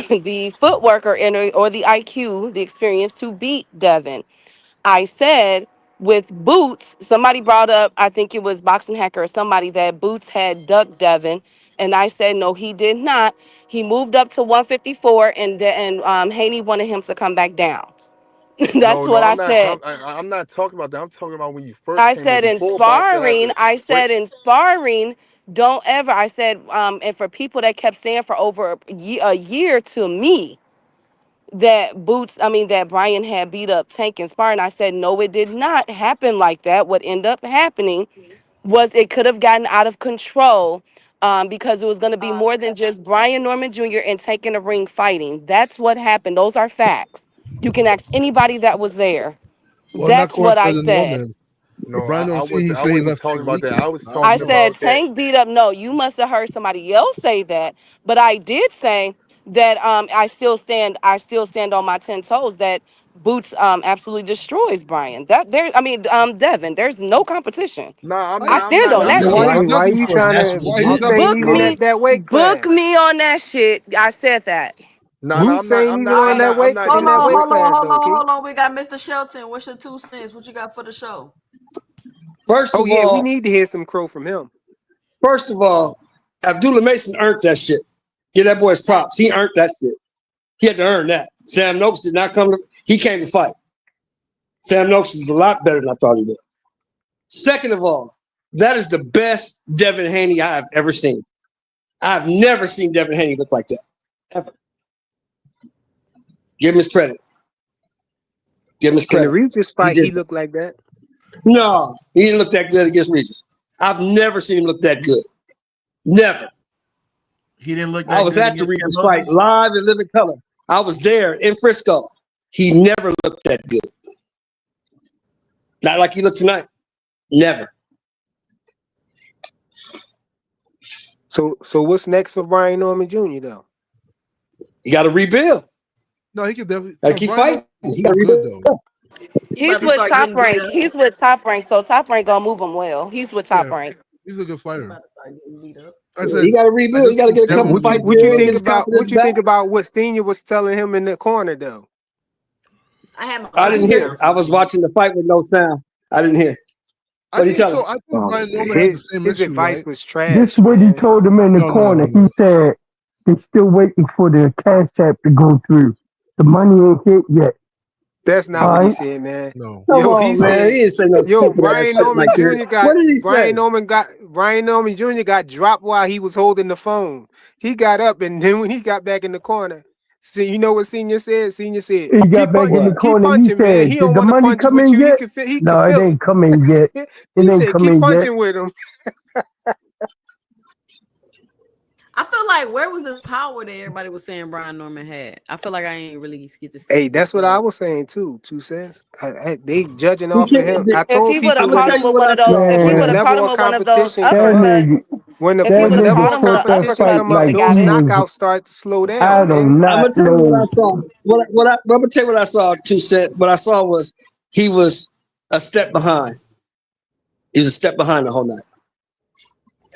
Speaker 5: the footwork or the IQ, the experience to beat Devin. I said with Boots, somebody brought up, I think it was Boxing Hacker or somebody, that Boots had ducked Devin. And I said, no, he did not. He moved up to 154 and Haney wanted him to come back down. That's
Speaker 2: No, no,
Speaker 5: what I said.
Speaker 2: I'm not talking about that. I'm talking about when you first came in before boxing happened.
Speaker 5: I
Speaker 2: Wait,
Speaker 5: said in sparring, don't ever, I said, and for people that kept saying for over a year to me, that Brian had beat up Tank and Sparring. I said, no, it did not happen like that. What ended up happening was it could have gotten out of control because it was going to be more than just Brian Norman Jr. and Tank in the ring fighting. That's what happened. Those are facts. You can ask anybody that was there.
Speaker 8: Well, not
Speaker 5: That's what
Speaker 8: according
Speaker 5: I
Speaker 8: to the
Speaker 5: said.
Speaker 8: Norman.
Speaker 2: no,
Speaker 8: Brian don't see. He
Speaker 2: I
Speaker 8: say he
Speaker 2: wasn't
Speaker 8: left
Speaker 2: talking
Speaker 8: Tank
Speaker 2: about that.
Speaker 8: weakened.
Speaker 2: I was
Speaker 8: I don't
Speaker 5: I
Speaker 2: talking
Speaker 8: know.
Speaker 5: said
Speaker 2: about that.
Speaker 5: Tank beat up. No, you must have heard somebody else say that. But I did say that I still stand on my 10 toes that Boots absolutely destroys Brian. Devin, there's no competition.
Speaker 2: Nah,
Speaker 8: Why?
Speaker 5: I stand on
Speaker 8: Why?
Speaker 5: that
Speaker 3: Yeah,
Speaker 8: Why
Speaker 5: shit.
Speaker 8: he
Speaker 4: Why
Speaker 8: ducking
Speaker 4: you
Speaker 8: for?
Speaker 4: trying
Speaker 9: That's
Speaker 4: to?
Speaker 8: Why he
Speaker 4: Boots
Speaker 8: ducking
Speaker 4: ain't
Speaker 5: Book
Speaker 8: for?
Speaker 4: even at
Speaker 5: me,
Speaker 4: that weight
Speaker 5: book
Speaker 4: class.
Speaker 5: me on that shit. I said that.
Speaker 2: nah,
Speaker 4: Boots ain't even on that
Speaker 2: I'm
Speaker 4: weight
Speaker 2: not
Speaker 4: in
Speaker 1: Hold
Speaker 2: even
Speaker 4: that
Speaker 1: on,
Speaker 4: weight
Speaker 1: hold on,
Speaker 4: class
Speaker 1: hold
Speaker 4: though,
Speaker 1: on,
Speaker 4: Key.
Speaker 1: hold on. We got Mr. Shelton. What's your 2 cents? What you got for the show?
Speaker 11: First
Speaker 4: Oh
Speaker 11: of
Speaker 4: yeah, we
Speaker 11: all,
Speaker 4: need to hear some crow from him.
Speaker 11: first of all, Abdullah Mason earned that shit. Give that boy his props. He earned that shit. He had to earn that. Sam Noakes did not come to. He came to fight. Sam Noakes is a lot better than I thought he was. Second of all, that is the best Devin Haney I have ever seen. I've never seen Devin Haney look like that. Ever. Give him his credit. Give him his
Speaker 4: In the
Speaker 11: credit.
Speaker 4: Regis
Speaker 11: He
Speaker 4: fight,
Speaker 11: did
Speaker 4: he
Speaker 11: that.
Speaker 4: looked like that.
Speaker 11: No, he didn't look that good against Regis. I've never seen him look that good. Never.
Speaker 9: He didn't look
Speaker 11: I
Speaker 9: that
Speaker 11: was
Speaker 9: good
Speaker 11: at the
Speaker 9: against
Speaker 11: Regis fight
Speaker 9: Kambosos.
Speaker 11: live in living color. I was there in Frisco. He never looked that good. Not like he looked tonight. Never.
Speaker 4: So what's next for Brian Norman Jr. though?
Speaker 11: You got to rebuild.
Speaker 8: No, he could definitely.
Speaker 11: Got to
Speaker 8: No,
Speaker 11: keep
Speaker 8: Brian
Speaker 11: fighting.
Speaker 8: don't
Speaker 11: You got
Speaker 8: look
Speaker 11: to
Speaker 8: good
Speaker 11: rebuild.
Speaker 8: though.
Speaker 1: He
Speaker 5: He's
Speaker 1: about to
Speaker 5: with
Speaker 1: start
Speaker 5: Top
Speaker 1: getting beat
Speaker 5: Rank.
Speaker 1: up.
Speaker 5: So Top Rank gonna move him well. He's with Top
Speaker 8: Yeah,
Speaker 5: Rank.
Speaker 8: he's a good
Speaker 1: He
Speaker 8: fighter.
Speaker 1: about to start getting beat up.
Speaker 8: I
Speaker 11: You
Speaker 8: said,
Speaker 11: got to
Speaker 8: I
Speaker 11: rebuild. You
Speaker 8: just
Speaker 11: got to
Speaker 8: think
Speaker 11: get a couple
Speaker 8: Devin
Speaker 4: What you
Speaker 8: needs
Speaker 11: fights
Speaker 8: to
Speaker 4: what you
Speaker 11: in,
Speaker 8: develop.
Speaker 11: get
Speaker 4: think
Speaker 11: his
Speaker 4: about
Speaker 11: confidence
Speaker 4: what you
Speaker 11: back.
Speaker 4: think about what Senior was telling him in the corner though?
Speaker 1: I had my
Speaker 11: I
Speaker 8: I
Speaker 11: didn't
Speaker 1: volume
Speaker 11: hear.
Speaker 1: down
Speaker 8: think,
Speaker 1: so
Speaker 11: I
Speaker 1: I
Speaker 11: was
Speaker 1: couldn't hear.
Speaker 11: watching the fight with no sound. I didn't hear.
Speaker 8: I
Speaker 11: What are you
Speaker 8: think
Speaker 11: telling
Speaker 8: so.
Speaker 11: me?
Speaker 8: I think Brian Norman had the same
Speaker 4: His
Speaker 8: issue, right?
Speaker 4: advice was
Speaker 3: this
Speaker 4: trash,
Speaker 3: what he
Speaker 4: man.
Speaker 3: told him in the
Speaker 8: No, no, no,
Speaker 3: corner.
Speaker 8: no.
Speaker 3: He said they're still waiting for the cash app to go through. The money ain't hit yet.
Speaker 4: That's not
Speaker 3: All
Speaker 4: what he
Speaker 3: right.
Speaker 4: said, man.
Speaker 8: No.
Speaker 11: Come
Speaker 4: Yo, he
Speaker 11: on, man.
Speaker 4: said,
Speaker 11: He didn't say no
Speaker 4: yo,
Speaker 11: stupid ass shit like that. What did he say?
Speaker 4: Brian Norman Jr. got dropped while he was holding the phone. He got up, and then when he got back in the corner, see, you know what Senior said? Senior said,
Speaker 3: He got
Speaker 4: keep
Speaker 3: back in the
Speaker 11: What?
Speaker 4: keep
Speaker 3: corner. He
Speaker 4: punching, man.
Speaker 3: said,
Speaker 4: He
Speaker 3: "Did
Speaker 4: don't
Speaker 3: the
Speaker 4: want to
Speaker 3: money
Speaker 4: punch
Speaker 3: come
Speaker 4: with
Speaker 3: in
Speaker 4: you.
Speaker 3: yet?"
Speaker 4: He can
Speaker 3: No, it
Speaker 4: feel
Speaker 3: ain't
Speaker 4: it.
Speaker 3: come in yet. It
Speaker 4: He
Speaker 3: ain't
Speaker 4: said,
Speaker 3: come
Speaker 4: keep
Speaker 3: in yet.
Speaker 4: punching with him.
Speaker 1: I feel like where was the power that everybody was saying Brian Norman had? I feel like I ain't really get to
Speaker 4: Hey,
Speaker 1: see
Speaker 4: that's what I
Speaker 1: the
Speaker 4: was saying too. 2 cents. They judging
Speaker 11: He
Speaker 4: off of
Speaker 11: can't-
Speaker 4: him. I
Speaker 5: If
Speaker 4: told
Speaker 5: he would
Speaker 11: I'm
Speaker 5: have
Speaker 4: people
Speaker 11: gonna
Speaker 5: caught
Speaker 11: tell
Speaker 5: him
Speaker 11: you
Speaker 5: with
Speaker 11: what
Speaker 5: one
Speaker 11: I
Speaker 5: of those,
Speaker 11: saw.
Speaker 5: if he
Speaker 4: when the
Speaker 5: would
Speaker 3: Man,
Speaker 5: have caught
Speaker 4: level
Speaker 5: him
Speaker 4: of
Speaker 5: with one of those
Speaker 4: competition
Speaker 3: that
Speaker 4: go up,
Speaker 3: nigga,
Speaker 5: uppercuts,
Speaker 4: when the
Speaker 5: if he
Speaker 3: that
Speaker 4: when
Speaker 5: would
Speaker 4: the
Speaker 5: have
Speaker 3: nigga
Speaker 4: level
Speaker 5: caught
Speaker 4: of
Speaker 5: him with an
Speaker 3: caught that
Speaker 4: competition
Speaker 5: uppercut,
Speaker 3: fight
Speaker 5: he
Speaker 4: come
Speaker 5: would
Speaker 4: up,
Speaker 5: have
Speaker 3: like
Speaker 5: got
Speaker 4: those
Speaker 3: he
Speaker 5: it.
Speaker 3: was.
Speaker 4: knockouts start to slow
Speaker 3: I
Speaker 4: down,
Speaker 3: do
Speaker 4: man.
Speaker 11: I'm
Speaker 3: not
Speaker 11: gonna tell you what I
Speaker 3: know.
Speaker 11: saw. I'm gonna tell you what I saw. 2 cent. What I saw was he was a step behind. He was a step behind the whole night.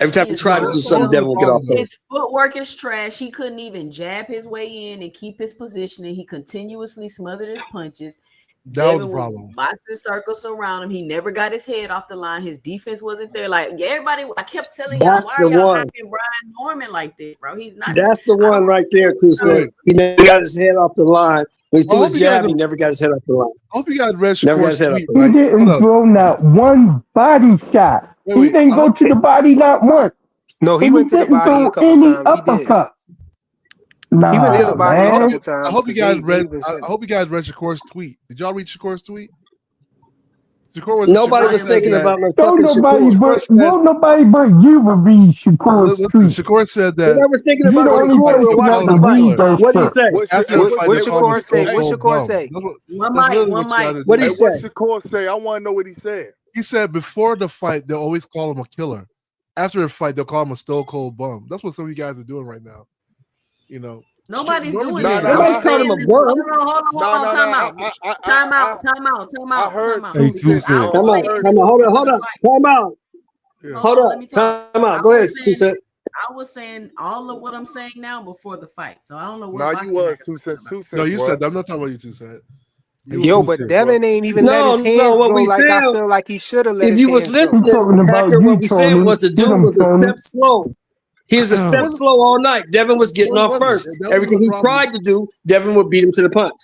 Speaker 11: Every time he
Speaker 1: his
Speaker 8: No,
Speaker 11: tried to
Speaker 8: that,
Speaker 11: do
Speaker 8: that
Speaker 11: something,
Speaker 1: footwork.
Speaker 8: wasn't
Speaker 11: Devin
Speaker 8: the
Speaker 11: would get
Speaker 8: problem
Speaker 11: off
Speaker 8: though.
Speaker 11: base.
Speaker 1: His footwork is trash. He couldn't even jab his way in and keep his position, and he continuously smothered his punches.
Speaker 8: That was the
Speaker 1: Devin was
Speaker 8: problem.
Speaker 1: boxing circles around him. He never got his head off the line. His defense wasn't there. Like everybody, I kept telling y'all,
Speaker 11: That's
Speaker 1: why are
Speaker 11: the
Speaker 1: y'all
Speaker 11: one.
Speaker 1: hyping Brian Norman like this, bro? He's not.
Speaker 11: That's the
Speaker 1: I don't
Speaker 11: one right there,
Speaker 8: Wait,
Speaker 11: 2 cent.
Speaker 8: wait.
Speaker 11: He never got his head off the line. When he
Speaker 8: I
Speaker 11: threw
Speaker 8: hope
Speaker 11: his
Speaker 8: you guys.
Speaker 11: jab, he never got his head off the line.
Speaker 8: I hope you guys read
Speaker 11: Never got his
Speaker 8: Shakur's
Speaker 11: head off
Speaker 8: tweet,
Speaker 11: the
Speaker 3: He
Speaker 11: line.
Speaker 8: right? Hold
Speaker 3: didn't
Speaker 8: up.
Speaker 3: throw not one body shot.
Speaker 8: Wait,
Speaker 3: He
Speaker 8: wait.
Speaker 3: didn't
Speaker 8: I
Speaker 3: go
Speaker 8: hope
Speaker 3: to the body not once,
Speaker 4: No, he
Speaker 3: and he
Speaker 4: went to the
Speaker 3: didn't
Speaker 4: body a
Speaker 3: throw
Speaker 4: couple
Speaker 3: any
Speaker 4: times. He did.
Speaker 3: uppercut.
Speaker 4: He went to
Speaker 8: yeah.
Speaker 4: the
Speaker 3: Nah,
Speaker 4: body a
Speaker 3: man.
Speaker 4: couple
Speaker 8: I
Speaker 4: times
Speaker 8: hope you
Speaker 4: because
Speaker 8: guys read.
Speaker 4: they've been
Speaker 8: I
Speaker 4: saying.
Speaker 8: hope you guys read Shakur's tweet. Did y'all read Shakur's tweet?
Speaker 11: Nobody
Speaker 8: Shakur
Speaker 11: was
Speaker 8: said
Speaker 11: thinking
Speaker 1: did.
Speaker 8: that.
Speaker 11: about no
Speaker 3: Don't
Speaker 11: fucking
Speaker 3: nobody
Speaker 11: Shakur.
Speaker 8: Shakur
Speaker 3: but
Speaker 8: said.
Speaker 3: won't nobody but you will read Shakur's
Speaker 8: Listen.
Speaker 3: tweet.
Speaker 8: Shakur said that
Speaker 11: Nobody was thinking
Speaker 3: You
Speaker 11: about
Speaker 3: the
Speaker 8: before the
Speaker 3: only
Speaker 11: Shakur.
Speaker 8: fight
Speaker 11: We were
Speaker 3: person
Speaker 8: they'll
Speaker 3: that
Speaker 8: call
Speaker 11: watching
Speaker 8: him
Speaker 11: the
Speaker 3: will
Speaker 8: a
Speaker 11: fight.
Speaker 3: read
Speaker 8: killer.
Speaker 3: that
Speaker 11: What did he
Speaker 3: shit.
Speaker 11: say?
Speaker 8: After the fight
Speaker 4: What
Speaker 8: they'll call him a
Speaker 4: Shakur say?
Speaker 8: stone
Speaker 4: What
Speaker 8: cold
Speaker 4: Shakur
Speaker 8: bum.
Speaker 4: say?
Speaker 1: One
Speaker 8: That's
Speaker 1: mic,
Speaker 8: literally
Speaker 1: one
Speaker 8: what you guys
Speaker 1: mic.
Speaker 8: are
Speaker 11: What did he
Speaker 2: Hey,
Speaker 8: doing.
Speaker 2: what
Speaker 11: say?
Speaker 2: Shakur say? I want to know what he said.
Speaker 8: He said before the fight they'll always call him a killer. After the fight they'll call him a stone cold bum. That's what some of you guys are doing right now. You know,
Speaker 1: Nobody's
Speaker 8: Norman
Speaker 1: doing
Speaker 8: Jr.
Speaker 2: Nah,
Speaker 8: is
Speaker 1: that.
Speaker 2: nah,
Speaker 1: I'm
Speaker 11: Nobody's
Speaker 1: just
Speaker 2: I
Speaker 11: called
Speaker 2: heard.
Speaker 11: him
Speaker 1: saying
Speaker 11: a
Speaker 1: this.
Speaker 11: bum.
Speaker 2: Nah,
Speaker 1: Hold on,
Speaker 2: nah,
Speaker 1: time
Speaker 2: nah.
Speaker 1: out.
Speaker 2: I heard
Speaker 8: Hey,
Speaker 2: two
Speaker 11: Time
Speaker 8: two
Speaker 2: cents.
Speaker 1: I
Speaker 8: cent.
Speaker 1: was
Speaker 11: out.
Speaker 1: saying
Speaker 11: Time
Speaker 1: this
Speaker 11: out.
Speaker 1: before
Speaker 11: Hold
Speaker 1: the
Speaker 11: up.
Speaker 1: fight.
Speaker 11: Time out.
Speaker 8: Yeah.
Speaker 1: Hold
Speaker 11: Hold
Speaker 1: on,
Speaker 11: up.
Speaker 1: let me talk.
Speaker 11: Time
Speaker 1: I
Speaker 11: out. Go ahead,
Speaker 1: was
Speaker 11: two
Speaker 1: saying
Speaker 11: cent.
Speaker 1: I was saying all of what I'm saying now before the fight. So I don't know
Speaker 2: Nah,
Speaker 1: what
Speaker 2: you
Speaker 1: boxing
Speaker 2: was
Speaker 1: niggas
Speaker 2: two
Speaker 1: talking
Speaker 2: cents.
Speaker 1: about.
Speaker 2: Two
Speaker 8: No,
Speaker 2: cents
Speaker 8: you said
Speaker 2: was.
Speaker 8: that. I'm not talking about you two said. You
Speaker 2: You
Speaker 8: was
Speaker 4: Yo,
Speaker 2: two
Speaker 4: but
Speaker 2: cents was.
Speaker 4: Devin ain't even let his
Speaker 11: No.
Speaker 4: hands
Speaker 11: What
Speaker 4: go
Speaker 11: we
Speaker 4: like I
Speaker 11: said,
Speaker 4: feel like he should have let
Speaker 11: if
Speaker 4: his
Speaker 11: you was
Speaker 4: hands go.
Speaker 3: He
Speaker 11: listening,
Speaker 3: talking about
Speaker 11: Hacker, what
Speaker 3: you,
Speaker 11: we said
Speaker 3: Tony.
Speaker 11: was the
Speaker 3: Get
Speaker 11: dude
Speaker 3: him,
Speaker 11: was a
Speaker 3: Tony.
Speaker 11: step slow. He was a
Speaker 8: It
Speaker 11: step
Speaker 8: wasn't
Speaker 11: slow all night. Devin was getting
Speaker 8: no, it
Speaker 11: off
Speaker 8: wasn't.
Speaker 11: first.
Speaker 8: That wasn't
Speaker 11: Everything
Speaker 8: the
Speaker 11: he
Speaker 8: problem.
Speaker 11: tried to do, Devin would beat him to the punch.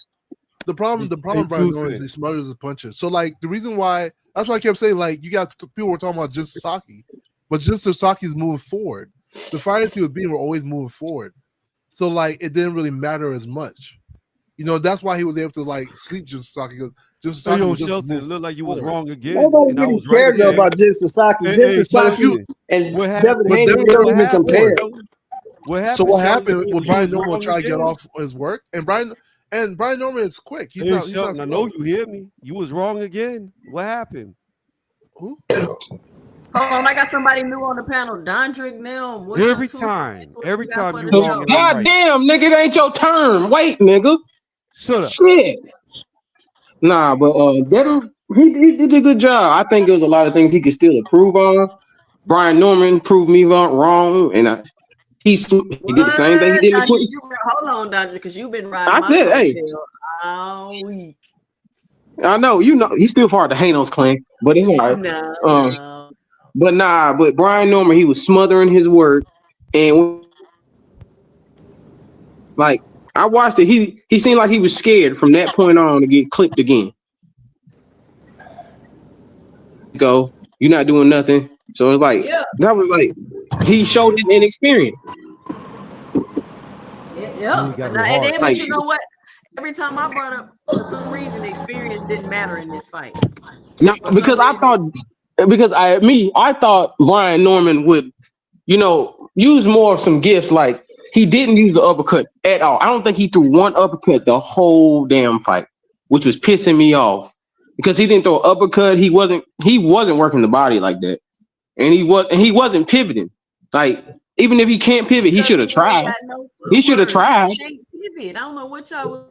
Speaker 8: The problem
Speaker 10: Hey,
Speaker 8: Brian
Speaker 10: two
Speaker 8: Norman is
Speaker 10: cent.
Speaker 8: he smothers his punches. So like the reason why that's why I kept saying like you got people were talking about just Sasaki, but just Sasaki's moving forward. The fighters he was beating were always moving forward. So like it didn't really matter as much. You know, that's why he was able to like sleep Jim Sasaki because Jim
Speaker 10: Hey,
Speaker 8: Sasaki
Speaker 10: yo,
Speaker 8: would just
Speaker 10: Shelton, it
Speaker 8: move
Speaker 10: looked like you was
Speaker 8: forward.
Speaker 10: wrong again,
Speaker 11: Nobody
Speaker 10: and I
Speaker 11: really
Speaker 10: was right
Speaker 11: cared though
Speaker 8: Yeah.
Speaker 10: again.
Speaker 11: about Jin Sasaki. Jin
Speaker 10: Hey,
Speaker 8: But if
Speaker 11: Sasaki
Speaker 8: you
Speaker 10: Shelton,
Speaker 11: and
Speaker 10: what
Speaker 11: Devin
Speaker 10: happened?
Speaker 8: but
Speaker 11: Haney
Speaker 8: Devin
Speaker 11: never
Speaker 10: What
Speaker 8: Norman
Speaker 11: even
Speaker 10: happened,
Speaker 11: compared.
Speaker 10: Shelton? What
Speaker 8: so
Speaker 10: happened,
Speaker 8: what
Speaker 10: Shelton?
Speaker 8: happened when
Speaker 10: You
Speaker 8: Brian
Speaker 10: was
Speaker 8: Norman would
Speaker 10: wrong
Speaker 8: try to get
Speaker 10: again.
Speaker 8: off his work and Brian Norman is quick.
Speaker 10: Hey,
Speaker 8: He's not
Speaker 10: Shelton, I know
Speaker 8: slow.
Speaker 10: you hear me. You was wrong again. What happened?
Speaker 8: Who?
Speaker 1: Hold on, I got somebody new on the panel. Dondrick Nelm, what's your
Speaker 10: Every
Speaker 1: 2 cents?
Speaker 10: time,
Speaker 1: What
Speaker 10: every
Speaker 1: you got
Speaker 10: time
Speaker 1: for
Speaker 10: you
Speaker 1: the
Speaker 10: wrong
Speaker 1: show?
Speaker 10: and I'm
Speaker 7: God
Speaker 10: right.
Speaker 7: damn, nigga, it ain't your turn. Wait, nigga.
Speaker 10: Shut up.
Speaker 7: Shit. Nah, but Devin, he did a good job. I think there was a lot of things he could still improve on. Brian Norman proved me wrong, and he did the
Speaker 1: What,
Speaker 7: same thing he did in the
Speaker 1: Dondrick?
Speaker 7: quick.
Speaker 1: Hold on, Dondrick, because you've been riding
Speaker 7: I
Speaker 1: my
Speaker 7: said, hey,
Speaker 1: coattail all week.
Speaker 7: I know, he's still part of the Hanos clan, but it's all right. Um,
Speaker 1: No.
Speaker 7: but Brian Norman, he was smothering his work, and like I watched it, he seemed like he was scared from that point on to get clipped again. Go, you're not doing nothing. So it's like
Speaker 1: Yeah.
Speaker 7: that was like he showed his inexperience.
Speaker 10: Then he
Speaker 1: Yeah.
Speaker 10: got
Speaker 1: And,
Speaker 10: with
Speaker 1: and
Speaker 10: hard.
Speaker 1: then, but
Speaker 7: Like
Speaker 1: you know what? Every time I brought up, for some reason, experience didn't matter in this fight.
Speaker 7: not
Speaker 1: For some reason.
Speaker 7: I thought Brian Norman would, use more of some gifts. Like he didn't use the uppercut at all. I don't think he threw one uppercut the whole damn fight, which was pissing me off because he didn't throw an uppercut. He wasn't working the body like that, and he wasn't pivoting. Like even if he can't pivot, he
Speaker 1: Because
Speaker 7: should have
Speaker 1: he ain't
Speaker 7: tried.
Speaker 1: got no
Speaker 7: He should have
Speaker 1: footwork.
Speaker 7: tried.
Speaker 1: He can't pivot. I don't know what y'all was.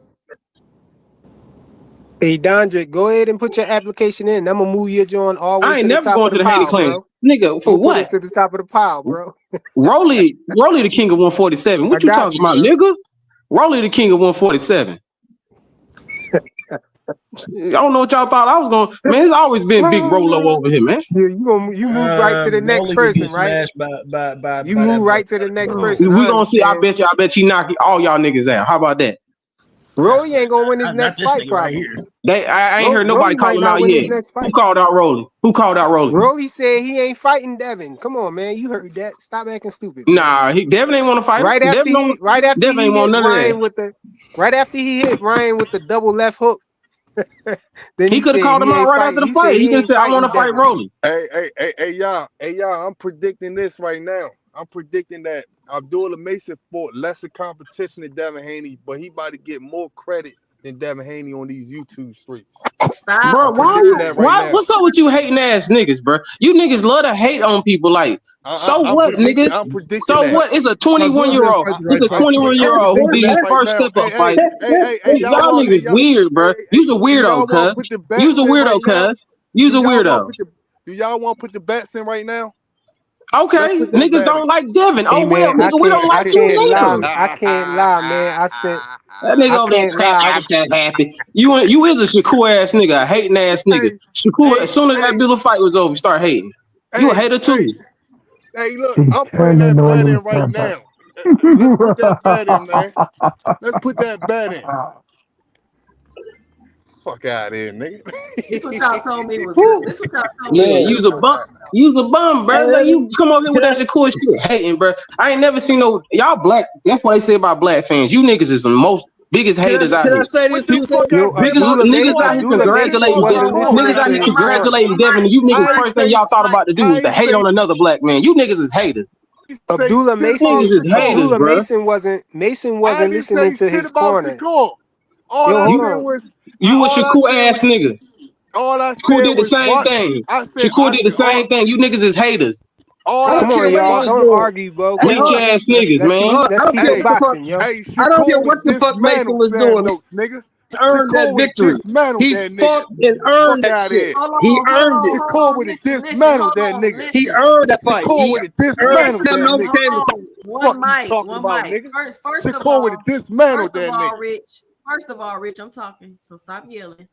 Speaker 4: Hey, Dondrick, go ahead and put your application in. I'm gonna move your joint all the way
Speaker 7: I ain't
Speaker 4: to the
Speaker 7: never
Speaker 4: top
Speaker 7: going
Speaker 4: of
Speaker 7: to
Speaker 4: the
Speaker 7: the Haney
Speaker 4: pile,
Speaker 7: Clan,
Speaker 4: bro.
Speaker 7: nigga.
Speaker 4: I'm
Speaker 7: For
Speaker 4: gonna put
Speaker 7: what?
Speaker 4: it to the top of the pile, bro.
Speaker 7: Rolly, the king of 147.
Speaker 4: I
Speaker 7: What you
Speaker 4: got
Speaker 7: talking
Speaker 4: you,
Speaker 7: about,
Speaker 4: bro.
Speaker 7: nigga? Rolly, the king of 147. I don't know what y'all thought I was going. Man, it's always been big Rolo over here, man.
Speaker 4: Yeah, you move right to the next
Speaker 9: Rolly was getting
Speaker 4: person, right?
Speaker 9: smashed
Speaker 4: You
Speaker 9: by
Speaker 4: move
Speaker 9: that boy.
Speaker 4: right to the next
Speaker 9: Bro.
Speaker 4: person.
Speaker 7: We
Speaker 4: I
Speaker 7: gonna see.
Speaker 4: understand.
Speaker 7: I bet you, all y'all niggas out. How about that?
Speaker 4: Rolly ain't gonna win his
Speaker 9: not
Speaker 4: next
Speaker 9: this
Speaker 4: fight,
Speaker 9: nigga right
Speaker 4: probably.
Speaker 9: here.
Speaker 7: I ain't heard
Speaker 4: Rolly
Speaker 7: nobody call
Speaker 4: might
Speaker 7: him
Speaker 4: not
Speaker 7: out
Speaker 4: win
Speaker 7: yet.
Speaker 4: his next
Speaker 7: Who
Speaker 4: fight.
Speaker 7: called out Rolly? Who called out Rolly?
Speaker 4: Rolly said he ain't fighting Devin. Come on, man. You heard that. Stop acting stupid. Man.
Speaker 7: Nah, Devin ain't want to fight him.
Speaker 4: Right after
Speaker 7: Devin
Speaker 4: he
Speaker 7: ain't want
Speaker 4: hit
Speaker 7: none of
Speaker 4: Ryan
Speaker 7: that.
Speaker 4: with the Ryan with the double left hook. Then
Speaker 7: He could have called him out right after the fight. He just said, "I want to fight Rolly."
Speaker 2: Hey, y'all! I'm predicting this right now. I'm predicting that Abdullah Mason fought lesser competition than Devin Haney, but he about to get more credit than Devin Haney on these YouTube streets.
Speaker 1: Stop.
Speaker 7: Bro,
Speaker 2: I'm predicting that right now.
Speaker 7: what's up with you hating ass niggas, bro? You niggas love to hate on people. Like, so what, nigga?
Speaker 2: I'm predicting
Speaker 7: So
Speaker 2: that.
Speaker 7: what? It's a
Speaker 8: Abdullah didn't
Speaker 7: 21-year-old.
Speaker 8: fight the
Speaker 7: It's
Speaker 8: right
Speaker 7: a
Speaker 8: fight.
Speaker 7: 21-year-old who did his
Speaker 2: Right
Speaker 7: first
Speaker 2: now.
Speaker 7: step up fight.
Speaker 2: Hey,
Speaker 7: Y'all
Speaker 2: y'all,
Speaker 7: niggas weird, bro. You's a
Speaker 2: do
Speaker 7: weirdo,
Speaker 2: y'all want to
Speaker 7: cuz.
Speaker 2: put the bets
Speaker 7: You's a
Speaker 2: in right
Speaker 7: weirdo,
Speaker 2: now?
Speaker 7: cuz. You's a weirdo.
Speaker 2: Do y'all want to put the bets in right now?
Speaker 7: Okay,
Speaker 2: Let's put that
Speaker 7: niggas
Speaker 2: bet
Speaker 7: don't like Devin.
Speaker 4: Hey
Speaker 7: Oh well,
Speaker 4: man,
Speaker 7: nigga, we don't like you neither.
Speaker 4: I can't lie, man. I said
Speaker 7: That nigga
Speaker 4: I
Speaker 7: over there
Speaker 4: can't lie. I was
Speaker 7: happy. You is a Shakur ass nigga, a hating ass nigga. Shakur, as soon as that Bill fight was over, start hating. You a hater too.
Speaker 2: Hey, look,
Speaker 3: He's
Speaker 2: I'm putting
Speaker 3: turning
Speaker 2: that
Speaker 3: on
Speaker 2: bet in right
Speaker 3: himself.
Speaker 2: now. Let's put that bet in, man. Let's put that bet in. Fuck out of here, nigga.
Speaker 1: This what y'all told me was good. This what y'all told me
Speaker 7: Yeah,
Speaker 1: was
Speaker 11: Man,
Speaker 7: you's
Speaker 1: good.
Speaker 7: a bum. You's a bum, bro. Like,
Speaker 11: hey,
Speaker 7: you come over here with
Speaker 11: can I,
Speaker 7: that Shakur shit, hating, bro. I ain't never seen no y'all black. That's what they say about black fans. You niggas is the most biggest haters out
Speaker 11: can I
Speaker 7: here.
Speaker 11: say
Speaker 2: What
Speaker 11: this,
Speaker 2: the
Speaker 11: two cents?
Speaker 2: fuck I
Speaker 4: Yo,
Speaker 2: say about
Speaker 7: Niggas out here
Speaker 4: Abdullah Mason
Speaker 7: congratulating
Speaker 4: wasn't
Speaker 7: Devin.
Speaker 4: listening
Speaker 7: Niggas out
Speaker 4: to
Speaker 7: here
Speaker 4: his corner.
Speaker 7: congratulating Devin, and you niggas
Speaker 2: I
Speaker 7: first thing y'all thought about to do was to hate on another black man. You niggas is haters.
Speaker 2: say
Speaker 4: Abdullah
Speaker 2: shit about
Speaker 7: Niggas
Speaker 4: Mason
Speaker 7: is haters,
Speaker 2: Shakur.
Speaker 4: Abdullah
Speaker 7: bro.
Speaker 4: Mason
Speaker 2: I
Speaker 4: wasn't
Speaker 2: didn't
Speaker 4: listening
Speaker 2: say
Speaker 4: to
Speaker 2: shit
Speaker 4: his
Speaker 2: about
Speaker 4: corner.
Speaker 2: Shakur. All
Speaker 4: Yo,
Speaker 2: I
Speaker 4: hold
Speaker 2: said
Speaker 4: on.
Speaker 2: was,
Speaker 7: You a Shakur ass nigga.
Speaker 2: all I
Speaker 7: Shakur
Speaker 2: said
Speaker 7: did the
Speaker 2: was
Speaker 7: same
Speaker 2: what
Speaker 7: thing.
Speaker 2: I said.
Speaker 7: Shakur did the same thing. You niggas is haters.
Speaker 11: I
Speaker 2: All I
Speaker 11: don't
Speaker 4: Come on,
Speaker 11: care
Speaker 2: said
Speaker 11: what he
Speaker 4: y'all.
Speaker 2: was,
Speaker 11: was
Speaker 4: Don't
Speaker 11: doing.
Speaker 4: argue, bro. Come
Speaker 11: Hey,
Speaker 7: Bitch
Speaker 11: hold
Speaker 4: on.
Speaker 7: ass
Speaker 4: Let's
Speaker 7: niggas,
Speaker 4: let's keep
Speaker 7: man.
Speaker 11: on.
Speaker 4: let's
Speaker 11: I don't
Speaker 4: keep
Speaker 11: care
Speaker 4: it
Speaker 2: hey,
Speaker 11: what the fuck.
Speaker 4: boxing, yo.
Speaker 2: hey,
Speaker 11: I don't care
Speaker 2: Shakur would
Speaker 11: what
Speaker 2: have
Speaker 11: the fuck Mason
Speaker 2: dismantled
Speaker 11: was
Speaker 2: Sam
Speaker 11: doing.
Speaker 2: Notes, nigga.
Speaker 11: To earn that
Speaker 2: Shakur would have
Speaker 11: victory.
Speaker 2: dismantled
Speaker 11: He
Speaker 2: that nigga.
Speaker 11: fought and earned
Speaker 2: Fuck
Speaker 11: that
Speaker 2: out of
Speaker 11: shit.
Speaker 2: here.
Speaker 1: Hold
Speaker 11: He
Speaker 1: on, hold
Speaker 11: earned
Speaker 1: on,
Speaker 11: it.
Speaker 1: hold
Speaker 2: Shakur
Speaker 1: on.
Speaker 2: would have
Speaker 1: Listen,
Speaker 2: dismantled
Speaker 1: hold
Speaker 2: that
Speaker 1: on,
Speaker 2: nigga.
Speaker 11: He
Speaker 1: listen.
Speaker 11: earned that fight.
Speaker 2: Shakur
Speaker 11: He
Speaker 2: would have
Speaker 11: earned
Speaker 2: dismantled
Speaker 11: Sam
Speaker 2: that
Speaker 11: Noakes
Speaker 2: nigga.
Speaker 11: came to
Speaker 1: Hold
Speaker 11: fight.
Speaker 1: on. One
Speaker 2: Fuck you
Speaker 1: mic,
Speaker 2: talking
Speaker 1: one
Speaker 2: about,
Speaker 1: mic.
Speaker 2: nigga.
Speaker 1: First of
Speaker 2: Shakur would have
Speaker 1: all,
Speaker 2: dismantled that nigga.
Speaker 1: Rich. First of all, Rich, I'm talking, so stop yelling.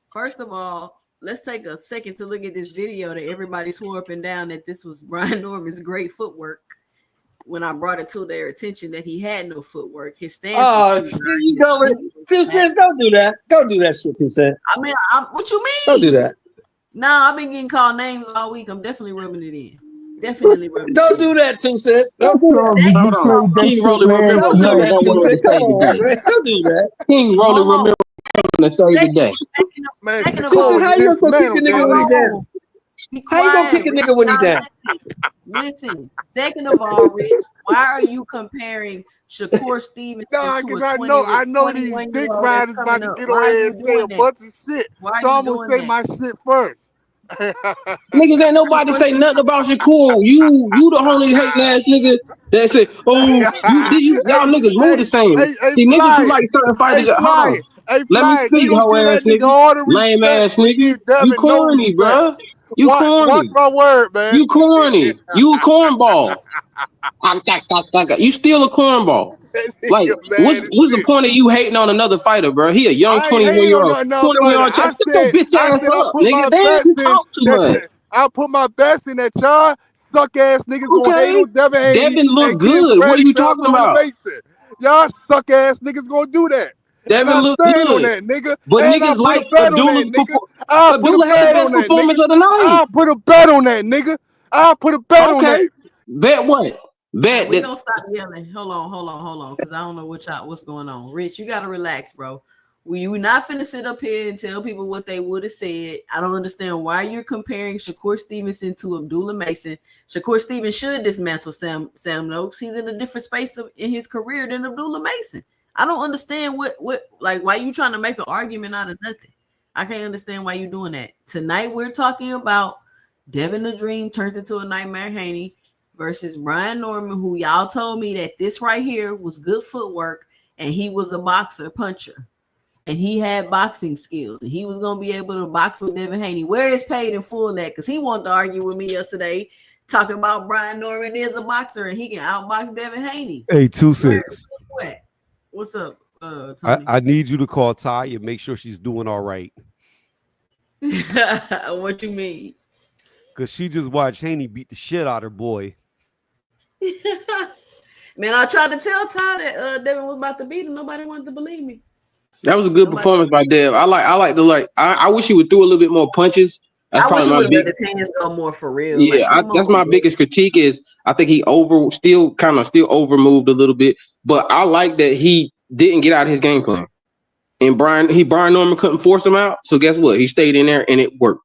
Speaker 1: First of all, let's take a second to look at this video that everybody swore up and down that this was Brian Norman's great footwork. When I brought it to their attention that he had no footwork, his stance
Speaker 11: Oh,
Speaker 1: was too
Speaker 11: here
Speaker 1: high.
Speaker 11: you go. With 2 cents. Don't do that. Don't do that shit, 2 cents.
Speaker 1: I mean, what you
Speaker 11: Don't do
Speaker 1: mean?
Speaker 11: that.
Speaker 1: Nah, I've been getting called names all week. I'm definitely rubbing it in. Definitely rubbing
Speaker 11: Don't
Speaker 1: it in.
Speaker 11: do that, 2 cents.
Speaker 3: I
Speaker 11: Don't do that.
Speaker 3: told you
Speaker 7: Hold
Speaker 3: to
Speaker 7: on.
Speaker 3: play that
Speaker 7: King
Speaker 3: shit
Speaker 7: Rolly
Speaker 3: last
Speaker 7: Ramiro
Speaker 11: Don't do
Speaker 7: got
Speaker 3: night.
Speaker 11: that, 2
Speaker 7: one word to
Speaker 11: cents. Come
Speaker 7: say
Speaker 11: on,
Speaker 7: today.
Speaker 11: man. Don't do that.
Speaker 7: King Rolly
Speaker 1: Hold on.
Speaker 7: Ramiro to say today.
Speaker 2: Man,
Speaker 1: Second of
Speaker 11: 2
Speaker 2: Shakur
Speaker 1: all,
Speaker 11: cents.
Speaker 2: would
Speaker 11: How
Speaker 2: have
Speaker 11: you gonna kick a
Speaker 2: dismantled
Speaker 11: nigga
Speaker 2: that
Speaker 11: when he
Speaker 2: nigga.
Speaker 1: hold
Speaker 11: down?
Speaker 1: on. Be
Speaker 11: How you gonna
Speaker 1: quiet,
Speaker 11: kick a
Speaker 1: Rich.
Speaker 11: nigga when he
Speaker 1: Y'all
Speaker 11: down?
Speaker 1: listen. Second of all, Rich, why are you comparing Shakur Stevenson
Speaker 2: Nah,
Speaker 1: to
Speaker 2: cause
Speaker 1: a
Speaker 2: I
Speaker 1: 20,
Speaker 2: know these
Speaker 1: 21 year
Speaker 2: dick
Speaker 1: old that's
Speaker 2: riders
Speaker 1: coming
Speaker 2: about to
Speaker 1: up?
Speaker 2: get
Speaker 1: Why
Speaker 2: on
Speaker 1: are
Speaker 2: here
Speaker 1: you
Speaker 2: and say a
Speaker 1: doing that?
Speaker 2: bunch of shit.
Speaker 1: Why are
Speaker 2: So
Speaker 1: you
Speaker 2: I'm gonna
Speaker 1: doing
Speaker 2: say
Speaker 1: that?
Speaker 2: my shit first.
Speaker 7: Niggas ain't nobody
Speaker 1: Shakur
Speaker 7: say nothing about Shakur. You the only hating ass nigga that say, oh, y'all
Speaker 2: hey,
Speaker 7: niggas move the
Speaker 2: hey,
Speaker 7: same.
Speaker 2: hey,
Speaker 7: See, niggas who
Speaker 2: fly
Speaker 7: like
Speaker 2: it.
Speaker 7: certain fighters,
Speaker 2: Hey,
Speaker 7: hold
Speaker 2: fly
Speaker 7: on.
Speaker 2: it. Hey,
Speaker 7: Let me
Speaker 2: fly it. They
Speaker 7: speak,
Speaker 2: gonna
Speaker 7: hoe
Speaker 2: give
Speaker 7: ass
Speaker 2: that nigga
Speaker 7: nigga.
Speaker 2: all the
Speaker 7: Lame
Speaker 2: respect,
Speaker 7: ass
Speaker 2: but
Speaker 7: nigga.
Speaker 2: give
Speaker 7: You
Speaker 2: Devin no
Speaker 7: corny,
Speaker 2: respect.
Speaker 7: bruh. You
Speaker 2: Watch
Speaker 7: corny.
Speaker 2: my word, man.
Speaker 7: You corny. You a cornball. You still a cornball.
Speaker 2: That
Speaker 7: Like,
Speaker 2: nigga
Speaker 7: what's
Speaker 2: mad as
Speaker 7: the
Speaker 2: shit.
Speaker 7: point of you hating on another fighter, bro? He a young
Speaker 2: I ain't hating
Speaker 7: 21 year
Speaker 2: on
Speaker 7: old,
Speaker 2: nothing else,
Speaker 7: 21 year
Speaker 2: fighter.
Speaker 7: old child. Shut your bitch
Speaker 2: I
Speaker 7: ass
Speaker 2: said I
Speaker 7: up,
Speaker 2: put my
Speaker 7: nigga. Damn,
Speaker 2: best
Speaker 7: you
Speaker 2: in
Speaker 7: talk too much.
Speaker 2: I put my best in that y'all suck ass niggas gonna hate
Speaker 7: Okay.
Speaker 2: on Devin Haney
Speaker 7: Devin look
Speaker 2: and give
Speaker 7: good. What are
Speaker 2: credit
Speaker 7: you
Speaker 2: to
Speaker 7: talking
Speaker 2: Abdullah
Speaker 7: about?
Speaker 2: Mason. Y'all suck ass niggas gonna do that. And
Speaker 7: Devin
Speaker 2: I
Speaker 7: look
Speaker 2: stand on
Speaker 7: good.
Speaker 2: that nigga.
Speaker 7: But
Speaker 2: And I
Speaker 7: niggas
Speaker 2: put a
Speaker 7: like
Speaker 2: bet on that
Speaker 7: Abdullah's
Speaker 2: nigga.
Speaker 7: performance.
Speaker 2: I'll put a
Speaker 7: Abdullah had the
Speaker 2: bet on
Speaker 7: best
Speaker 2: that nigga.
Speaker 7: performance of the night.
Speaker 2: I'll put a bet on that nigga. I'll put a bet on
Speaker 7: Okay.
Speaker 2: that.
Speaker 7: Bet what? Bet
Speaker 1: we
Speaker 7: that.
Speaker 1: gonna stop yelling. Hold on, because I don't know what's going on. Rich, you gotta relax, bro. We're not finna sit up here and tell people what they would have said. I don't understand why you're comparing Shakur Stevenson to Abdullah Mason. Shakur Stevenson should dismantle Sam Noakes. He's in a different space in his career than Abdullah Mason. I don't understand what like why you trying to make an argument out of nothing. I can't understand why you're doing that. Tonight we're talking about Devin the Dream turned into a Nightmare Haney versus Brian Norman, who y'all told me that this right here was good footwork and he was a boxer puncher and he had boxing skills and he was going to be able to box with Devin Haney. Where is paid in full at? Because he wanted to argue with me yesterday talking about Brian Norman is a boxer and he can outbox Devin Haney.
Speaker 10: Hey, 2 cents.
Speaker 1: What's up, Tony?
Speaker 10: I need you to call Ty and make sure she's doing all right.
Speaker 1: What you mean?
Speaker 10: Because she just watched Haney beat the shit out of her boy.
Speaker 1: Man, I tried to tell Ty that Devin was about to beat him. Nobody wanted to believe me.
Speaker 7: That was a good
Speaker 1: Nobody.
Speaker 7: performance by Dev. I wish he would throw a little bit more punches. That's
Speaker 1: I wish
Speaker 7: probably
Speaker 1: he
Speaker 7: my
Speaker 1: would have
Speaker 7: big.
Speaker 1: let his hands go more for real.
Speaker 7: Yeah,
Speaker 1: Like, come
Speaker 7: that's
Speaker 1: on,
Speaker 7: my
Speaker 1: bro.
Speaker 7: biggest critique is I think he still over moved a little bit, but I like that he didn't get out of his game plan. And Brian Norman couldn't force him out, so guess what? He stayed in there and it worked.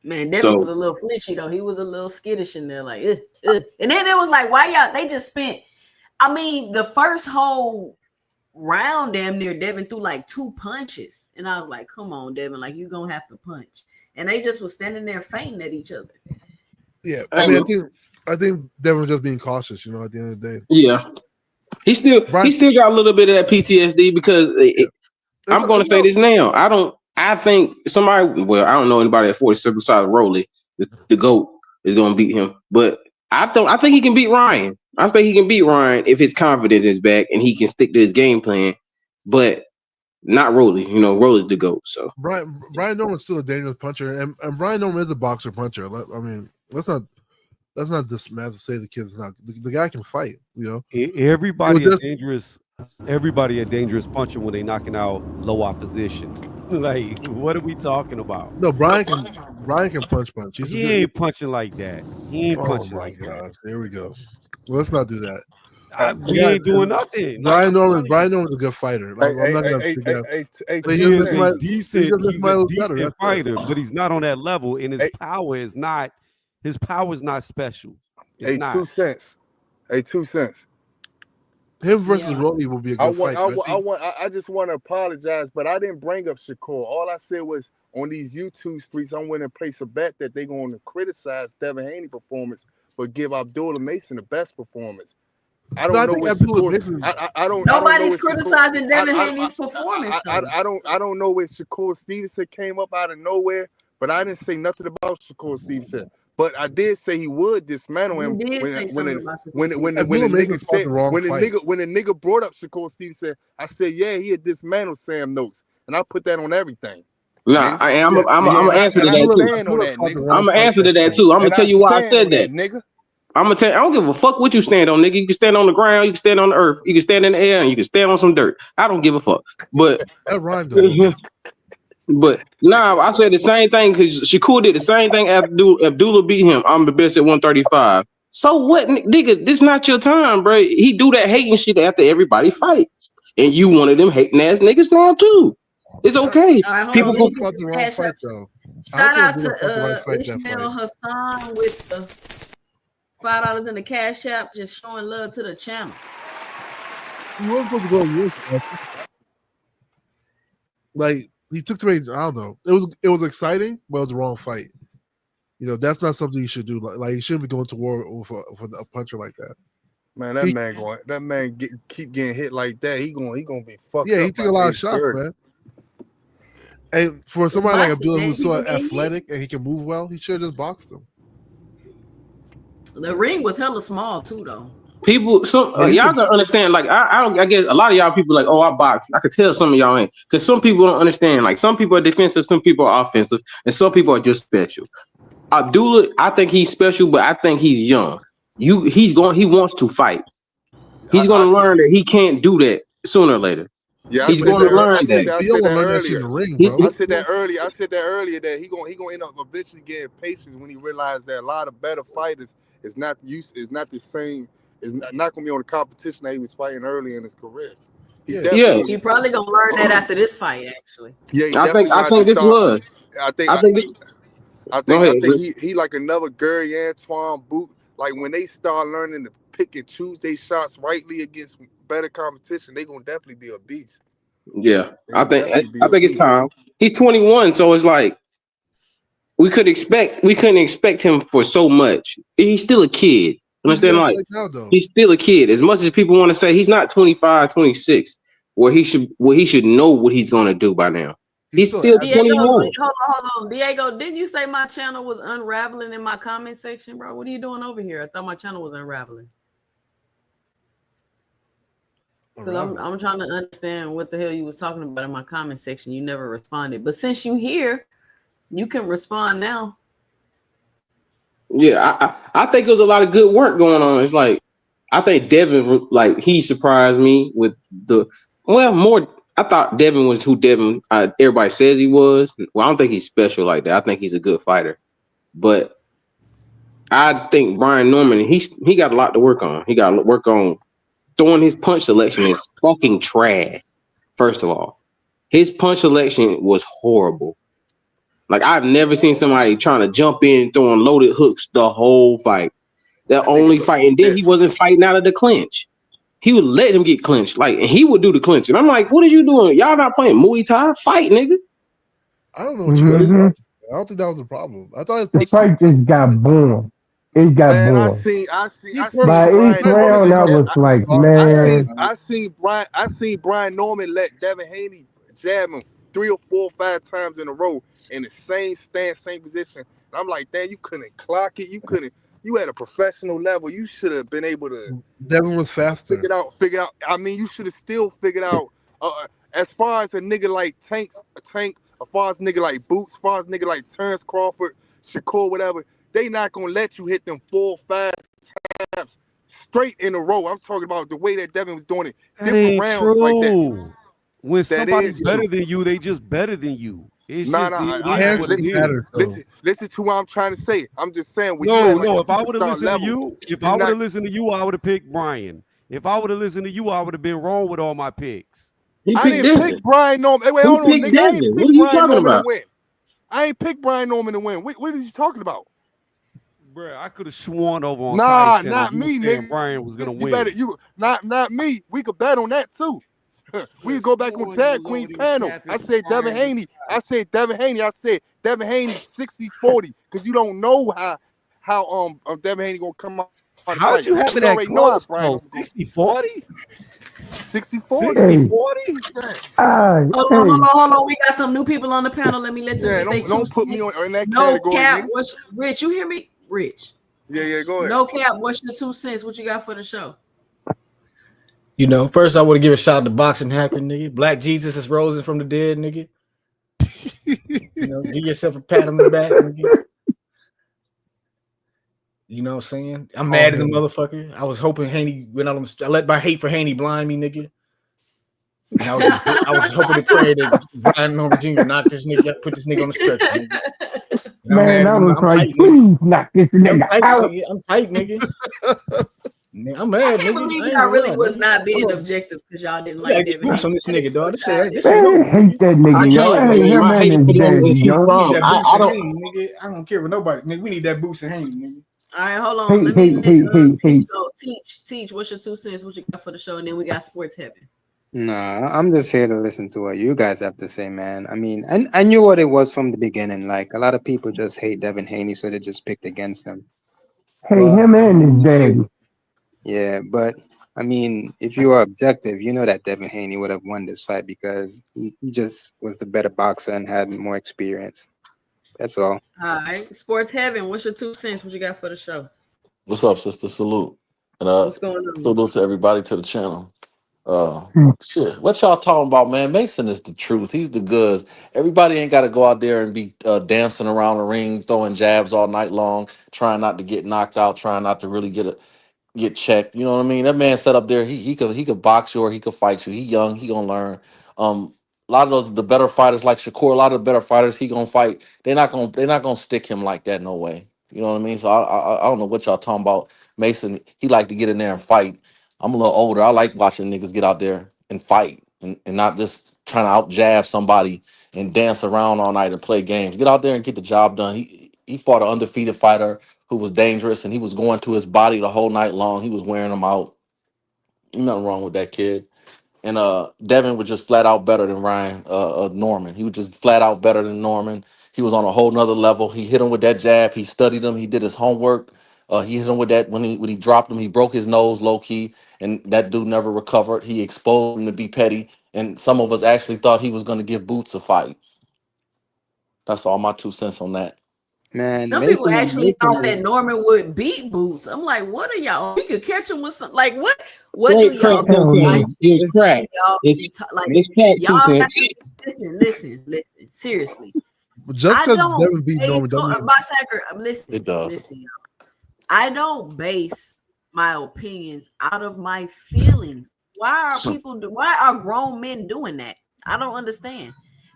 Speaker 1: Man, Devin was
Speaker 7: So
Speaker 1: a little flinchy though. He was a little skittish in there, like, ugh, ugh. And then it was like, why y'all? They just spent. I mean, the first whole round, damn near Devin threw like 2 punches, and I was like, come on, Devin, like you gonna have to punch. And they just was standing there fainting at each other.
Speaker 8: Yeah, I mean, I think Devin was just being cautious. You know, at the end of the day.
Speaker 7: yeah, he still got a little bit of that PTSD because I'm going to say this now. I think somebody. Well, I don't know anybody at 47 besides Rolly, the GOAT, is going to beat him. But I think he can beat Ryan. I think he can beat Ryan if his confidence is back and he can stick to his game plan. But not Rolly. You know, Rolly's the GOAT. So
Speaker 8: Brian Norman's still a dangerous puncher, and Brian Norman is a boxer puncher. I mean, let's not just mad to say the kid's not. The guy can fight. You know,
Speaker 10: Everybody a dangerous puncher when they knocking out low opposition. Like, what are we talking about?
Speaker 8: No, Brian can punch.
Speaker 10: He ain't punching like that. He ain't punching like that.
Speaker 8: Here we go. Well, let's not do that.
Speaker 10: We ain't doing nothing.
Speaker 8: Brian Norman's a good fighter. I'm not gonna
Speaker 10: He's a decent fighter, but he's not on that level, and his power is not special. It's not.
Speaker 2: 2 cents. 2 cents.
Speaker 8: Him versus Rolly will be a good fight.
Speaker 2: I just want to apologize, but I didn't bring up Shakur. All I said was on these YouTube streets, I'm willing to place a bet that they're going to criticize Devin Haney performance, but give Abdullah Mason the best performance. I don't know what Shakur. I don't.
Speaker 1: Nobody's criticizing Devin Haney's performance.
Speaker 2: I don't know where Shakur Stevenson came up out of nowhere, but I didn't say nothing about Shakur Stevenson. But I did say he would dismantle him when the nigga brought up Shakur Stevenson. I said, yeah, he'd dismantle Sam Noakes, and I put that on everything.
Speaker 7: Nah, I'm gonna answer to that too. I'm gonna answer to that too. I'm gonna tell you why I said that,
Speaker 2: nigga.
Speaker 7: I'm gonna tell you, I don't give a fuck what you stand on, nigga. You can stand on the ground, you can stand on the earth, you can stand in the air, and you can stand on some dirt. I don't give a fuck. But
Speaker 8: that rhymed though.
Speaker 7: But nah, I said the same thing because Shakur did the same thing after Abdullah beat him. I'm the best at 135. So what, nigga? This not your time, bro. He do that hating shit after everybody fights, and you one of them hating ass niggas now too. It's okay. People go
Speaker 8: fought the wrong fight though.
Speaker 1: Shout out to Ishmael Hassan with the $5 in the Cash App, just showing love to the channel.
Speaker 8: You weren't supposed to go like he took too many. I don't know. It was exciting, but it was the wrong fight. You know, that's not something you should do. Like you shouldn't be going to war for a puncher like that.
Speaker 2: Man, that man keep getting hit like that. He gonna be fucked.
Speaker 8: Yeah, he took a lot of shots, man. And for somebody like Abdullah who's so athletic and he can move well, he should have just boxed him.
Speaker 1: The ring was hella small too, though.
Speaker 7: People, y'all gotta understand. Like I guess a lot of y'all people like, oh, I box. I could tell some of y'all ain't, because some people don't understand. Like some people are defensive, some people are offensive, and some people are just special. Abdullah, I think he's special, but I think he's young. He wants to fight. He's gonna learn that he can't do that sooner or later.
Speaker 2: Yeah,
Speaker 7: he's going to learn that.
Speaker 2: I said that earlier that he gonna end up eventually getting patience when he realized that a lot of better fighters is not the same. Is not gonna be on the competition that he was fighting early in his career.
Speaker 1: He probably gonna learn that after this fight, actually.
Speaker 2: Yeah,
Speaker 7: I think this was.
Speaker 2: I think he like another Gary Antoine Boot. Like when they start learning to pick and choose their shots rightly against better competition, they gonna definitely be a beast.
Speaker 7: Yeah, I think it's time. He's 21, so it's like we couldn't expect him for so much. He's still a kid. Understand? Like he's still a kid. As much as people want to say he's not 25, 26, where he should know what he's gonna do by now. He's still 21.
Speaker 1: Hold on, Diego. Didn't you say my channel was unraveling in my comment section, bro? What are you doing over here? I thought my channel was unraveling. Because I'm trying to understand what the hell you was talking about in my comment section. You never responded. But since you here, you can respond now.
Speaker 7: Yeah, I think there's a lot of good work going on. It's like I think Devin, like he surprised me with more. I thought Devin was who Devin everybody says he was. Well, I don't think he's special like that. I think he's a good fighter, but I think Brian Norman he got a lot to work on. He got to work on throwing his punch selection is fucking trash. First of all, his punch selection was horrible. Like I've never seen somebody trying to jump in throwing loaded hooks the whole fight. The only fight, and then he wasn't fighting out of the clinch. He would let him get clinched, like, and he would do the clinch. And I'm like, what are you doing? Y'all not playing Muay Thai? Fight, nigga.
Speaker 8: I don't know what you guys are watching. I don't think that was a problem. I thought
Speaker 3: The fight just got boring. It got
Speaker 2: Man, I
Speaker 3: boring.
Speaker 2: seen
Speaker 3: By each
Speaker 2: Brian
Speaker 3: round, I was like, man.
Speaker 2: I seen Brian Norman let Devin Haney jab him 3 or 4 or 5 times in a row in the same stance, same position. And I'm like, damn, you couldn't clock it. You at a professional level. You should have been able to.
Speaker 8: Devin was faster.
Speaker 2: Figured out. I mean, you should have still figured out. As far as a nigga like Tank, as far as nigga like Boots, as far as nigga like Terrence Crawford, Shakur, whatever, they not gonna let you hit them 4 or 5 times straight in a row. I'm talking about the way that Devin was doing it.
Speaker 10: That
Speaker 2: Different
Speaker 10: ain't
Speaker 2: rounds
Speaker 10: true.
Speaker 2: like that.
Speaker 10: When
Speaker 2: That
Speaker 10: somebody's
Speaker 2: is
Speaker 10: better
Speaker 2: true.
Speaker 10: than you, they just better than you. It's
Speaker 2: Nah,
Speaker 10: just
Speaker 2: nah.
Speaker 10: it is what it is.
Speaker 2: Listen to what I'm trying to say. I'm just saying. When
Speaker 10: No,
Speaker 2: you at like
Speaker 10: no.
Speaker 2: a
Speaker 10: If I would have
Speaker 2: superstar
Speaker 10: listened
Speaker 2: level,
Speaker 10: to you, if
Speaker 2: you're
Speaker 10: I would
Speaker 2: not-
Speaker 10: have listened to you, I would have picked Brian. If I would have listened to you, I would have been wrong with all my picks.
Speaker 2: I didn't pick Brian Norman. Hey, wait,
Speaker 7: Who
Speaker 2: hold on,
Speaker 7: picked
Speaker 2: nigga. I
Speaker 7: Devin?
Speaker 2: ain't
Speaker 7: What are
Speaker 2: pick
Speaker 7: you
Speaker 2: Brian
Speaker 7: talking
Speaker 2: Norman
Speaker 7: about?
Speaker 2: to win. I ain't pick Brian Norman to win. What are you talking about?
Speaker 10: Bruh, I could have sworn over on
Speaker 2: Nah,
Speaker 10: Tyson
Speaker 2: not
Speaker 10: you
Speaker 2: me,
Speaker 10: were saying
Speaker 2: nigga.
Speaker 10: Brian was gonna
Speaker 2: You
Speaker 10: win.
Speaker 2: better not me. We could bet on that too. We could go back on Tag Queen panel. I said Devin Haney. I said Devin Haney 60-40 because you don't know how Devin Haney gonna come out of the
Speaker 10: How'd
Speaker 2: fight.
Speaker 10: you have it
Speaker 2: We
Speaker 10: that
Speaker 2: already know how
Speaker 10: close
Speaker 2: Brian
Speaker 10: though?
Speaker 2: gonna
Speaker 10: 60-40?
Speaker 2: 60-40.
Speaker 10: 60-40?
Speaker 1: Hold on. We got some new people on the panel. Let me let them
Speaker 2: Yeah,
Speaker 1: get they
Speaker 2: don't
Speaker 1: two
Speaker 2: put me
Speaker 1: cents.
Speaker 2: in that
Speaker 1: No
Speaker 2: category,
Speaker 1: cap.
Speaker 2: nigga.
Speaker 1: What's Rich? You hear me, Rich?
Speaker 2: Yeah, go ahead.
Speaker 1: No cap. What's your 2 cents? What you got for the show?
Speaker 12: You know, first I want to give a shout out to Boxing Hacker, nigga. Black Jesus is risen from the dead, nigga. You know, give yourself a pat on the back, nigga. You know what I'm saying? I'm mad at the motherfucker. I was hoping Haney went out on the I let my hate for Haney blind me, nigga. And I was hoping to pray that Brian Norman Jr. knock this nigga up, put this nigga on the stretcher, nigga.
Speaker 3: Man, I was
Speaker 12: I'm
Speaker 3: like,
Speaker 12: tight,
Speaker 3: please knock this nigga out.
Speaker 12: I'm tight, nigga. I'm mad,
Speaker 1: I can't
Speaker 12: nigga.
Speaker 1: believe
Speaker 12: I ain't
Speaker 1: y'all
Speaker 12: gonna
Speaker 1: really
Speaker 12: lie,
Speaker 1: was
Speaker 12: nigga.
Speaker 1: not being
Speaker 12: Hold on.
Speaker 1: objective because y'all didn't
Speaker 12: We gotta
Speaker 1: like
Speaker 12: get
Speaker 1: Devin.
Speaker 12: boots on this
Speaker 1: That is
Speaker 12: nigga, dog.
Speaker 1: so
Speaker 12: This
Speaker 1: childish.
Speaker 12: ain't
Speaker 3: Man,
Speaker 12: over,
Speaker 3: hate
Speaker 12: nigga.
Speaker 3: that nigga,
Speaker 7: I
Speaker 3: yo.
Speaker 7: can't,
Speaker 3: Hey,
Speaker 7: man.
Speaker 3: him
Speaker 7: My
Speaker 3: and
Speaker 7: hate
Speaker 3: his
Speaker 7: for him is
Speaker 3: daddy,
Speaker 7: too
Speaker 3: yo.
Speaker 12: We need
Speaker 7: strong.
Speaker 12: that
Speaker 7: I
Speaker 12: boots and
Speaker 7: don't.
Speaker 12: Haney, nigga. I don't care what nobody, nigga. We need that boots and Haney, nigga.
Speaker 1: All right, hold on. Let me let Teach go. Teach. What's your 2 cents? What you got for the show? And then we got Sports Heaven.
Speaker 13: Nah, I'm just here to listen to what you guys have to say, man. I mean, I knew what it was from the beginning. Like, a lot of people just hate Devin Haney, so they just picked against him.
Speaker 3: Hey,
Speaker 13: But
Speaker 3: him
Speaker 13: I
Speaker 3: and
Speaker 13: mean,
Speaker 3: his daddy.
Speaker 13: yeah, but I mean, if you are objective, you know that Devin Haney would have won this fight because he just was the better boxer and had more experience. That's all.
Speaker 1: All right, Sports Heaven. What's your 2 cents? What you got for the show?
Speaker 14: What's up, sister? Salute. And
Speaker 1: What's going on?
Speaker 14: salute to everybody to the channel. Shit. What y'all talking about, man? Mason is the truth. He's the goods. Everybody ain't gotta go out there and be dancing around the ring, throwing jabs all night long, trying not to get knocked out, trying not to really get checked. You know what I mean? That man set up there. He could box you or he could fight you. He young. He gonna learn. A lot of the better fighters like Shakur, a lot of the better fighters he gonna fight. They're not gonna stick him like that. No way. You know what I mean? So I don't know what y'all talking about. Mason, he like to get in there and fight. I'm a little older. I like watching niggas get out there and fight and not just trying to out jab somebody and dance around all night and play games. Get out there and get the job done. He fought an undefeated fighter who was dangerous and he was going to his body the whole night long. He was wearing him out. Nothing wrong with that kid. And Devin was just flat out better than Ryan Norman. He was just flat out better than Norman. He was on a whole nother level. He hit him with that jab. He studied him. He did his homework. He hit him with that when he dropped him. He broke his nose low key, and that dude never recovered. He exposed him to be petty, and some of us actually thought he was going to give Boots a fight. That's all my 2 cents on that.
Speaker 13: Man,
Speaker 1: Some people actually
Speaker 13: Mason
Speaker 1: thought
Speaker 13: is
Speaker 1: that Norman would beat Boots. I'm like, what are y'all? We could catch him with some. Like, what? What do y'all
Speaker 7: Crack
Speaker 1: do?
Speaker 7: cocaine. It's
Speaker 1: It's
Speaker 7: crack.
Speaker 1: y'all
Speaker 7: It's
Speaker 1: like
Speaker 7: crack
Speaker 1: y'all
Speaker 7: 2
Speaker 1: have
Speaker 7: cents.
Speaker 1: to listen. Seriously,
Speaker 8: But just
Speaker 1: I
Speaker 8: because
Speaker 1: don't
Speaker 8: Devin beat
Speaker 1: base
Speaker 8: Norman don't mean
Speaker 1: box hacker. Listen,
Speaker 14: It does.
Speaker 1: listen, y'all. I don't base my opinions out of my feelings. Why are grown men doing that? I don't understand.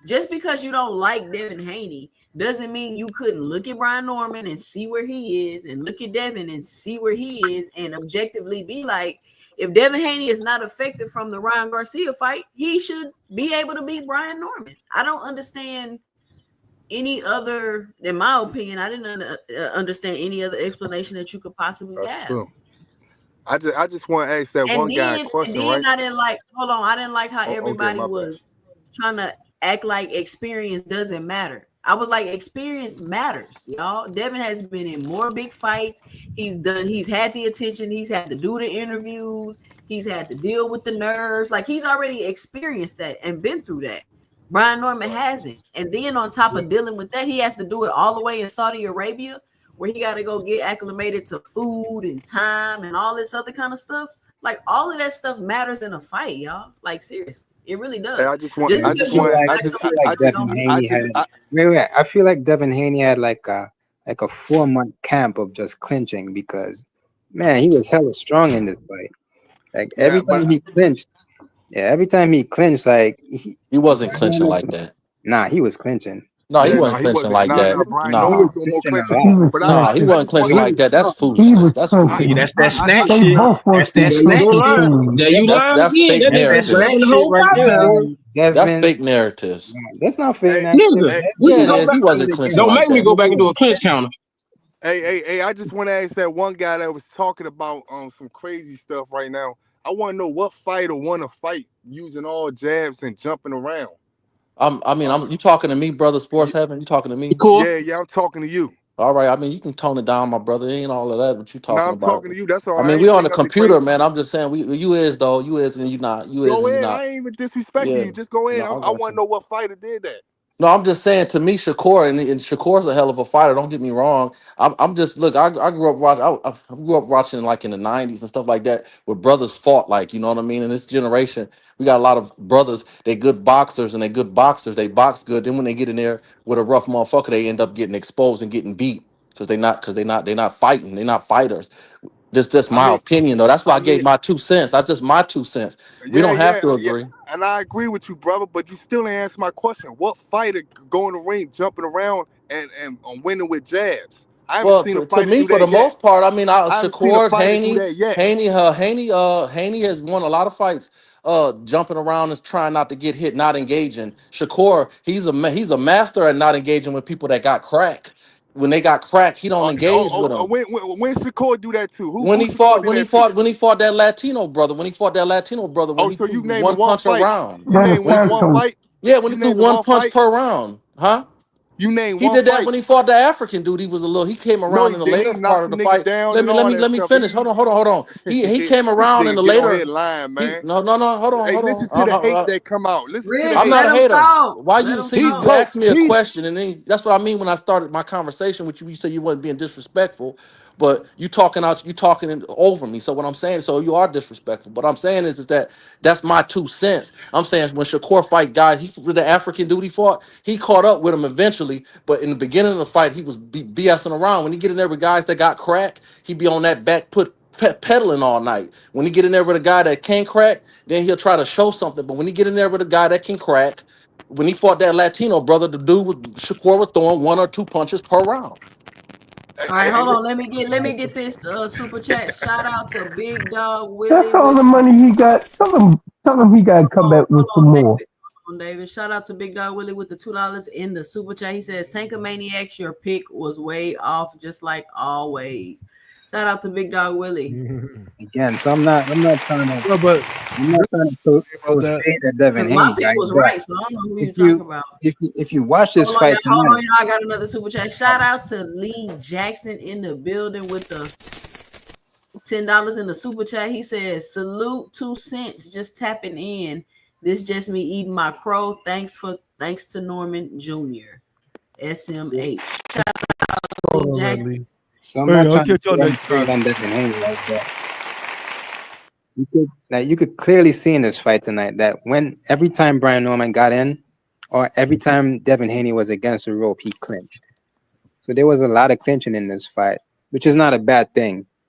Speaker 1: Just because you don't like Devin Haney doesn't mean you couldn't look at Brian Norman and see where he is, and look at Devin and see where he is, and objectively be like, if Devin Haney is not affected from the Ryan Garcia fight, he should be able to beat Brian Norman. I don't understand any other, in my opinion, I didn't understand any other explanation that you could possibly
Speaker 2: That's
Speaker 1: have.
Speaker 2: true. I just want to ask that
Speaker 1: And
Speaker 2: one guy a
Speaker 1: then, and
Speaker 2: question,
Speaker 1: then
Speaker 2: right?
Speaker 1: I didn't like, hold on, I didn't like how
Speaker 2: Okay,
Speaker 1: everybody
Speaker 2: my bad.
Speaker 1: was trying to act like experience doesn't matter. I was like, experience matters, y'all. Devin has been in more big fights. He's had the attention, he's had to do the interviews, he's had to deal with the nerves. Like, he's already experienced that and been through that. Brian Norman hasn't. And then on top of dealing with that, he has to do it all the way in Saudi Arabia, where he got to go get acclimated to food and time and all this other kind of stuff. Like, all of that stuff matters in a fight, y'all. Like, seriously, it really
Speaker 2: Hey,
Speaker 1: does.
Speaker 2: I just want,
Speaker 1: Just
Speaker 13: I
Speaker 2: I
Speaker 1: because
Speaker 2: just
Speaker 1: you
Speaker 13: feel
Speaker 2: want,
Speaker 1: don't
Speaker 13: like
Speaker 2: I
Speaker 1: like
Speaker 2: just,
Speaker 13: I feel
Speaker 2: I
Speaker 13: like
Speaker 1: somebody,
Speaker 2: just,
Speaker 13: Devin
Speaker 1: don't mean
Speaker 2: I
Speaker 13: Haney
Speaker 2: just,
Speaker 13: had
Speaker 2: I,
Speaker 13: wait. I feel like Devin Haney had like a 4-month camp of just clinching because man, he was hella strong in this fight. Like
Speaker 2: man,
Speaker 13: every
Speaker 2: but
Speaker 13: time he clinched, every time he clinched, like
Speaker 14: He wasn't clinching like that.
Speaker 13: nah, he was clinching.
Speaker 14: No, he
Speaker 13: He
Speaker 2: yeah,
Speaker 13: was
Speaker 2: no,
Speaker 14: wasn't
Speaker 2: he
Speaker 14: clinching
Speaker 2: wasn't.
Speaker 14: like
Speaker 2: Nah,
Speaker 14: that.
Speaker 2: nah, Brian
Speaker 13: he
Speaker 2: Norman
Speaker 14: Nah,
Speaker 2: was
Speaker 13: was
Speaker 2: doing more
Speaker 13: clinching a
Speaker 2: clinching.
Speaker 3: He
Speaker 13: lot.
Speaker 3: was
Speaker 2: But
Speaker 14: nah, he
Speaker 3: clenching.
Speaker 2: I
Speaker 14: wasn't
Speaker 2: just want
Speaker 14: clinching
Speaker 13: He
Speaker 2: to,
Speaker 14: like
Speaker 13: was
Speaker 14: that. That's
Speaker 13: strong.
Speaker 3: He was
Speaker 14: foolishness. That's
Speaker 8: I,
Speaker 12: See,
Speaker 3: clenching.
Speaker 12: that's
Speaker 14: foolishness.
Speaker 12: that
Speaker 8: I
Speaker 12: snap
Speaker 8: think
Speaker 3: They
Speaker 12: shit.
Speaker 3: both was
Speaker 12: That's that
Speaker 3: together.
Speaker 12: snap
Speaker 3: They
Speaker 12: shit.
Speaker 3: lying.
Speaker 12: There you lie
Speaker 14: That's
Speaker 12: again.
Speaker 14: fake
Speaker 12: That's that
Speaker 3: They
Speaker 12: snap
Speaker 14: narratives.
Speaker 3: lying the
Speaker 12: shit
Speaker 3: whole
Speaker 12: right
Speaker 3: fight,
Speaker 12: there,
Speaker 3: man.
Speaker 12: boy.
Speaker 14: That's
Speaker 13: Devin,
Speaker 14: fake narratives.
Speaker 13: that's not fake
Speaker 2: hey,
Speaker 13: narrative.
Speaker 12: Nigga,
Speaker 2: hey,
Speaker 12: we can
Speaker 14: Yeah, it
Speaker 12: go
Speaker 14: is.
Speaker 12: back.
Speaker 14: He
Speaker 13: Devin
Speaker 14: wasn't
Speaker 13: was
Speaker 14: clinching
Speaker 12: Don't
Speaker 13: against
Speaker 14: like
Speaker 12: make me
Speaker 14: that.
Speaker 12: go back and do
Speaker 13: Devin
Speaker 12: a clinch counter.
Speaker 2: hey, I just want to ask that one guy that was talking about some crazy stuff right now. I want to know what fighter won a fight using all jabs and jumping around.
Speaker 14: You talking to me, brother? Sports
Speaker 2: Y-
Speaker 14: heaven? You talking to
Speaker 12: You
Speaker 14: me?
Speaker 12: cool?
Speaker 2: yeah, I'm talking to you.
Speaker 14: All right. I mean, you can tone it down, my brother. It ain't all of that. What you
Speaker 2: No,
Speaker 14: talking
Speaker 2: I'm talking
Speaker 14: about?
Speaker 2: to you. That's all.
Speaker 14: I
Speaker 2: I
Speaker 14: mean, we
Speaker 2: ain't
Speaker 14: on
Speaker 2: saying
Speaker 14: the
Speaker 2: nothing
Speaker 14: computer,
Speaker 2: crazy.
Speaker 14: man. I'm just saying you is though. You is and you not. You is
Speaker 2: Go
Speaker 14: and you
Speaker 2: ahead.
Speaker 14: not.
Speaker 2: I ain't even disrespecting
Speaker 14: Yeah.
Speaker 2: you. Just go ahead.
Speaker 14: No, I
Speaker 2: I
Speaker 14: got
Speaker 2: want to
Speaker 14: you.
Speaker 2: know what fighter did that.
Speaker 14: No, I'm just saying to me, Shakur and Shakur's a hell of a fighter. Don't get me wrong. I'm just look. I grew up watching. I grew up watching like in the '90s and stuff like that, where brothers fought. Like you know what I mean. In this generation, we got a lot of brothers. They good boxers and they good boxers. They box good. Then when they get in there with a rough motherfucker, they end up getting exposed and getting beat they're not fighting. They're not fighters. Just
Speaker 2: I
Speaker 14: my
Speaker 2: mean,
Speaker 14: opinion though. That's why
Speaker 2: I
Speaker 14: I gave
Speaker 2: mean,
Speaker 14: my 2 cents. That's just my 2 cents. We
Speaker 2: yeah,
Speaker 14: don't have
Speaker 2: yeah,
Speaker 14: to
Speaker 2: yeah.
Speaker 14: agree.
Speaker 2: And I agree with you, brother. But you still ain't answer my question. What fighter could go in the ring, jumping around and winning with jabs? I haven't
Speaker 14: Well,
Speaker 2: seen a
Speaker 14: to
Speaker 2: fighter
Speaker 14: me,
Speaker 2: do
Speaker 14: for the
Speaker 2: that yet.
Speaker 14: most part, I mean,
Speaker 2: I haven't seen a
Speaker 14: Shakur,
Speaker 2: fighter do that yet.
Speaker 14: Haney has won a lot of fights, jumping around and trying not to get hit, not engaging. Shakur, he's a master at not engaging with people that got crack. When they got crack, he don't engage with them.
Speaker 2: When Shakur do that too? Who
Speaker 14: When
Speaker 2: who
Speaker 14: he
Speaker 2: Shakur
Speaker 14: fought,
Speaker 2: did
Speaker 14: when he
Speaker 2: that to?
Speaker 14: fought, when he fought that Latino brother, when
Speaker 2: Oh,
Speaker 14: he
Speaker 2: so
Speaker 14: threw
Speaker 2: you named the
Speaker 14: one
Speaker 2: one
Speaker 14: punch
Speaker 2: fight?
Speaker 14: around,
Speaker 2: You
Speaker 3: Del
Speaker 2: named
Speaker 14: when
Speaker 2: one
Speaker 3: Santos.
Speaker 2: fight?
Speaker 14: yeah, when he
Speaker 2: You
Speaker 14: threw
Speaker 2: named the
Speaker 14: one
Speaker 2: one
Speaker 14: punch
Speaker 2: fight?
Speaker 14: per round, huh?
Speaker 2: You named
Speaker 14: He
Speaker 2: one
Speaker 14: did that
Speaker 2: fight?
Speaker 14: when he fought the African dude. He was a little. He came
Speaker 2: No,
Speaker 14: around
Speaker 2: he
Speaker 14: in the
Speaker 2: didn't.
Speaker 14: later
Speaker 2: He knocked
Speaker 14: part of
Speaker 2: some
Speaker 14: the
Speaker 2: niggas
Speaker 14: fight.
Speaker 2: down
Speaker 14: Let
Speaker 2: and
Speaker 14: me let
Speaker 2: all
Speaker 14: me
Speaker 2: that
Speaker 14: let me
Speaker 2: stuff.
Speaker 14: finish. Hold on. He
Speaker 2: This
Speaker 14: came around in
Speaker 2: nigga
Speaker 14: the
Speaker 2: get on
Speaker 14: later.
Speaker 2: here lying,
Speaker 14: He
Speaker 2: man.
Speaker 14: no.
Speaker 2: Hey,
Speaker 14: Hold
Speaker 2: listen
Speaker 14: on.
Speaker 2: to the hate that come out. Listen to the
Speaker 14: I'm
Speaker 1: Rich,
Speaker 2: hate.
Speaker 14: not
Speaker 1: let
Speaker 14: a
Speaker 1: him
Speaker 14: hater.
Speaker 1: talk.
Speaker 14: Why
Speaker 1: Let
Speaker 14: you
Speaker 1: him
Speaker 14: see
Speaker 2: He
Speaker 14: you
Speaker 1: talk.
Speaker 2: told
Speaker 14: asked me a
Speaker 2: he
Speaker 14: question and then that's what I mean when I started my conversation with you. You said you wasn't being disrespectful, but you talking over me. So what I'm saying, so you are disrespectful. What I'm saying is that that's my 2 cents. I'm saying when Shakur fight guys, he with the African dude he fought, he caught up with him eventually. But in the beginning of the fight, he was BSing around. When he get in there with guys that got crack, he be on that back pedaling all night. When he get in there with a guy that can't crack, then he'll try to show something. But when he get in there with a guy that can crack, when he fought that Latino brother, the dude with Shakur was throwing 1 or 2 punches per round.
Speaker 1: All right, hold on. Let me get this super chat. Shout out to Big Dog
Speaker 3: That's
Speaker 1: Willie
Speaker 3: all
Speaker 1: with
Speaker 3: the money he got. Tell him he got to come back
Speaker 1: hold
Speaker 3: with some
Speaker 1: on,
Speaker 3: more.
Speaker 1: David. Hold on, David. Shout out to Big Dog Willie with the $2 in the super chat. He says, Tanker Maniacs, your pick was way off, just like always. Shout out to Big Dog Willie.
Speaker 13: Again, so I'm not trying to
Speaker 8: No, but
Speaker 13: I'm not trying to throw,
Speaker 8: about
Speaker 13: throw
Speaker 8: that.
Speaker 13: shade at Devin
Speaker 1: Because my
Speaker 13: Haney,
Speaker 1: pick
Speaker 13: right?
Speaker 1: was
Speaker 13: But
Speaker 1: right, so I don't know who
Speaker 13: if
Speaker 1: you talking
Speaker 13: you
Speaker 1: about.
Speaker 13: if you watch this
Speaker 1: Hold on, y'all.
Speaker 13: fight tonight,
Speaker 1: I got another super chat. Shout out to Lee Jackson in the building with the $10 in the super chat. He says, salute 2 cents, just tapping in. This just me eating my crow. Thanks to Norman Jr. SMH. Shout out to Lee
Speaker 8: Hold on,
Speaker 1: Jackson.
Speaker 8: Lee.
Speaker 13: so I'm
Speaker 12: Hey,
Speaker 13: not
Speaker 12: I'll
Speaker 13: trying to
Speaker 12: catch y'all
Speaker 13: throw any
Speaker 12: next
Speaker 13: shade
Speaker 12: time.
Speaker 13: on Devin Haney, right? But you could clearly see in this fight tonight that when every time Brian Norman got in, or every time Devin Haney was against the rope, he clinched. So there was a lot of clinching in this fight, which is not a bad thing.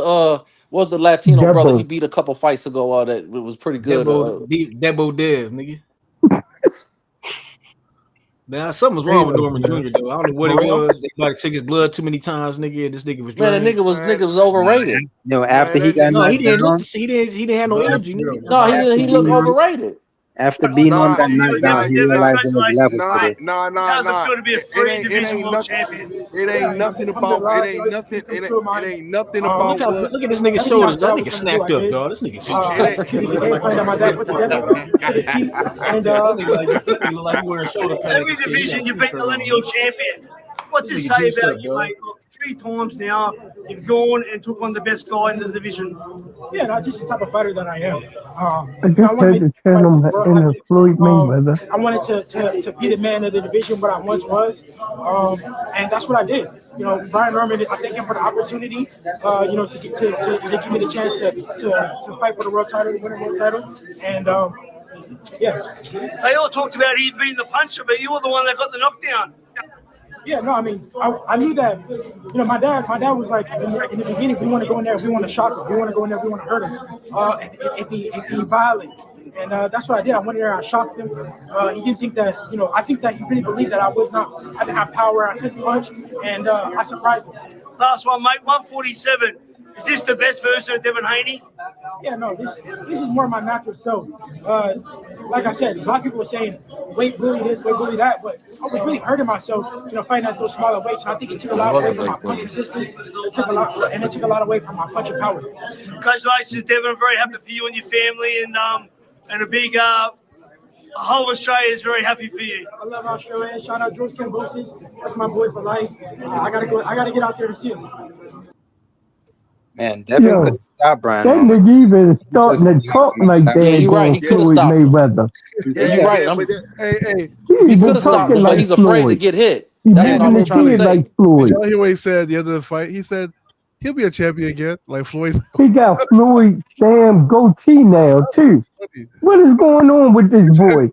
Speaker 14: the Latino brother he
Speaker 3: Debo.
Speaker 14: beat a couple fights ago? That was pretty good.
Speaker 12: Debo Dev, nigga. Man, something was wrong with Norman Jr. though. I don't know what it
Speaker 14: For real?
Speaker 12: was. Everybody took his blood too many times, nigga. This nigga was
Speaker 14: Man, the
Speaker 12: drained.
Speaker 14: nigga was overrated.
Speaker 13: After he got
Speaker 12: No, he
Speaker 13: knocked
Speaker 12: didn't look.
Speaker 13: down,
Speaker 12: He didn't have no energy, nigga.
Speaker 14: No, he looked overrated.
Speaker 13: After being on
Speaker 2: Nah,
Speaker 13: that knockdown, he realized there was levels to this.
Speaker 2: How does it feel to be a three division world champion? It ain't nothing about. It ain't nothing. It ain't nothing about what.
Speaker 12: Look at this nigga's shoulders. That nigga snapped up, dog. This nigga
Speaker 2: It
Speaker 12: the game plan that my dad put together to the T. And look like you wearing shoulder pads.
Speaker 15: Every division you beat the lineal champion. What's it say about you, mate? Look, 3 times now, you've gone and took on the best guy in the division.
Speaker 16: Yeah, that's just the type of fighter that I am.
Speaker 3: I just had to turn on my inner Floyd Mayweather.
Speaker 16: I wanted to be the man of the division, what I once was, and that's what I did. You know, Brian Norman, I thank him for the opportunity, to give me the chance to fight for the world title, win a world title, and yeah.
Speaker 15: They all talked about he being the puncher, but you were the one that got the knockdown.
Speaker 16: Yeah, no, I mean, I knew that, my dad was like, in the beginning, we want to go in there, we want to shock him, we want to go in there, we want to hurt him, and be violent. And that's what I did. I went in there, I shocked him. He didn't think that, I think that he really believed that I didn't have power, I couldn't punch, and I surprised him.
Speaker 15: Last one, mate, 147. Is this the best version of Devin Haney?
Speaker 16: Yeah, no, this is more my natural self. Like I said, a lot of people were saying, weight bully this, weight bully that, but I was really hurting myself, fighting at those smaller weights. And I think it took a lot away from my punch resistance. It took a lot away from my punching power.
Speaker 15: Congratulations, Devin. I'm very happy for you and your family, and a big whole of Australia is very happy for you.
Speaker 16: I love Australia. Shout out George Cambosis. That's my boy for life. I gotta get out there to see him.
Speaker 13: Man, Devin could stop Brian
Speaker 3: That
Speaker 13: Norman.
Speaker 3: nigga even starting to talk like that.
Speaker 14: Yeah, you're right. He could have
Speaker 3: Floyd
Speaker 14: stopped him.
Speaker 3: Mayweather.
Speaker 14: You're right.
Speaker 8: Hey,
Speaker 14: He could have stopped him, but he's afraid to get hit. That's what I was trying to say.
Speaker 3: Like Floyd.
Speaker 8: Did y'all hear what he said at the end of the fight? He said he'll be a champion again, like Floyd.
Speaker 3: He got Floyd Sam goatee now too. What is going on with this boy?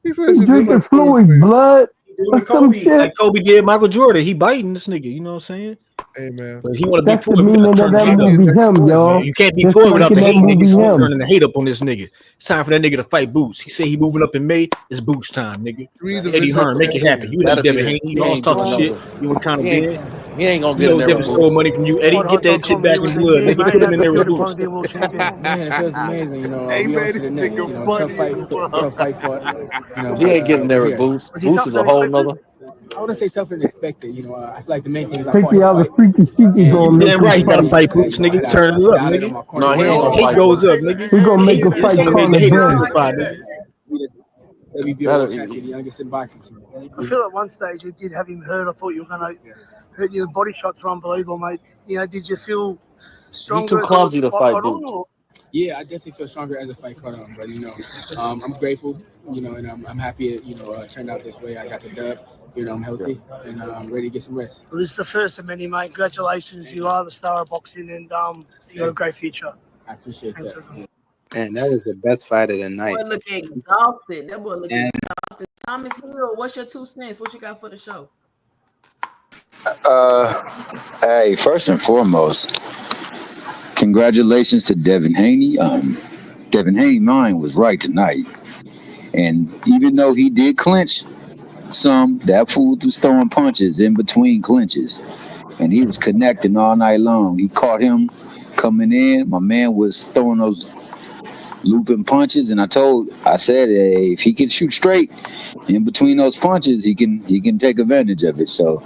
Speaker 8: He
Speaker 3: He drinking Floyd blood or some shit.
Speaker 12: Like Kobe did Michael Jordan. He biting this nigga, you know what I'm saying?
Speaker 8: Hey man,
Speaker 12: but he want to be
Speaker 3: That's the
Speaker 12: Floyd.
Speaker 3: meaning of that movie, him, y'all.
Speaker 12: You can't be
Speaker 3: Just
Speaker 12: Floyd without the
Speaker 3: making
Speaker 12: hate,
Speaker 3: that
Speaker 12: nigga.
Speaker 3: movie
Speaker 12: So I'm
Speaker 3: him.
Speaker 12: turning the hate up on this nigga. It's time for that nigga to fight Boots. He said he moving up in May. It's Boots time, nigga. Eddie Hearn, make it happen. You like Devin Haney. You all talking shit. You were kind of dead.
Speaker 14: He ain't gonna get in there
Speaker 12: Devin
Speaker 14: with
Speaker 12: stole
Speaker 14: Boots.
Speaker 12: money from you, Eddie. Get that shit back in blood. Nigga, put him in there with Boots.
Speaker 17: Man, it feels amazing, we on to the next, tough fight fought,
Speaker 14: He ain't getting there with Boots. Boots is a whole nother.
Speaker 17: I wouldn't say tougher than expected, I feel like the main thing is I
Speaker 3: Take
Speaker 17: fought
Speaker 3: the
Speaker 17: his
Speaker 3: other
Speaker 17: fight.
Speaker 3: freaky shiki gonna make
Speaker 12: Damn
Speaker 3: him
Speaker 12: right, he gotta
Speaker 3: fight.
Speaker 12: fight Boots, nigga. Turn it up, nigga.
Speaker 14: No, he ain't gonna
Speaker 12: Hate
Speaker 14: fight
Speaker 12: goes
Speaker 14: Boots.
Speaker 12: up, nigga.
Speaker 3: He gonna make a
Speaker 12: This
Speaker 3: fight
Speaker 12: nigga made
Speaker 3: Conor
Speaker 12: the hate
Speaker 3: Bradley.
Speaker 12: intensify, nigga.
Speaker 17: Let me be a world champion, the youngest in boxing.
Speaker 15: I feel at one stage you did have him hurt. I thought you were going to hurt you. The body shots were unbelievable, mate. Did you feel stronger?
Speaker 14: He too clumsy to fight Boots.
Speaker 17: Yeah, I definitely feel stronger as the fight caught on, but I'm grateful, and I'm happy it turned out this way. I got the dub. I'm healthy and I'm ready to get some rest.
Speaker 15: Well, this is the first of many, mate. Congratulations. You are the star of boxing, and you got a great future.
Speaker 17: I appreciate that.
Speaker 13: Man, that was the best fight of the night.
Speaker 1: That boy look exhausted. That boy look exhausted. Thomas Hill, what's your 2 cents? What you got for the show?
Speaker 18: Hey, first and foremost, congratulations to Devin Haney. Devin Haney mind was right tonight. And even though he did clinch that fool was throwing punches in between clinches. And he was connecting all night long. He caught him coming in. My man was throwing those looping punches, and I said, hey, if he can shoot straight in between those punches, he can take advantage of it. So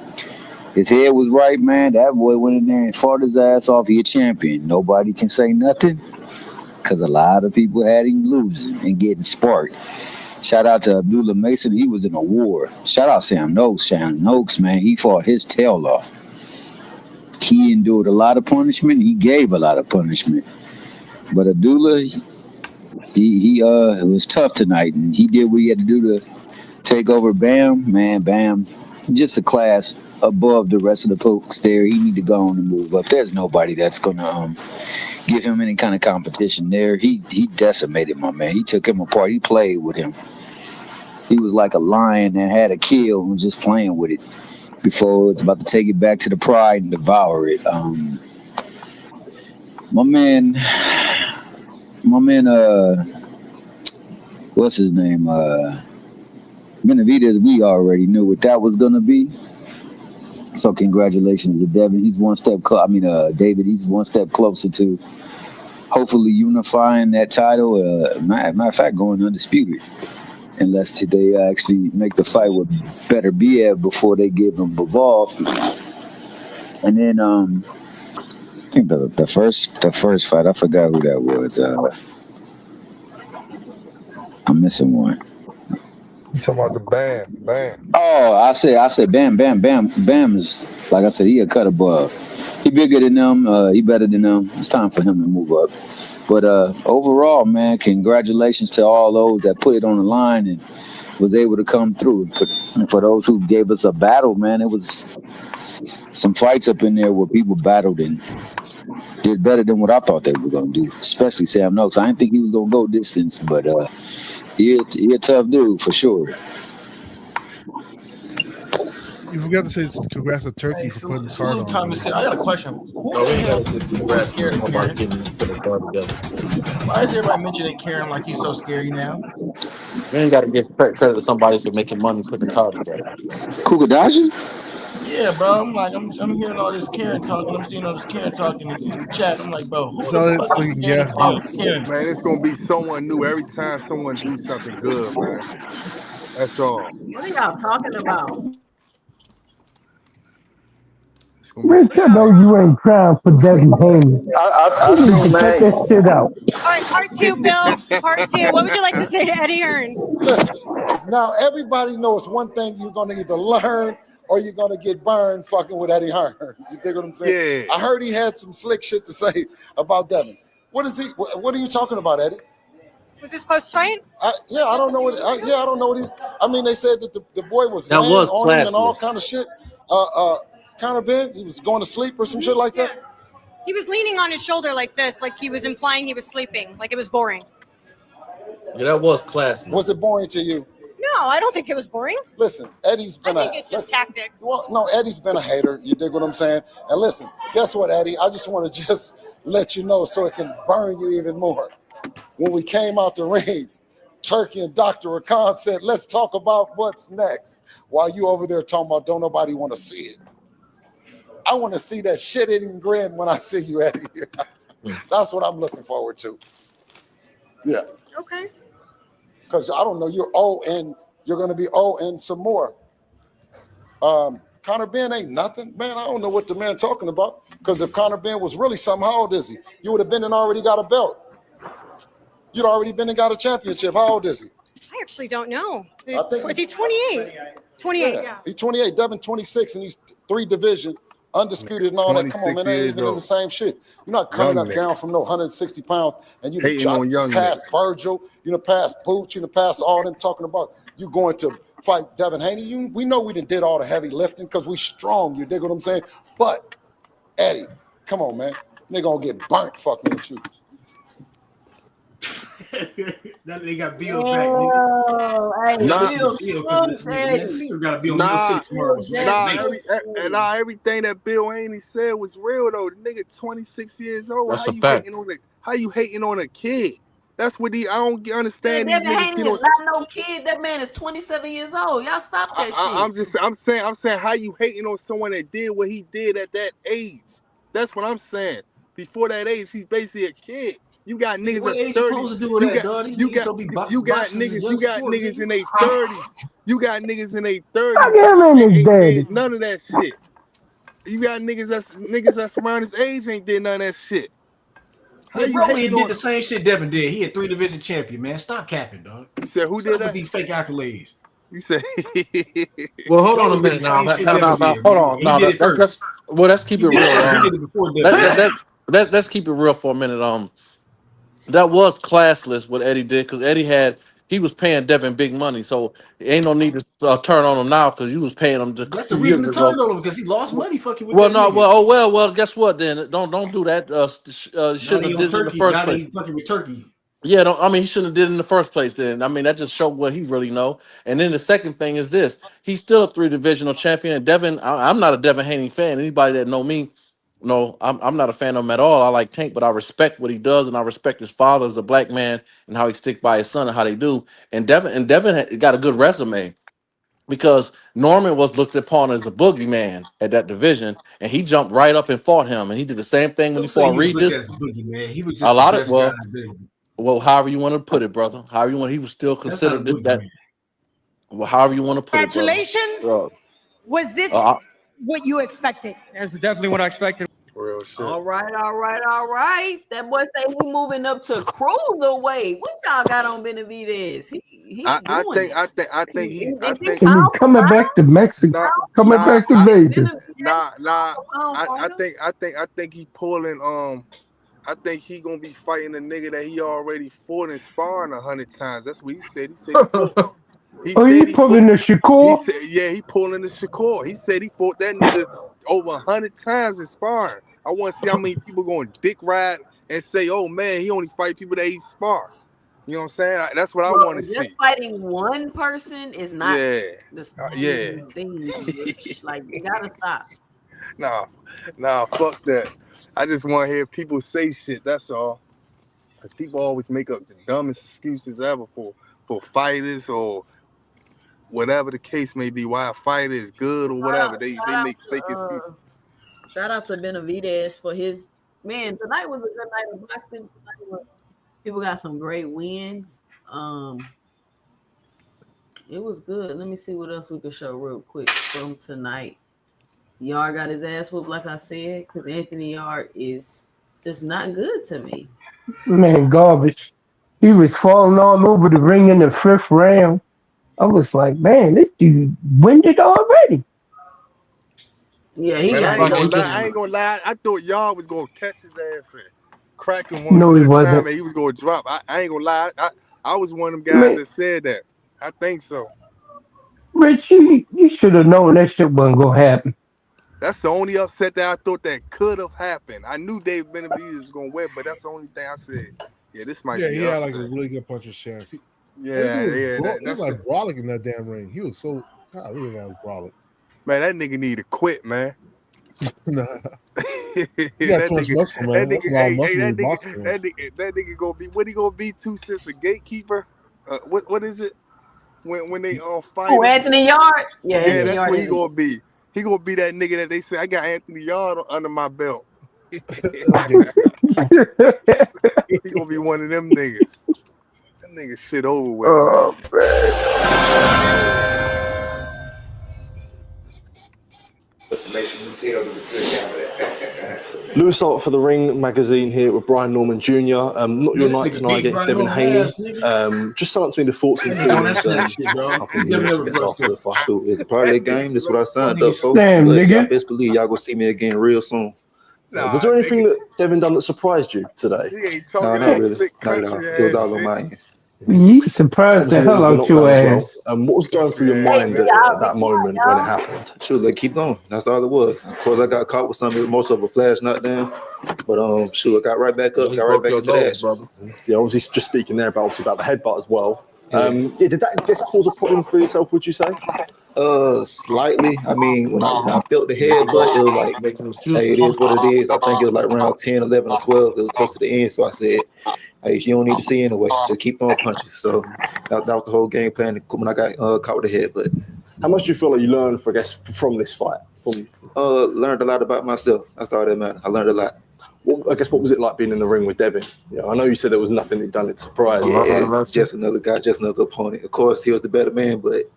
Speaker 18: his head was right, man. That boy went in there and fought his ass off. He a champion. Nobody can say nothing because a lot of people had him losing and getting sparked. Shout out to Abdullah Mason. He was in a war. Shout out Sam Noakes. Sam Noakes, man, he fought his tail off. He endured a lot of punishment. He gave a lot of punishment. But Abdullah, it was tough tonight, and he did what he had to do to take over Bam. Man, Bam, just a class above the rest of the folks there. He need to go on and move up. There's nobody that's gonna give him any kind of competition there. He decimated my man. He took him apart. He played with him. He was like a lion that had a kill and was just playing with it before it's about to take it back to the pride and devour it. My man, what's his name? Benavidez, we already knew what that was gonna be. So congratulations to Devin. He's one step David, he's one step closer to hopefully unifying that title. Matter of fact, going undisputed. Unless they actually make the fight with better BF before they give him Bivol. And then I think the first fight, I forgot who that was. I'm missing one.
Speaker 2: You talking about the bam?
Speaker 18: Oh, I said Bam is, like I said, he a cut above. He bigger than them, he better than them. It's time for him to move up. But overall, man, congratulations to all those that put it on the line and was able to come through. For those who gave us a battle, man, it was some fights up in there where people battled and did better than what I thought they were gonna do. Especially Sam Noakes. I didn't think he was gonna go distance, but he a tough dude for sure.
Speaker 8: You forgot to say congrats to Turkey for putting the card on.
Speaker 9: Thomas said, I got a question. Who
Speaker 14: No,
Speaker 9: the
Speaker 14: we ain't
Speaker 9: hell
Speaker 14: got to get
Speaker 9: who is
Speaker 14: congrats
Speaker 9: scared of
Speaker 14: nobody
Speaker 9: Karen?
Speaker 14: getting put a card together.
Speaker 9: Why is everybody mentioning Karen like he's so scary now?
Speaker 14: We ain't got to give credit to somebody for making money putting the card together.
Speaker 18: Kukadashi?
Speaker 9: Yeah, bro. I'm hearing all this Karen talking. I'm seeing all this Karen talking in the chat. I'm like, bro, who
Speaker 8: So
Speaker 9: the
Speaker 8: it's
Speaker 9: fuck is
Speaker 8: like
Speaker 9: scared of
Speaker 8: gas.
Speaker 9: Karen?
Speaker 2: Man, it's gonna be someone new every time someone do something good, man. That's all.
Speaker 1: What are y'all talking about?
Speaker 2: It's gonna be
Speaker 3: Bitch, I know you ain't crying for Devin Haney.
Speaker 18: I
Speaker 3: You need
Speaker 18: think,
Speaker 3: to cut
Speaker 18: man.
Speaker 3: that shit out.
Speaker 19: All right, part two, Bill. Part two. What would you like to say to Eddie Hearn?
Speaker 20: Listen, now everybody knows one thing: you're going to either learn or you're going to get burned fucking with Eddie Hearn. You dig what I'm saying?
Speaker 2: Yeah.
Speaker 20: I heard he had some slick shit to say about Devin. What is he? What are you talking about, Eddie?
Speaker 19: Was this post fight?
Speaker 20: I don't know what. I don't know what he's. I mean, they said that the boy was
Speaker 14: That
Speaker 20: laying
Speaker 14: was
Speaker 20: on him and all
Speaker 14: classless.
Speaker 20: kind of shit. Kind of been. He was going to sleep or some shit like that.
Speaker 19: He was leaning on his shoulder like this, like he was implying he was sleeping, like it was boring.
Speaker 14: Yeah, that was classless.
Speaker 20: Was it boring to you?
Speaker 19: No, I don't think it was boring.
Speaker 20: Listen, Eddie's been
Speaker 19: I think it's just tactics.
Speaker 20: Well, no, Eddie's been a hater. You dig what I'm saying? And listen, guess what, Eddie? I just want to just let you know so it can burn you even more. When we came out the ring, Turkey and Dr. Rakan said, let's talk about what's next. While you over there talking about don't nobody want to see it. I want to see that shit-eating grin when I see you, Eddie. That's what I'm looking forward to. Yeah.
Speaker 19: Okay.
Speaker 20: Because I don't know, you're 0 and you're going to be 0 and some more. Conor Benn ain't nothing. Man, I don't know what the man talking about. Because if Conor Benn was really something, how old is he? You would have been and already got a belt. You'd already been and got a championship. How old is he?
Speaker 19: I actually don't know.
Speaker 20: I think-
Speaker 19: Is he 28? 28, yeah.
Speaker 20: He's 28, Devin 26, and he's 3 division, undisputed and all that. Come on, man, they ain't
Speaker 2: 26
Speaker 20: even in the
Speaker 2: years
Speaker 20: same shit. You're not coming
Speaker 2: Young
Speaker 20: up
Speaker 2: nigga.
Speaker 20: down from no 160 pounds, and you
Speaker 2: Hating on young
Speaker 20: past Virgil, you know, past Boots, you know, past all them talking about you going to fight Devin Haney. We know we did all the heavy lifting because we strong, you dig what I'm saying? But, Eddie, come on, man. They gonna get burnt fucking with you.
Speaker 12: That they got Bill back, nigga.
Speaker 1: Oh, hey,
Speaker 2: Nah.
Speaker 1: Bill,
Speaker 12: Bill, because
Speaker 1: Eddie.
Speaker 12: Finger got to be on
Speaker 2: Nah,
Speaker 12: Bill 6 tomorrow. with some extra bass.
Speaker 2: Everything that Bill Haney said was real though. The nigga 26 years old.
Speaker 14: That's
Speaker 2: How
Speaker 14: a
Speaker 2: you
Speaker 14: fact.
Speaker 2: hating on a kid? That's what I don't
Speaker 1: Man,
Speaker 2: understand. These
Speaker 1: Devin
Speaker 2: niggas
Speaker 1: Haney
Speaker 2: get
Speaker 1: is
Speaker 2: on.
Speaker 1: not no kid. That man is 27 years old. Y'all stop that shit.
Speaker 2: I'm saying how you hating on someone that did what he did at that age. That's what I'm saying. Before that age, he's basically a kid. You got niggas
Speaker 12: What
Speaker 2: that's
Speaker 12: age you
Speaker 2: 30.
Speaker 12: supposed to do that, dog? These niggas don't be boxing as a young sport,
Speaker 2: niggas in
Speaker 12: nigga.
Speaker 2: their 30s. You got niggas in their
Speaker 3: Fuck
Speaker 2: 30s
Speaker 3: him and his
Speaker 2: ain't
Speaker 3: daddy.
Speaker 2: did none of that shit. You got niggas that's around his age ain't did none of that shit. How
Speaker 12: Man,
Speaker 2: you
Speaker 12: Broly
Speaker 2: hating
Speaker 12: did
Speaker 2: on?
Speaker 12: the same shit Devin did. He had 3 division champion, man. Stop capping, dog.
Speaker 2: You said who
Speaker 12: Stop
Speaker 2: did
Speaker 12: with
Speaker 2: that?
Speaker 12: these fake accolades.
Speaker 2: You said.
Speaker 14: Well, hold on a
Speaker 12: Broly did the
Speaker 14: minute now.
Speaker 12: same
Speaker 14: Now,
Speaker 12: shit
Speaker 14: now,
Speaker 12: Devin
Speaker 14: now,
Speaker 12: did,
Speaker 14: hold
Speaker 12: man.
Speaker 14: on.
Speaker 12: He
Speaker 14: Now,
Speaker 12: did it first.
Speaker 14: let's keep
Speaker 12: He
Speaker 14: it
Speaker 12: did
Speaker 14: real.
Speaker 12: it. He did it before Devin.
Speaker 14: Let's keep it real for a minute. That was classless what Eddie did because he was paying Devin big money, so ain't no need to turn on him now because you was paying him just a
Speaker 12: That's the
Speaker 14: few
Speaker 12: reason
Speaker 14: years
Speaker 12: to turn
Speaker 14: ago.
Speaker 12: on him because he lost money fucking with
Speaker 14: Well,
Speaker 12: that
Speaker 14: no,
Speaker 12: nigga.
Speaker 14: well. Guess what? Then don't do that.
Speaker 12: Now
Speaker 14: Shouldn't
Speaker 12: they
Speaker 14: have
Speaker 12: on
Speaker 14: did it in the
Speaker 12: Turkey.
Speaker 14: first
Speaker 12: Now
Speaker 14: place.
Speaker 12: they fucking with Turkey.
Speaker 14: Yeah, he shouldn't have did it in the first place. Then that just showed what he really know. And then the second thing is this: he's still a 3 divisional champion. And Devin, I'm not a Devin Haney fan. Anybody that know me, no, I'm not a fan of him at all. I like Tank, but I respect what he does, and I respect his father as a black man and how he stick by his son and how they do. And Devin got a good resume. because Norman was looked upon as a boogeyman at that division, and he jumped right up and fought him, and he did the same thing when he
Speaker 12: Don't say
Speaker 14: fought
Speaker 12: he was looked
Speaker 14: Regis.
Speaker 12: at as a boogeyman. He was
Speaker 14: A
Speaker 12: just the
Speaker 14: lot of
Speaker 12: best guy in the business.
Speaker 14: well, however you want to put it, brother. However you want, he was still
Speaker 12: That's not a
Speaker 14: considered that.
Speaker 12: boogeyman.
Speaker 14: Well, however you want to put it, brother.
Speaker 19: Congratulations. Was this what you expected?
Speaker 15: That's definitely what I expected.
Speaker 2: Real shit.
Speaker 1: All right. That boy say we moving up to cruiserweight. What y'all got on Benavidez? He
Speaker 2: I
Speaker 1: doing
Speaker 2: think
Speaker 1: it.
Speaker 2: I think I think he I
Speaker 1: Is he
Speaker 2: think
Speaker 3: And he
Speaker 1: pound for
Speaker 3: coming back to Mexico,
Speaker 2: nah
Speaker 3: coming
Speaker 2: nah
Speaker 3: back to
Speaker 2: I,
Speaker 3: Vegas.
Speaker 2: nah
Speaker 1: pound
Speaker 2: I think he pulling I think he gonna be fighting a nigga that he already fought and sparring 100 times. That's what he said. He said he fought. He
Speaker 3: Oh,
Speaker 2: said
Speaker 3: he
Speaker 2: he
Speaker 3: pulling
Speaker 2: fought.
Speaker 3: the
Speaker 2: He
Speaker 3: Shakur?
Speaker 2: said, yeah, he pulling the Shakur. He said he fought that nigga over 100 times in sparring. I want to see how many people going to dick ride and say, oh man, he only fight people that he spar. You know what I'm saying? That's what I
Speaker 1: Well,
Speaker 2: want to
Speaker 1: just
Speaker 2: see.
Speaker 1: fighting one person is not
Speaker 2: Yeah,
Speaker 1: the
Speaker 2: yeah.
Speaker 1: same thing, Rich. Like you gotta stop.
Speaker 2: Nah, fuck that. I just want to hear people say shit. That's all. Cause people always make up the dumbest excuses ever for fighters or whatever the case may be. Why a fighter is good or whatever. They make fake excuses.
Speaker 1: Shout out to Benavidez for his man. Tonight was a good night of boxing. People got some great wins. It was good. Let me see what else we could show real quick from tonight. Yard got his ass whooped, like I said, because Anthony Yard is just not good to me.
Speaker 3: Man, garbage. He was falling all over the ring in the fifth round. I was like, man, this dude winded already.
Speaker 1: Yeah, he
Speaker 2: Man,
Speaker 1: got
Speaker 2: I ain't gonna
Speaker 1: no
Speaker 2: lie. I
Speaker 1: chance.
Speaker 2: ain't gonna lie. I thought y'all was gonna catch his ass and crack him one
Speaker 3: No, he
Speaker 2: good time,
Speaker 3: wasn't.
Speaker 2: and he was gonna drop. I ain't gonna lie. I was one of them guys
Speaker 3: Man,
Speaker 2: that said that. I think so.
Speaker 3: Rich, you should have known that shit wasn't gonna happen.
Speaker 2: That's the only upset that I thought that could have happened. I knew Dave Benavidez was gonna win, but that's the only thing I said. Yeah, this might
Speaker 8: Yeah,
Speaker 2: be
Speaker 8: he
Speaker 2: an
Speaker 8: had like a
Speaker 2: upset.
Speaker 8: really good puncher's chance.
Speaker 2: Yeah,
Speaker 8: He was
Speaker 2: that's
Speaker 8: like
Speaker 2: it.
Speaker 8: brolic in that damn ring. He was so God, he was brolic.
Speaker 2: Man, that nigga need to quit, man.
Speaker 8: Nah,
Speaker 2: that
Speaker 8: he got too much muscle,
Speaker 2: that
Speaker 8: man. That's a
Speaker 2: nigga,
Speaker 8: lot of
Speaker 2: hey,
Speaker 8: muscle in boxing.
Speaker 2: that nigga gonna be what he gonna be too since a gatekeeper? What is it when they fight
Speaker 1: Oh,
Speaker 2: him?
Speaker 1: Anthony Yard? Yeah,
Speaker 2: Yeah,
Speaker 1: Anthony
Speaker 2: that's
Speaker 1: Yard
Speaker 2: what he
Speaker 1: is a
Speaker 2: gonna be. He gonna be that nigga that they say I got Anthony Yard under my belt. He gonna be one of them niggas. That nigga shit over with, man.
Speaker 3: Oh man.
Speaker 21: Lewis Salt for the Ring magazine here with Brian Norman Jr. Not your night
Speaker 12: Nigga
Speaker 21: tonight
Speaker 12: beat
Speaker 21: against
Speaker 12: Brian
Speaker 21: Devin
Speaker 12: Norman
Speaker 21: Haney.
Speaker 12: ass, nigga.
Speaker 21: Just start between the thoughts and
Speaker 12: Nigga on that
Speaker 21: feelings.
Speaker 12: same shit, dog.
Speaker 21: A couple of
Speaker 12: Devin
Speaker 21: minutes
Speaker 12: never
Speaker 21: against
Speaker 12: brushed
Speaker 21: after the
Speaker 12: this.
Speaker 21: fight.
Speaker 9: Shoot, it's a part of that game. That's what I signed up for.
Speaker 3: Damn,
Speaker 9: But y'all
Speaker 3: nigga.
Speaker 9: best believe y'all gonna see me again real soon.
Speaker 21: Was
Speaker 2: Nah,
Speaker 21: there anything
Speaker 2: nigga,
Speaker 21: that Devin done that surprised you today?
Speaker 2: he ain't
Speaker 9: No,
Speaker 2: talking
Speaker 9: not
Speaker 2: that
Speaker 9: really.
Speaker 2: slick
Speaker 9: Not at all.
Speaker 2: country
Speaker 9: It was
Speaker 2: ass
Speaker 9: all on
Speaker 2: shit.
Speaker 9: my end.
Speaker 3: You surprised the
Speaker 21: Obviously, there
Speaker 3: hell
Speaker 21: was the
Speaker 3: out your
Speaker 21: knockdown as well.
Speaker 3: ass.
Speaker 21: What was going through your
Speaker 2: Country ass
Speaker 1: Hey,
Speaker 21: mind
Speaker 1: be
Speaker 2: bitch.
Speaker 21: at
Speaker 1: y'all, be
Speaker 21: that
Speaker 1: quiet,
Speaker 21: moment when it
Speaker 1: y'all.
Speaker 21: happened?
Speaker 9: Shoot, like keep going. That's all it was. Of course, I got caught with something. Most of a flash knockdown, but shoot, I got right back up.
Speaker 14: He
Speaker 9: Got right
Speaker 14: broke
Speaker 9: back
Speaker 14: your
Speaker 9: into the
Speaker 14: nose,
Speaker 9: action.
Speaker 14: brother.
Speaker 21: Yeah, obviously, just speaking there about the headbutt as well.
Speaker 9: Yeah.
Speaker 21: Did that just cause a problem for yourself? Would you say?
Speaker 9: Slightly. I mean, when I felt the headbutt, it was like,
Speaker 14: Making
Speaker 9: hey,
Speaker 14: excuses.
Speaker 9: it is what it is. I think it was like around 10, 11, or 12. It was close to the end. So I said, hey, you don't need to see anyway. Just keep throwing punches. So that was the whole game plan when I got caught with the headbutt.
Speaker 21: How much do you feel like you learned, from this fight?
Speaker 9: Learned a lot about myself. That's all that matters. I learned a lot.
Speaker 21: I guess what was it like being in the ring with Devin? Yeah, I know you said there was nothing that done it surprised.
Speaker 9: Yeah, just another guy, just another opponent. Of course, he was the better man, but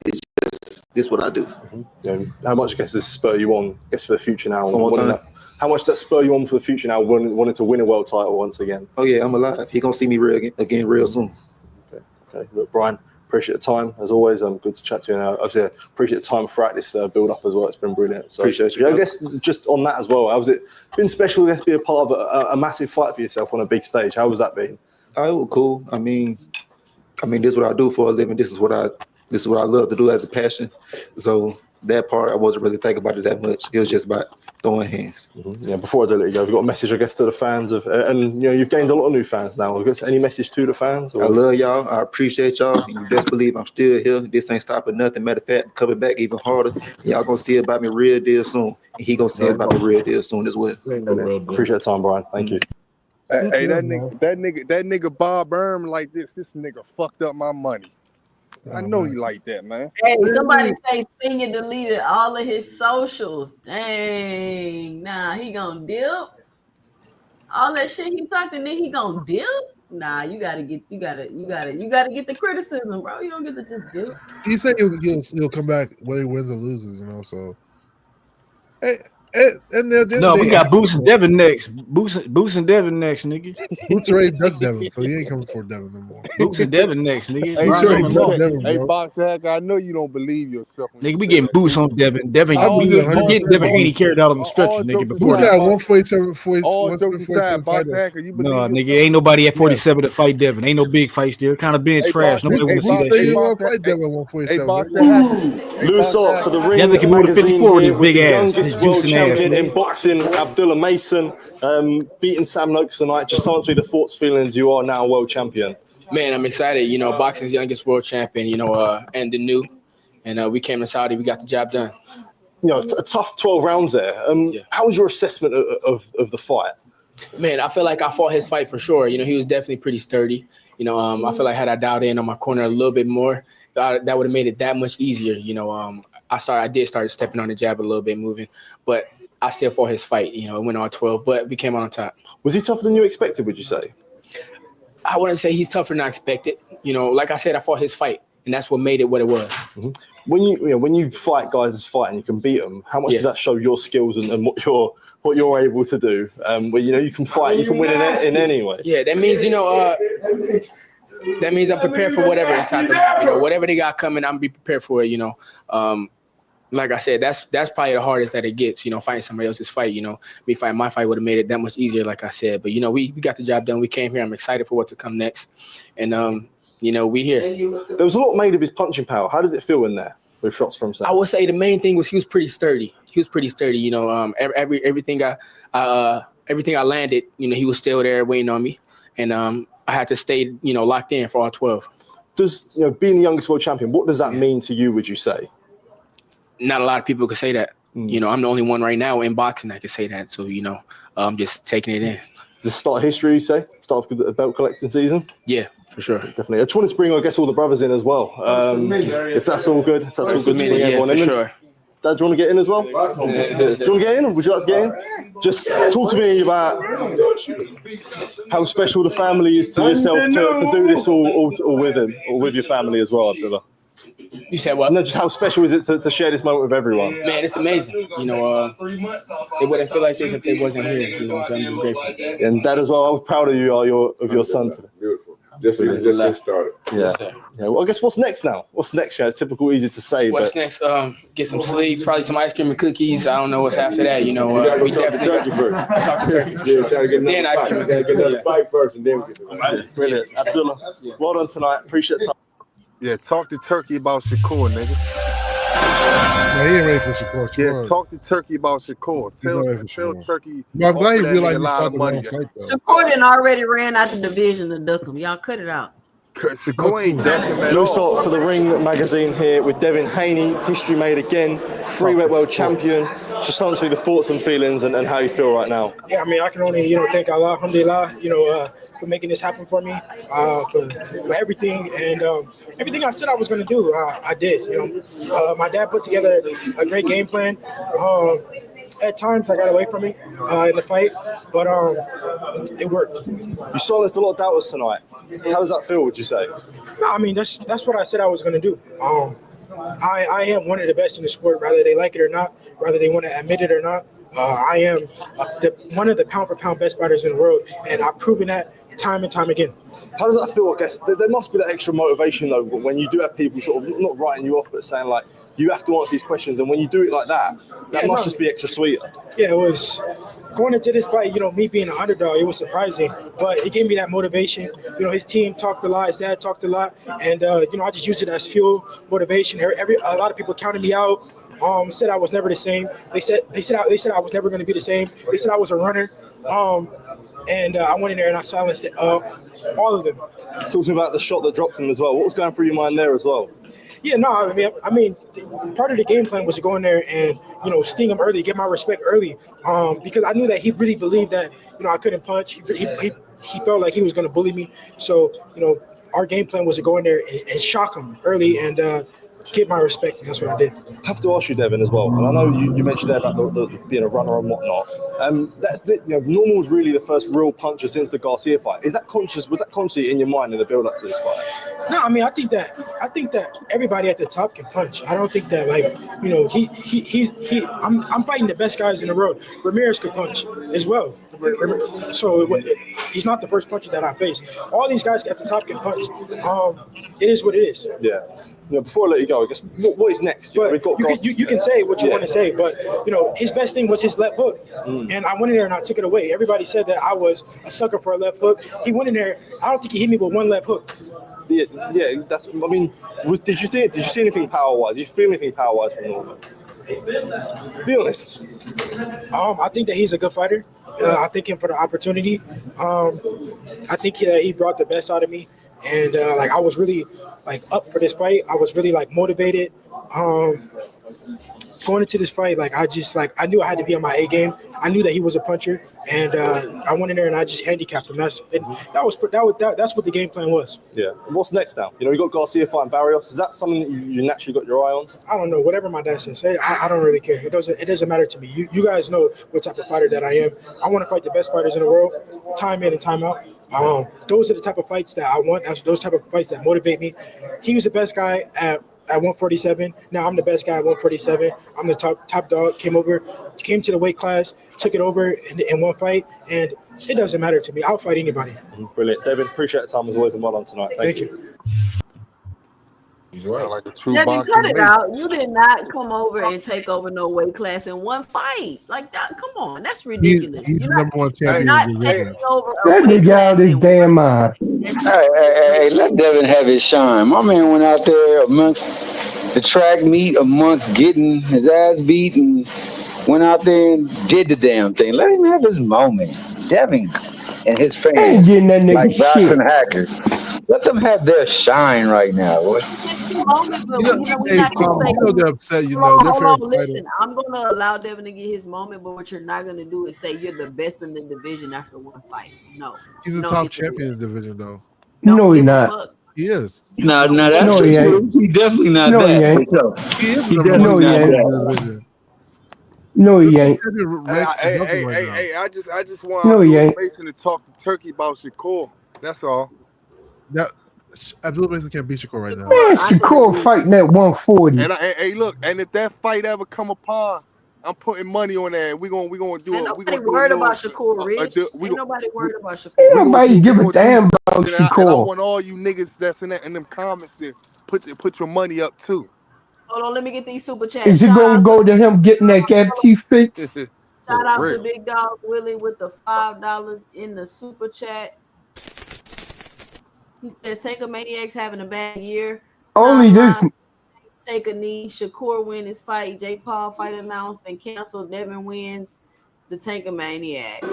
Speaker 9: it's just this what I do.
Speaker 21: Yeah, how much, I guess, does this spur you on, I guess, for the future now?
Speaker 9: One more time.
Speaker 21: How much does that spur you on for the future now, wanting to win a world title once again?
Speaker 9: Oh yeah, I'm alive. He gonna see me again real soon.
Speaker 21: Okay. Look, Brian, appreciate the time as always. Good to chat to you. And obviously, appreciate the time throughout this build up as well. It's been brilliant. So,
Speaker 9: Appreciate you.
Speaker 21: I guess just on that as well, how's it been special? I guess be a part of a massive fight for yourself on a big stage. How was that been?
Speaker 9: Oh, it was cool. I mean, this is what I do for a living. This is what I love to do as a passion. So that part, I wasn't really thinking about it that much. It was just about throwing hands.
Speaker 21: Yeah. Before I do let you go, we've got a message, I guess, to the fans and you've gained a lot of new fans now. Any message to the fans? Or?
Speaker 9: I love y'all. I appreciate y'all. And you best believe I'm still here. This ain't stopping nothing. Matter of fact, coming back even harder. Y'all gonna see about me real deal soon. And he gonna see about me real deal soon as well.
Speaker 21: Appreciate the time, Brian. Thank you.
Speaker 2: Hey, that nigga Bob Burnham like this nigga fucked up my money. I know he like that, man.
Speaker 1: Hey, somebody say Senior deleted all of his socials. Dang, nah, he gonna dip. All that shit he talked, and then he gonna dip. Nah, you gotta get the criticism, bro. You don't get to just dip.
Speaker 8: He said he'll come back whether he wins or loses, so. Hey, and
Speaker 12: No, we got Boots and Devin next. Boots and Devin next, nigga.
Speaker 8: Boots already ducked Devin, so he ain't coming for Devin no more.
Speaker 12: Boots and Devin next, nigga.
Speaker 2: Hey, Box Hacker, I know you don't believe yourself.
Speaker 12: Nigga, we getting Boots on Devin. Devin, we getting Devin Haney carried out on the stretcher, nigga. Before
Speaker 8: Boots had 147,
Speaker 2: all jokes aside, Box Hacker, you believe?
Speaker 12: No, nigga, ain't nobody at 47 to fight Devin. Ain't no big fights there. Kind of being trash. Nobody want to see that shit.
Speaker 8: want to fight Devin at 147.
Speaker 5: Loose up for the ring.
Speaker 12: Devin can move to 54 with his big ass. His
Speaker 5: Youngest world
Speaker 12: juicing
Speaker 5: champion
Speaker 12: ass.
Speaker 5: in boxing, Abdullah Mason, beating Sam Noakes tonight. Just answer the thoughts, feelings. You are now world champion.
Speaker 17: Man, I'm excited. Boxing's youngest world champion. And the new, and we came to Saudi. We got the job done.
Speaker 5: A tough 12 rounds there. How was your assessment of the fight?
Speaker 17: Man, I feel like I fought his fight for sure. He was definitely pretty sturdy. I feel like had I dialed in on my corner a little bit more, that would have made it that much easier. I did start stepping on the jab a little bit, moving, but I still fought his fight. It went on 12, but we came out on top.
Speaker 5: Was he tougher than you expected, would you say?
Speaker 17: I wouldn't say he's tougher than I expected. Like I said, I fought his fight, and that's what made it what it was.
Speaker 5: Mm-hmm. When you fight guys as fight and you can beat them, how much does that show your skills and what you're able to do? Where you can fight, you can win in any way.
Speaker 17: Yeah, that means that means I'm prepared for whatever is happening. Whatever they got coming, I'm be prepared for it. Like I said, that's probably the hardest that it gets. Fighting somebody else's fight. Me fighting my fight would have made it that much easier. Like I said, but we got the job done. We came here. I'm excited for what to come next, and we here.
Speaker 5: There was a lot made of his punching power. How did it feel in there with shots from Sam?
Speaker 17: I would say the main thing was he was pretty sturdy. Everything I landed, he was still there waiting on me, and I had to stay, locked in for all 12.
Speaker 5: Does being the youngest world champion, what does that mean to you? Would you say?
Speaker 17: Not a lot of people could say that. I'm the only one right now in boxing that can say that. So I'm just taking it in.
Speaker 5: The start of history, you say? Start of the belt collecting season?
Speaker 17: Yeah, for sure.
Speaker 5: Definitely. I just wanted to bring, I guess, all the brothers in as well. If that's all good. If that's all good to bring everyone in.
Speaker 17: Sure.
Speaker 5: Dad, do you want to get in as well? Do you want to get in? Or would you like to get in? Just talk to me about how special the family is to yourself to do this all with him, or with your family as well, Abdullah.
Speaker 17: You said what?
Speaker 5: No, just how special is it to share this moment with everyone?
Speaker 17: Man, it's amazing. It wouldn't feel like this if they wasn't here. So I'm just grateful.
Speaker 5: And Dad as well, how proud of you are of your son today.
Speaker 22: Beautiful. Just getting started.
Speaker 5: Yeah. Well, I guess what's next now? What's next? It's typical, easy to say.
Speaker 17: What's next? Get some sleep, probably some ice cream and cookies. I don't know what's after that. We definitely
Speaker 22: turkey first.
Speaker 17: Talk to turkey.
Speaker 22: Yeah, try to get
Speaker 17: then ice cream and cookies.
Speaker 22: another fight first, and then we get
Speaker 5: Brilliant. Abdullah, well done tonight. Appreciate the time.
Speaker 2: Yeah, talk to Turkey about Shakur, nigga.
Speaker 8: No, he ain't ready for Shakur.
Speaker 2: Yeah, talk to Turkey about Shakur. Tell Turkey.
Speaker 8: I'm glad he realized
Speaker 2: a lot of money.
Speaker 1: Shakur done already ran out the division to duck him. Y'all cut it out.
Speaker 2: Shakur ain't ducking at
Speaker 5: Loose
Speaker 2: all.
Speaker 5: up for the Ring magazine here with Devin Haney, history made again, freeweight world champion. Just answer me the thoughts and feelings and how you feel right now.
Speaker 16: Yeah, I can only, thank Allah, alhamdulillah, for making this happen for me, for everything. And everything I said I was going to do, I did. My dad put together a great game plan. At times I got away from it in the fight, but it worked.
Speaker 5: You silenced a lot of doubters tonight. How does that feel, would you say?
Speaker 16: No, that's what I said I was going to do. I am one of the best in the sport, whether they like it or not, whether they want to admit it or not. I am one of the pound-for-pound best fighters in the world, and I've proven that time and time again.
Speaker 5: How does that feel? I guess there must be that extra motivation, though, when you do have people sort of not writing you off, but saying, like, you have to answer these questions, and when you do it like that, must just be extra sweeter.
Speaker 16: Yeah, it was. Going into this fight, me being an underdog, it was surprising, but it gave me that motivation. His team talked a lot, his dad talked a lot, and I just used it as fuel, motivation. A lot of people counted me out, said I was never the same. They said I was never going to be the same. They said I was a runner, and I went in there and I silenced all of them.
Speaker 5: Talk to me about the shot that dropped him as well. What was going through your mind there as well?
Speaker 16: Yeah, no, I mean, part of the game plan was to go in there and, sting him early, get my respect early, because I knew that he really believed that, I couldn't punch. He felt like he was going to bully me. So, our game plan was to go in there and shock him early and get my respect. And that's what I did.
Speaker 21: I have to ask you, Devin, as well. And I know you mentioned there about the being a runner and whatnot. That's Norman was really the first real puncher since the Garcia fight. Was that conscious in your mind in the build up to this fight?
Speaker 16: No, I mean I think that everybody at the top can punch. I don't think that I'm fighting the best guys in the world. Ramirez could punch as well. So he's not the first puncher that I face. All these guys at the top can punch. It is what it is.
Speaker 21: Yeah. Before I let you go, I guess what is next?
Speaker 16: But you can say what you want to say, but his best thing was his left hook, and I went in there and I took it away. Everybody said that I was a sucker for a left hook. He went in there. I don't think he hit me with one left hook.
Speaker 21: Yeah. That's. I mean, did you see anything power wise? Did you feel anything power wise from Norman? Be honest.
Speaker 16: I think that he's a good fighter. I thank him for the opportunity. I think he brought the best out of me, and I was really up for this fight. I was really motivated. Going into this fight, I knew I had to be on my A game. I knew that he was a puncher, and I went in there and I just handicapped him. That's what the game plan was.
Speaker 21: Yeah. What's next now? You got Garcia fighting Barrios. Is that something that you naturally got your eye on?
Speaker 16: I don't know. Whatever my dad says, I don't really care. It doesn't matter to me. You guys know what type of fighter that I am. I want to fight the best fighters in the world, time in and time out. Those are the type of fights that I want. Those type of fights that motivate me. He was the best guy at 147. Now I'm the best guy at 147. I'm the top dog. Came to the weight class, took it over in one fight, and it doesn't matter to me. I'll fight anybody.
Speaker 21: Brilliant. Devin, appreciate the time as always and well done tonight. Thank you.
Speaker 2: He's right. Like a true
Speaker 1: Devin, cut it out. You did not come over and take over no weight class in one fight. Like that, come on. That's ridiculous.
Speaker 8: He's the number one champion.
Speaker 1: Not taking over
Speaker 3: That nigga out his damn mind.
Speaker 18: Hey, let Devin have his shine. My man went out there amongst the track meet, amongst getting his ass beat, and went out there and did the damn thing. Let him have his moment. Devin and his fans,
Speaker 3: getting that nigga
Speaker 18: like
Speaker 3: shit.
Speaker 18: boxing hackers. Let them have their shine right now. Boy.
Speaker 8: They're upset.
Speaker 1: Hold on, listen. I'm gonna allow Devin to get his moment, but what you're not gonna do is say you're the best in the division after one fight. No,
Speaker 8: he's the top champion in the division, though.
Speaker 3: No, he's not.
Speaker 8: He is.
Speaker 18: No, that's
Speaker 3: he
Speaker 18: true.
Speaker 3: ain't.
Speaker 18: He definitely not
Speaker 3: No,
Speaker 18: that.
Speaker 3: he ain't.
Speaker 8: He is
Speaker 18: He
Speaker 8: the
Speaker 18: definitely
Speaker 8: number
Speaker 18: not
Speaker 8: one
Speaker 18: that.
Speaker 8: division.
Speaker 3: No, he ain't.
Speaker 2: Hey, I just want
Speaker 3: No, he ain't.
Speaker 2: Mason to talk to Turkey about Shakur. That's all.
Speaker 8: That Abdul Mason can't beat Shakur right now.
Speaker 3: Man, Shakur fighting at 140.
Speaker 2: And hey, look, and if that fight ever come upon, I'm putting money on that. We gonna do it.
Speaker 1: Nobody worried about Shakur, Rich. Ain't nobody worried about Shakur.
Speaker 3: Ain't nobody give a damn about
Speaker 2: And I
Speaker 3: Shakur.
Speaker 2: want all you niggas that's in them comments to put your money up too.
Speaker 1: Hold on, let me get these super chats.
Speaker 3: Is it gonna go to him getting that gap teeth fixed?
Speaker 1: Shout out to Big Dog Willie with the $5 in the super chat. He says, "Take a Maniac's having a bad year.
Speaker 3: Only this.
Speaker 1: Take a knee. Shakur win his fight. Jake Paul fight announced and canceled. Devin wins the Tank of Maniacs."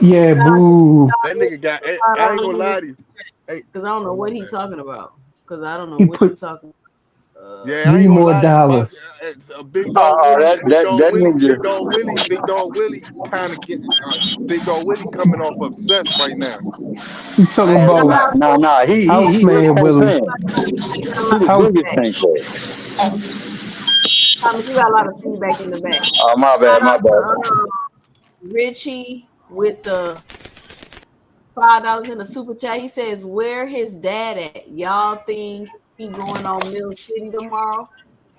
Speaker 3: Yeah, boo.
Speaker 2: That nigga got. I ain't gonna lie to you.
Speaker 1: Because I don't know what he's talking about. Because I don't know what you're talking about.
Speaker 2: Yeah, I
Speaker 3: Need
Speaker 2: ain't
Speaker 3: more
Speaker 2: gonna lie.
Speaker 3: dollars.
Speaker 2: Big Dog Willie,
Speaker 18: ninja.
Speaker 2: Big Dog Willie kind of get. Big Dog Willie coming off obsessed right now.
Speaker 3: You talking about
Speaker 18: Nah. He
Speaker 3: Houseman Willie.
Speaker 18: He the biggest tank player.
Speaker 1: Thomas, you got a lot of feedback in the back.
Speaker 18: Oh, my bad.
Speaker 1: Richie with the $5 in the super chat. He says, "Where his dad at? Y'all think he going on Mill City tomorrow?"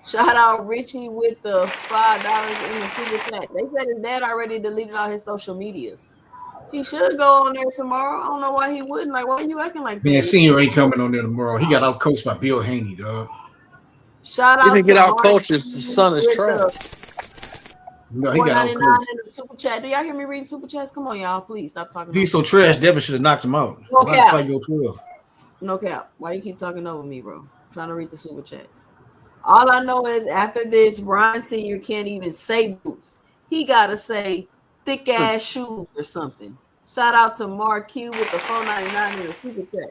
Speaker 1: Shout out Richie with the $5 in the super chat. They said his dad already deleted all his social medias. He should go on there tomorrow. I don't know why he wouldn't. Like, why are you acting like that?
Speaker 12: Man, Senior ain't coming on there tomorrow. He got out coached by Bill Haney, dog.
Speaker 1: Shout
Speaker 14: He
Speaker 1: out
Speaker 14: didn't
Speaker 1: to
Speaker 14: get out
Speaker 1: Mark
Speaker 14: coached. His son is
Speaker 1: with
Speaker 14: trash.
Speaker 1: the
Speaker 12: No, he got out
Speaker 1: $4.99
Speaker 12: coached.
Speaker 1: in the super chat. Do y'all hear me reading super chats? Come on, y'all. Please stop talking.
Speaker 12: If he's
Speaker 1: over
Speaker 12: so trash, Devin should have knocked him out.
Speaker 1: No
Speaker 12: Why the
Speaker 1: cap.
Speaker 12: fight go 12?
Speaker 1: No cap. Why you keep talking over me, bro? I'm trying to read the super chats. All I know is after this, Brian Sr. can't even say boots. He gotta say thick ass shoes or something. Shout out to Mark Q with the $4.99 in the super chat.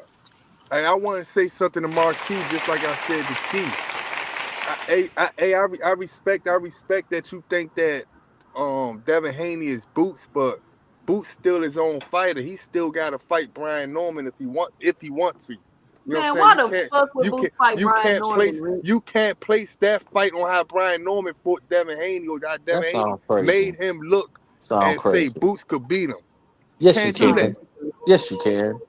Speaker 2: Hey, I want to say something to Marquis, just like I said to Keith. I respect that you think that Devin Haney is boots, but Boots still his own fighter. He still got to fight Brian Norman if he want to. You know
Speaker 1: Man,
Speaker 2: what I'm
Speaker 1: why
Speaker 2: saying?
Speaker 1: the fuck would Boots fight Brian Norman, Rich?
Speaker 2: You can't place that fight on how Brian Norman fought Devin Haney or how Devin Haney
Speaker 14: sounds crazy.
Speaker 2: made him look
Speaker 14: Sound
Speaker 2: and say
Speaker 14: crazy.
Speaker 2: Boots could beat him.
Speaker 14: Yes,
Speaker 2: Can't
Speaker 14: you
Speaker 2: do
Speaker 14: can.
Speaker 2: that.
Speaker 14: Yes, you can.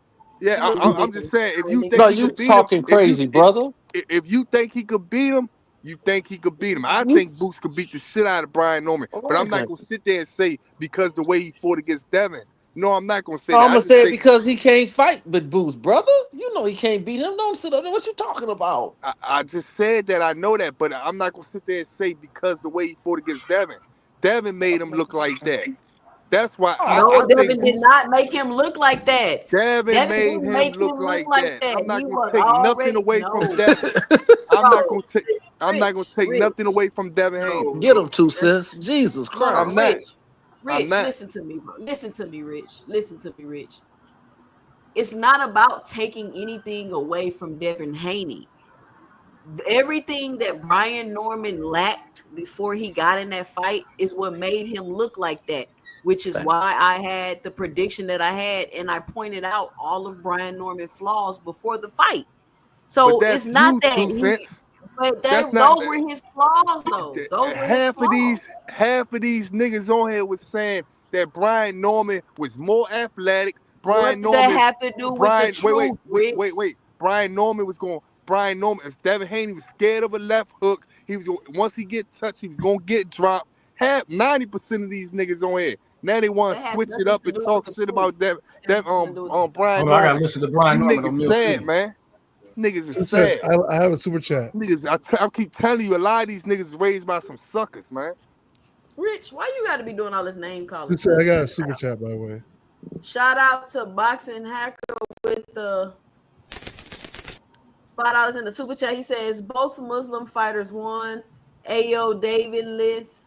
Speaker 2: Yeah, I'm just saying if you
Speaker 14: No,
Speaker 2: think he
Speaker 14: you
Speaker 2: could beat him,
Speaker 14: talking crazy, brother.
Speaker 2: if you think he could beat him, you think he could beat him. I think Boots could beat the shit out of Brian Norman, but I'm not gonna sit there and say because the way he fought against Devin. No, I'm not gonna say that.
Speaker 14: I'm
Speaker 2: I
Speaker 14: gonna
Speaker 2: just
Speaker 14: say it
Speaker 2: think
Speaker 14: because he can't fight with Boots, brother. You know he can't beat him. Don't sit up there. What you talking about?
Speaker 2: I just said that I know that, but I'm not gonna sit there and say because the way he fought against Devin. Devin made him look like that. That's why
Speaker 1: No,
Speaker 2: I think
Speaker 1: Devin did
Speaker 2: Boots.
Speaker 1: not make him look like that.
Speaker 2: Devin made
Speaker 1: didn't
Speaker 2: him
Speaker 1: make
Speaker 2: look
Speaker 1: him
Speaker 2: like
Speaker 1: like
Speaker 2: that. I'm
Speaker 1: that.
Speaker 2: not
Speaker 1: He
Speaker 2: gonna
Speaker 1: was
Speaker 2: take nothing
Speaker 1: already
Speaker 2: away from Devin. I'm not gonna take. I'm not gonna take nothing away from Devin Haney.
Speaker 14: Get him 2 cents. Jesus
Speaker 1: No,
Speaker 14: Christ.
Speaker 2: I'm not. I'm
Speaker 1: Rich,
Speaker 2: not.
Speaker 1: listen to me, bro. Listen to me, Rich. Listen to me, Rich. It's not about taking anything away from Devin Haney. Everything that Brian Norman lacked before he got in that fight is what made him look like that, which is why I had the prediction that I had, and I pointed out all of Brian Norman's flaws before the fight. So
Speaker 2: But
Speaker 1: it's
Speaker 2: that's
Speaker 1: not
Speaker 2: you,
Speaker 1: that
Speaker 2: 2 cents.
Speaker 1: but
Speaker 2: That's not
Speaker 1: those were his flaws, though. Those were his
Speaker 2: half of
Speaker 1: flaws.
Speaker 2: these niggas on here was saying that Brian Norman was more athletic.
Speaker 1: What
Speaker 2: Brian
Speaker 1: does that
Speaker 2: Norman,
Speaker 1: have to do with the truth, Rich?
Speaker 2: wait. Brian Norman was going. Brian Norman, as Devin Haney was scared of a left hook. He was once he get touched, he was gonna get dropped. 90% of these niggas on here. Now they want
Speaker 1: That
Speaker 2: to
Speaker 1: has
Speaker 2: switch it
Speaker 1: nothing
Speaker 2: up
Speaker 1: to
Speaker 2: and
Speaker 1: do with
Speaker 2: talk
Speaker 1: the
Speaker 2: shit
Speaker 1: truth.
Speaker 2: about
Speaker 1: That has nothing to do with
Speaker 2: Brian
Speaker 12: Hold on, I gotta
Speaker 2: Norman.
Speaker 12: listen to Brian
Speaker 2: You
Speaker 12: Norman on
Speaker 2: niggas
Speaker 12: Mill
Speaker 2: sad,
Speaker 12: City.
Speaker 2: man. Niggas is
Speaker 8: 2 cents.
Speaker 2: sad.
Speaker 8: I have a super chat.
Speaker 2: Niggas, I keep telling you, a lot of these niggas is raised by some suckers, man.
Speaker 1: Rich, why you got to be doing all this name calling
Speaker 8: 2 cents. I
Speaker 1: stuff?
Speaker 8: got a super chat, by the way.
Speaker 1: Shout out to Boxing Hacker with the $5 in the super chat. He says both Muslim fighters won. Ayo, David Lith.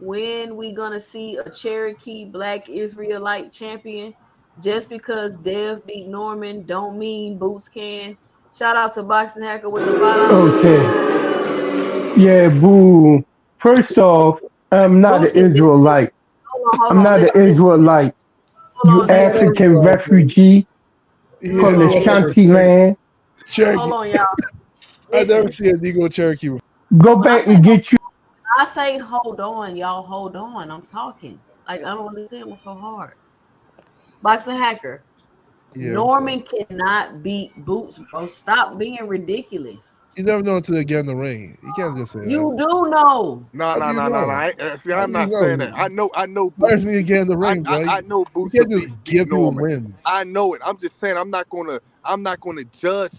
Speaker 1: When we gonna see a Cherokee Black Israelite champion? Just because Dev beat Norman don't mean Boots can. Shout out to Boxing Hacker with the $5 in the super
Speaker 3: Okay.
Speaker 1: chat.
Speaker 3: Yeah, boo. First off, I'm not
Speaker 1: Boots
Speaker 3: an
Speaker 1: can beat.
Speaker 3: Israelite.
Speaker 1: Hold
Speaker 3: I'm
Speaker 1: on,
Speaker 3: not an
Speaker 1: listen.
Speaker 3: Israelite.
Speaker 1: Hold
Speaker 3: You
Speaker 1: on,
Speaker 8: He ain't
Speaker 1: David.
Speaker 3: African
Speaker 8: Israelite, bro.
Speaker 3: refugee
Speaker 8: He
Speaker 1: Hold
Speaker 3: from
Speaker 8: ain't
Speaker 3: the
Speaker 1: on, David.
Speaker 8: Israelite.
Speaker 3: Shanti land.
Speaker 8: Cherokee.
Speaker 1: Hold on, y'all.
Speaker 8: I never
Speaker 1: Listen.
Speaker 8: see a Negro Cherokee.
Speaker 3: Go
Speaker 1: When I
Speaker 3: back
Speaker 1: say
Speaker 3: and get you.
Speaker 1: I say hold on, y'all, hold on. I'm talking. Like I don't understand what's so hard. Boxing Hacker.
Speaker 8: Yeah, what's up?
Speaker 1: Norman cannot beat Boots, bro. Stop being ridiculous.
Speaker 8: You never know until they get in the ring. You can't just say that.
Speaker 1: You do know.
Speaker 2: No.
Speaker 8: How do you know?
Speaker 2: See,
Speaker 8: How
Speaker 2: I'm
Speaker 8: do you
Speaker 2: not saying that.
Speaker 8: know?
Speaker 2: I know
Speaker 8: Fighters
Speaker 2: Boots.
Speaker 8: need to get in the ring, bro.
Speaker 2: I know
Speaker 8: You
Speaker 2: Boots
Speaker 8: can't
Speaker 2: could
Speaker 8: just
Speaker 2: beat
Speaker 8: give people
Speaker 2: Norman.
Speaker 8: wins.
Speaker 2: I know it. I'm just saying I'm not gonna judge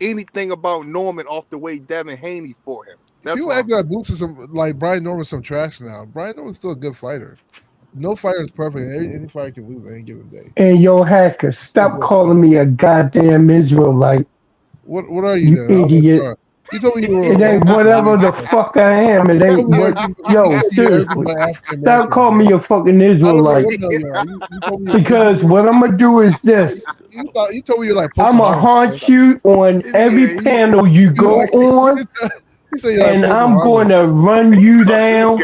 Speaker 2: anything about Norman off the way Devin Haney fought him. That's
Speaker 8: People
Speaker 2: what I'm
Speaker 8: act like Boots is like Brian Norman's some trash now. Brian Norman's still a good fighter. No fighter is perfect. Any fighter can lose any given day.
Speaker 3: And yo, hacker, stop calling me a goddamn Israelite.
Speaker 8: What are you
Speaker 3: You
Speaker 8: then? I don't know what you
Speaker 3: idiot.
Speaker 8: are. You told me you were
Speaker 3: It
Speaker 8: a
Speaker 3: ain't whatever the fuck I am. It
Speaker 8: You told
Speaker 3: ain't
Speaker 8: me
Speaker 3: what.
Speaker 8: everything. You
Speaker 3: Yo,
Speaker 8: said you're everything
Speaker 3: seriously.
Speaker 8: but African
Speaker 3: Stop
Speaker 8: American,
Speaker 3: calling
Speaker 8: bro.
Speaker 3: me a fucking
Speaker 8: I don't know
Speaker 3: Israelite.
Speaker 8: what the hell you are. You told me you're
Speaker 3: Because
Speaker 8: Israel.
Speaker 3: what I'm gonna do is this.
Speaker 8: You told me you're like
Speaker 3: I'm gonna
Speaker 8: Pocahontas, bro.
Speaker 3: haunt you on every panel you go on,
Speaker 8: You say you're like
Speaker 3: and I'm going
Speaker 8: Pocahontas.
Speaker 3: to run you down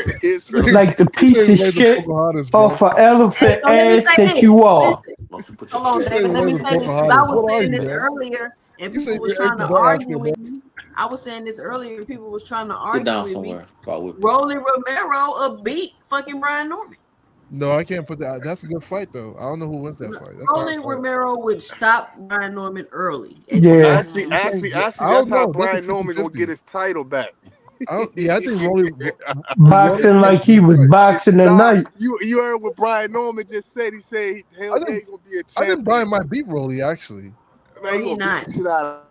Speaker 3: like the
Speaker 8: You say
Speaker 3: piece
Speaker 8: you're
Speaker 3: of
Speaker 8: related to
Speaker 3: shit
Speaker 8: Pocahontas, bro.
Speaker 3: off an
Speaker 1: Hey,
Speaker 3: elephant
Speaker 1: so let me
Speaker 3: ass
Speaker 1: say
Speaker 3: that
Speaker 1: this.
Speaker 3: you are.
Speaker 1: Listen. Hold on,
Speaker 8: You say
Speaker 1: David.
Speaker 8: you're
Speaker 1: Let me
Speaker 8: related to
Speaker 1: say this because I
Speaker 8: Pocahontas.
Speaker 1: was
Speaker 8: What are
Speaker 1: saying
Speaker 8: you,
Speaker 1: this
Speaker 8: man?
Speaker 1: earlier, and
Speaker 8: You say
Speaker 1: people was
Speaker 8: you're
Speaker 1: trying
Speaker 8: anything
Speaker 1: to
Speaker 8: but
Speaker 1: argue
Speaker 8: African
Speaker 1: with
Speaker 8: American.
Speaker 1: me. I was saying this earlier, and people was trying to
Speaker 14: Get
Speaker 1: argue
Speaker 14: down
Speaker 1: with me.
Speaker 14: somewhere. Call whip.
Speaker 1: Rolly Romero beat fucking Brian Norman.
Speaker 8: No, I can't put that. That's a good fight, though. I don't know who wins that fight. That's a hard
Speaker 1: Rolly
Speaker 8: fight.
Speaker 1: Romero would stop Brian Norman early.
Speaker 3: Yeah.
Speaker 2: Actually,
Speaker 8: I
Speaker 2: that's
Speaker 8: don't
Speaker 2: how
Speaker 8: know. That's a
Speaker 2: Brian Norman gonna
Speaker 8: 50-50.
Speaker 2: get his title back.
Speaker 8: I think Rolly
Speaker 3: Boxing like he was boxing
Speaker 2: Nah,
Speaker 3: tonight.
Speaker 2: you heard what Brian Norman just said. He said hell yeah, he's gonna be a
Speaker 8: I think
Speaker 2: champion.
Speaker 8: Brian might beat Rolly, actually.
Speaker 2: Man, he
Speaker 1: he
Speaker 2: gonna beat
Speaker 1: not.
Speaker 2: the shit out of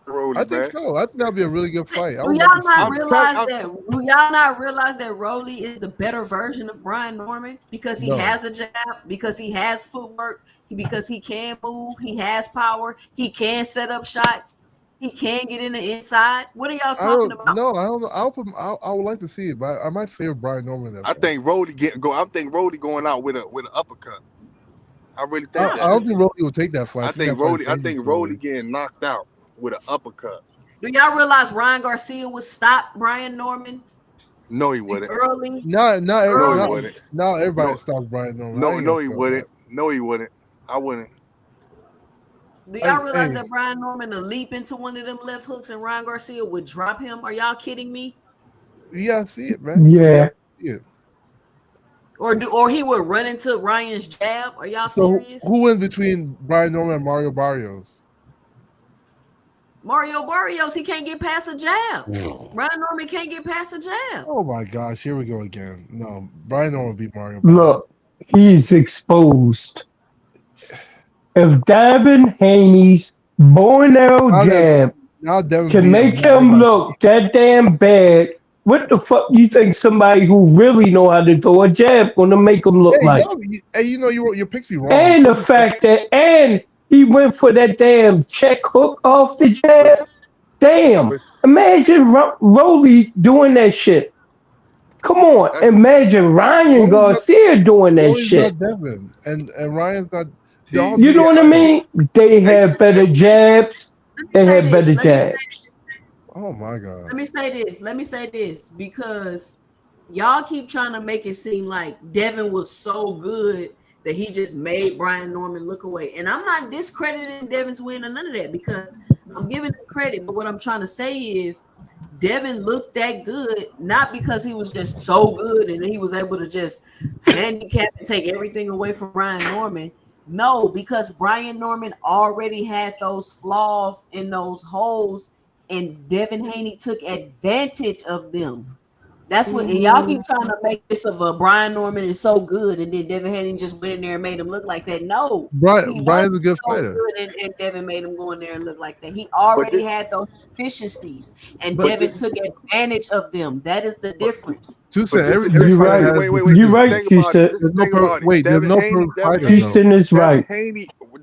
Speaker 2: Rolly,
Speaker 8: I think
Speaker 2: man.
Speaker 8: so. I think that'll be a really good fight. I
Speaker 1: Do
Speaker 8: would
Speaker 1: y'all
Speaker 8: love to see
Speaker 1: not
Speaker 8: it.
Speaker 1: realize that? Do y'all not realize that Rolly is the better version of Brian Norman because he
Speaker 8: No.
Speaker 1: has a jab, because he has footwork, because he can move, he has power, he can set up shots, he can get in the inside. What are y'all talking about?
Speaker 8: I don't know. I would like to see it, but I might favor Brian Norman in that
Speaker 2: I
Speaker 8: fight.
Speaker 2: think Rolly going out with an uppercut. I really think
Speaker 8: I don't think Rolly will take that fight.
Speaker 2: I think
Speaker 8: that fight's
Speaker 2: Rolly
Speaker 8: dangerous for Rolly.
Speaker 2: getting knocked out with an uppercut.
Speaker 1: Do y'all realize Ryan Garcia would stop Brian Norman?
Speaker 2: No, he wouldn't.
Speaker 1: Early.
Speaker 2: No, he wouldn't.
Speaker 8: Now everybody
Speaker 2: No,
Speaker 8: stops Brian Norman. I
Speaker 2: no,
Speaker 8: ain't
Speaker 2: no,
Speaker 8: gonna
Speaker 2: he
Speaker 8: feel
Speaker 2: wouldn't. No, he wouldn't. I wouldn't.
Speaker 1: Do y'all realize
Speaker 8: Hey,
Speaker 1: that Brian Norman to leap into one of them left hooks and Ryan Garcia would drop him? Are y'all kidding me?
Speaker 8: you gotta see it, man.
Speaker 3: Yeah.
Speaker 8: See it.
Speaker 1: Or he would run into Ryan's jab? Are y'all
Speaker 8: So
Speaker 1: serious?
Speaker 8: who wins between Brian Norman and Mario Barrios?
Speaker 1: Mario Barrios, he can't get past a jab. Brian Norman can't get past a jab.
Speaker 8: Oh my gosh, here we go again. No, Brian Norman beat Mario Barrios.
Speaker 3: Look, he's exposed. If Devin Haney's bow and arrow jab
Speaker 8: Now Devin
Speaker 3: can
Speaker 8: beat
Speaker 3: make
Speaker 8: him.
Speaker 3: him look that damn bad, what the fuck you think somebody who really know how to throw a jab gonna make him look like?
Speaker 8: Hey, you know your picks be wrong.
Speaker 3: And the fact that he went for that damn check hook off the jab. Damn! Imagine Rolly doing that shit. Come on, imagine Ryan Garcia doing that
Speaker 8: Rolly's
Speaker 3: shit.
Speaker 8: not Devin, and Ryan's not.
Speaker 3: You know what I mean? They had better jabs. They
Speaker 1: say
Speaker 3: had
Speaker 1: this.
Speaker 3: better
Speaker 1: Let me say
Speaker 3: jabs.
Speaker 8: Oh my god.
Speaker 1: Let me say this because y'all keep trying to make it seem like Devin was so good that he just made Brian Norman look away. And I'm not discrediting Devin's win or none of that because I'm giving him credit. But what I'm trying to say is Devin looked that good, not because he was just so good and he was able to just handicap and take everything away from Brian Norman. No, because Brian Norman already had those flaws in those holes, and Devin Haney took advantage of them. That's what, and y'all keep trying to make this of a Brian Norman is so good, and then Devin Haney just went in there and made him look like that. No,
Speaker 8: Brian's a good
Speaker 1: so
Speaker 8: fighter.
Speaker 1: good, and Devin made him go in there and look like that. He already had those deficiencies, and
Speaker 8: but
Speaker 1: Devin took advantage of them. That is the difference.
Speaker 8: Every
Speaker 3: You're
Speaker 8: fighter
Speaker 3: right.
Speaker 8: has.
Speaker 3: You're right, Houston.
Speaker 8: There's no perfect fighter.
Speaker 3: Houston is right.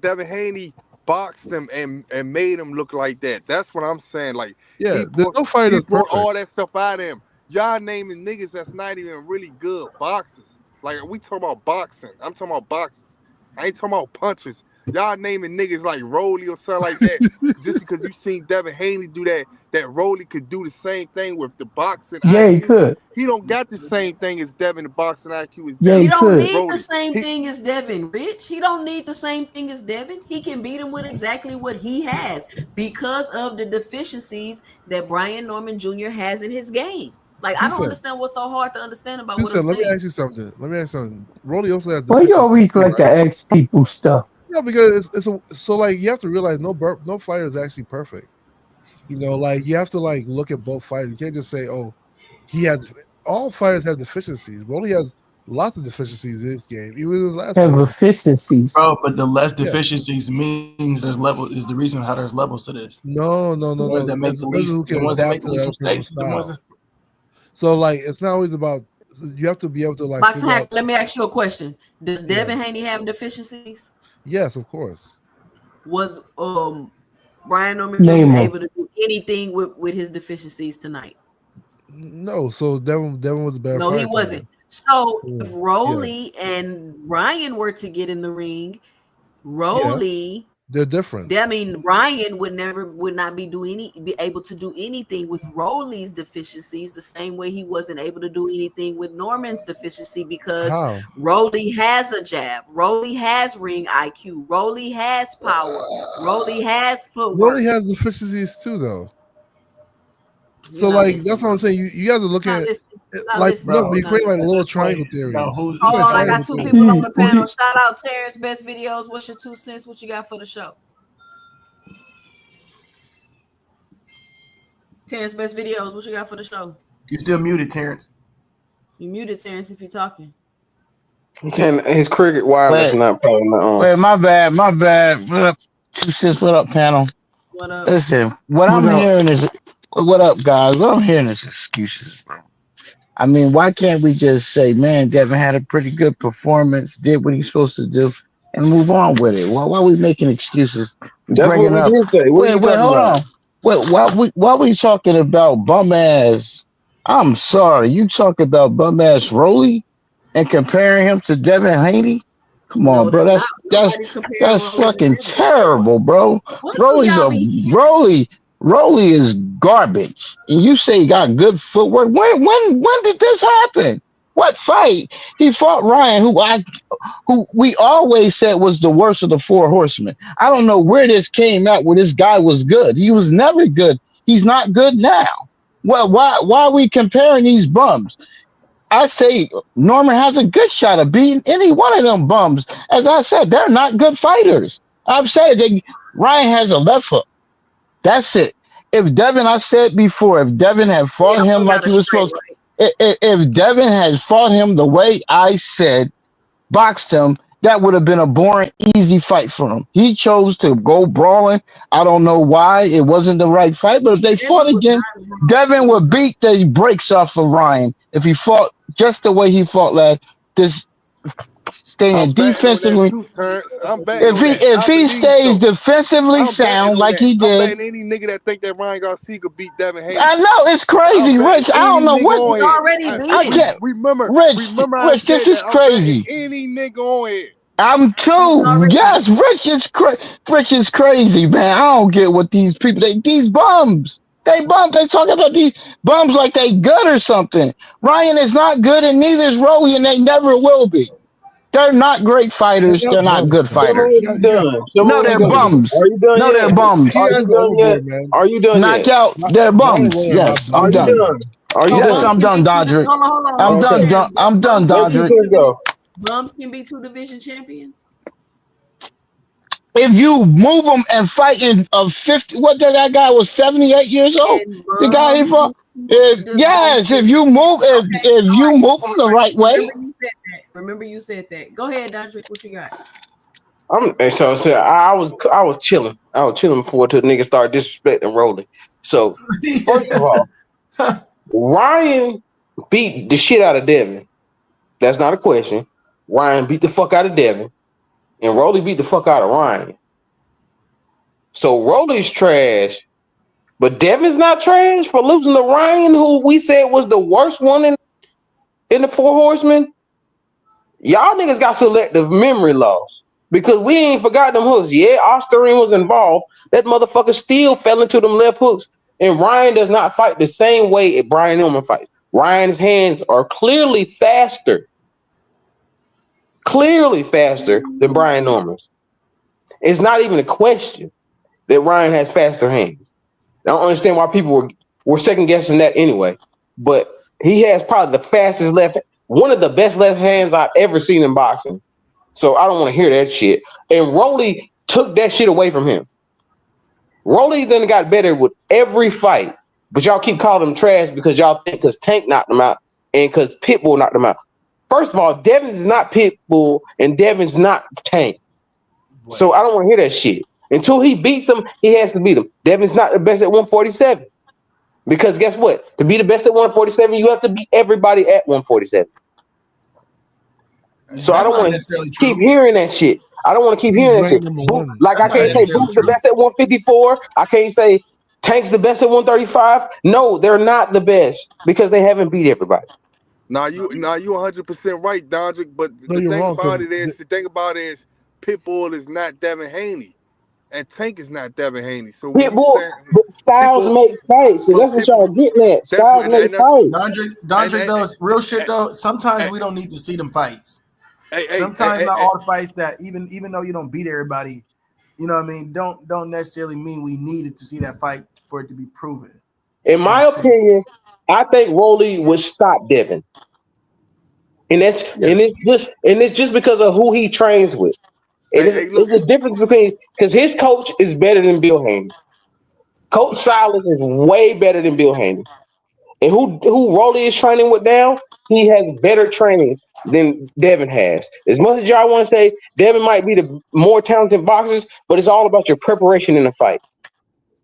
Speaker 2: Devin Haney boxed him and made him look like that. That's what I'm saying. Like,
Speaker 8: Yeah, there's no fighter
Speaker 2: he
Speaker 8: that's
Speaker 2: brought
Speaker 8: perfect.
Speaker 2: all that stuff out of him. Y'all naming niggas that's not even really good boxers. Like, we talking about boxing. I'm talking about boxers. I ain't talking about punchers. Y'all naming niggas like Rolly or something like that. Just because you seen Devin Haney do that Rolly could do the same thing with the boxing
Speaker 3: Yeah, he
Speaker 2: IQ.
Speaker 3: could.
Speaker 2: He don't got the same thing as Devin, the boxing IQ as
Speaker 3: Yeah,
Speaker 2: Devin.
Speaker 3: he
Speaker 1: He don't
Speaker 3: could.
Speaker 1: need the
Speaker 2: Rolly.
Speaker 1: same thing as Devin, Rich. He don't need the same thing as Devin. He can beat him with exactly what he has because of the deficiencies that Brian Norman Jr. has in his game. Like, I don't understand what's so hard to understand about what I'm
Speaker 8: Let me
Speaker 1: saying.
Speaker 8: ask you something. Rolly also has
Speaker 3: Why you
Speaker 8: deficiencies,
Speaker 3: always
Speaker 8: too,
Speaker 3: like to
Speaker 8: right?
Speaker 3: ask people stuff?
Speaker 8: Yeah, because so like you have to realize no fighter is actually perfect. You know, like you have to like look at both fighters. You can't just say, oh, he has all fighters have deficiencies. Rolly has lots of deficiencies in this game, even in his last
Speaker 3: Have
Speaker 8: fight.
Speaker 3: efficiencies.
Speaker 9: Bro, but the less
Speaker 8: Yeah.
Speaker 9: deficiencies means there's level is the reason how there's levels to this.
Speaker 8: No.
Speaker 9: The ones that make
Speaker 8: It's
Speaker 9: the
Speaker 8: the person who
Speaker 9: least, the
Speaker 8: can
Speaker 9: ones that make
Speaker 8: adapt
Speaker 9: the
Speaker 8: to the
Speaker 9: least
Speaker 8: other person's
Speaker 9: mistakes, the ones
Speaker 8: style.
Speaker 9: that
Speaker 8: So like it's not always about you have to be able to like
Speaker 1: Boxing
Speaker 8: figure
Speaker 1: Hack,
Speaker 8: out.
Speaker 1: let me ask you a question. Does Devin Haney have deficiencies?
Speaker 8: Yes, of course.
Speaker 1: Was Brian Norman
Speaker 3: Name
Speaker 1: Jr.
Speaker 3: 'em.
Speaker 1: able to do anything with his deficiencies tonight?
Speaker 8: No, so Devin was a better
Speaker 1: No,
Speaker 8: fighter
Speaker 1: he
Speaker 8: than
Speaker 1: wasn't.
Speaker 8: him.
Speaker 1: So
Speaker 8: Yeah.
Speaker 1: if Rolly and Ryan were to get in the ring, Rolly,
Speaker 8: They're different.
Speaker 1: I mean, Ryan would not be able to do anything with Rolly's deficiencies the same way he wasn't able to do anything with Norman's deficiency because
Speaker 8: How?
Speaker 1: Rolly has a jab, Rolly has ring IQ, Rolly has power, Rolly has footwork.
Speaker 8: Rolly has deficiencies too, though.
Speaker 1: You're
Speaker 8: So
Speaker 1: not
Speaker 8: like
Speaker 1: listening.
Speaker 8: that's what I'm saying. You guys are looking
Speaker 1: Not
Speaker 8: at
Speaker 1: listening. Not
Speaker 8: like
Speaker 1: listening.
Speaker 8: no, but you
Speaker 1: Not
Speaker 8: create like
Speaker 1: listening.
Speaker 8: little triangle theories.
Speaker 1: Hold
Speaker 8: It's like
Speaker 1: on, I got
Speaker 8: triangle
Speaker 1: two
Speaker 8: theories.
Speaker 1: people on the panel. Shout out Terrence, best videos. What's your 2 cents? What you got for the show? Terrence, best videos. What you got for the show?
Speaker 9: you're still muted, Terrence.
Speaker 1: You muted, Terrence, if you're talking.
Speaker 7: He can't. His cricket wireless
Speaker 4: Wait,
Speaker 7: not probably not on.
Speaker 4: wait, my bad. What up? 2 cents. What up, panel?
Speaker 1: What up?
Speaker 4: Listen, what
Speaker 3: What
Speaker 4: I'm
Speaker 3: up?
Speaker 4: hearing is, what up, guys? What I'm hearing is excuses, bro. I mean, why can't we just say, man, Devin had a pretty good performance, did what he's supposed to do, and move on with it? Why are we making excuses?
Speaker 7: That's what
Speaker 4: Bringing
Speaker 7: we
Speaker 4: up,
Speaker 7: did say. What are you talking
Speaker 4: hold
Speaker 7: about?
Speaker 4: on. Wait, why we talking about bum ass? I'm sorry, you talk about bum ass Rolly and comparing him to Devin Haney? Come on,
Speaker 1: No,
Speaker 4: bro.
Speaker 1: that's not.
Speaker 4: That's
Speaker 1: Nobody's comparing
Speaker 4: that's
Speaker 1: Rolly to
Speaker 4: fucking
Speaker 1: Devin. That's what.
Speaker 4: terrible, bro.
Speaker 1: What do
Speaker 4: Rolly's
Speaker 1: y'all
Speaker 4: a
Speaker 1: be hearing?
Speaker 4: Rolly. Rolly is garbage, and you say he got good footwork. When did this happen? What fight? He fought Ryan, who we always said was the worst of the four horsemen. I don't know where this came out where this guy was good. He was never good. He's not good now. Well, why are we comparing these bums? I say Norman has a good shot of beating any one of them bums. As I said, they're not good fighters. I've said Ryan has a left hook. That's it. If Devin, I said before, if Devin had fought him like he was supposed, if Devin had fought him the way I said, boxed him, that would have been a boring, easy fight for him. He chose to go brawling. I don't know why. It wasn't the right fight, but if they fought again, Devin would beat the brakes off of Ryan if he fought just the way he fought last. This staying defensively.
Speaker 2: I'm betting on that.
Speaker 4: If he stays defensively sound like he
Speaker 2: I'm
Speaker 4: did,
Speaker 2: betting any nigga that think that Ryan Garcia could beat Devin Haney.
Speaker 4: I know it's crazy, Rich. I don't know what. I can't
Speaker 2: remember.
Speaker 4: Rich, this is crazy.
Speaker 2: Any nigga on here.
Speaker 4: I'm too. Yes, Rich is crazy, man. I don't get what these people. These bums. They bums. They talking about these bums like they good or something. Ryan is not good, and neither is Rowie, and they never will be. They're not great fighters. They're not good fighters. No, they're bums. No, they're bums.
Speaker 7: Are you done yet? Are you done yet?
Speaker 4: Knock out. They're bums. Yes, I'm done.
Speaker 7: Are you
Speaker 4: Yes,
Speaker 7: done?
Speaker 4: I'm done, Dodrick. I'm done. I'm done, Dodrick.
Speaker 1: Bums can be 2 division champions.
Speaker 4: If you move them and fight in 50, what that guy was 78 years old. The guy he fought. Yes, if you move you move them the right way.
Speaker 1: Remember you said that. Go ahead, Dodrick. What you got?
Speaker 7: I was chilling. I was chilling before the niggas started disrespecting Rolly. So first of all, Ryan beat the shit out of Devin. That's not a question. Ryan beat the fuck out of Devin, and Rolly beat the fuck out of Ryan. So Rolly's trash, but Devin's not trash for losing to Ryan, who we said was the worst one in the Four Horsemen. Y'all niggas got selective memory loss because we ain't forgot them hooks. Yeah, Osterine was involved. That motherfucker still fell into them left hooks, and Ryan does not fight the same way Brian Norman fights. Ryan's hands are clearly faster than Brian Norman's. It's not even a question that Ryan has faster hands. I don't understand why people were second guessing that anyway. But he has probably the fastest left, one of the best left hands I've ever seen in boxing. So I don't want to hear that shit. And Rolly took that shit away from him. Rolly then got better with every fight, but y'all keep calling him trash because y'all think because Tank knocked him out and because Pitbull knocked him out. First of all, Devin is not Pitbull and Devin's not Tank. So I don't want to hear that shit. Until he beats him, he has to beat him. Devin's not the best at 147. Because guess what? To be the best at 147, you have to beat everybody at 147. So I don't want to keep hearing that shit. I don't want to keep hearing that shit. Like I can't say Boot's the best at 154. I can't say Tank's the best at 135. No, they're not the best because they haven't beat everybody.
Speaker 2: Now you 100% right, Dodrick. But the thing about it is Pitbull is not Devin Haney. And Tank is not Devin Haney. So
Speaker 7: Pitbull, but Styles make fights. So that's what y'all getting at. Styles make fights.
Speaker 9: Dondrick, though, real shit though. Sometimes we don't need to see them fights. Sometimes not all the fights that even though you don't beat everybody, you know what I mean. Don't necessarily mean we needed to see that fight for it to be proven.
Speaker 7: In my opinion, I think Rolly would stop Devin, and it's just because of who he trains with. It's a difference between because his coach is better than Bill Haney. Coach Silas is way better than Bill Haney. And who Rolly is training with now, he has better training than Devin has. As much as y'all want to say Devin might be the more talented boxers, but it's all about your preparation in the fight.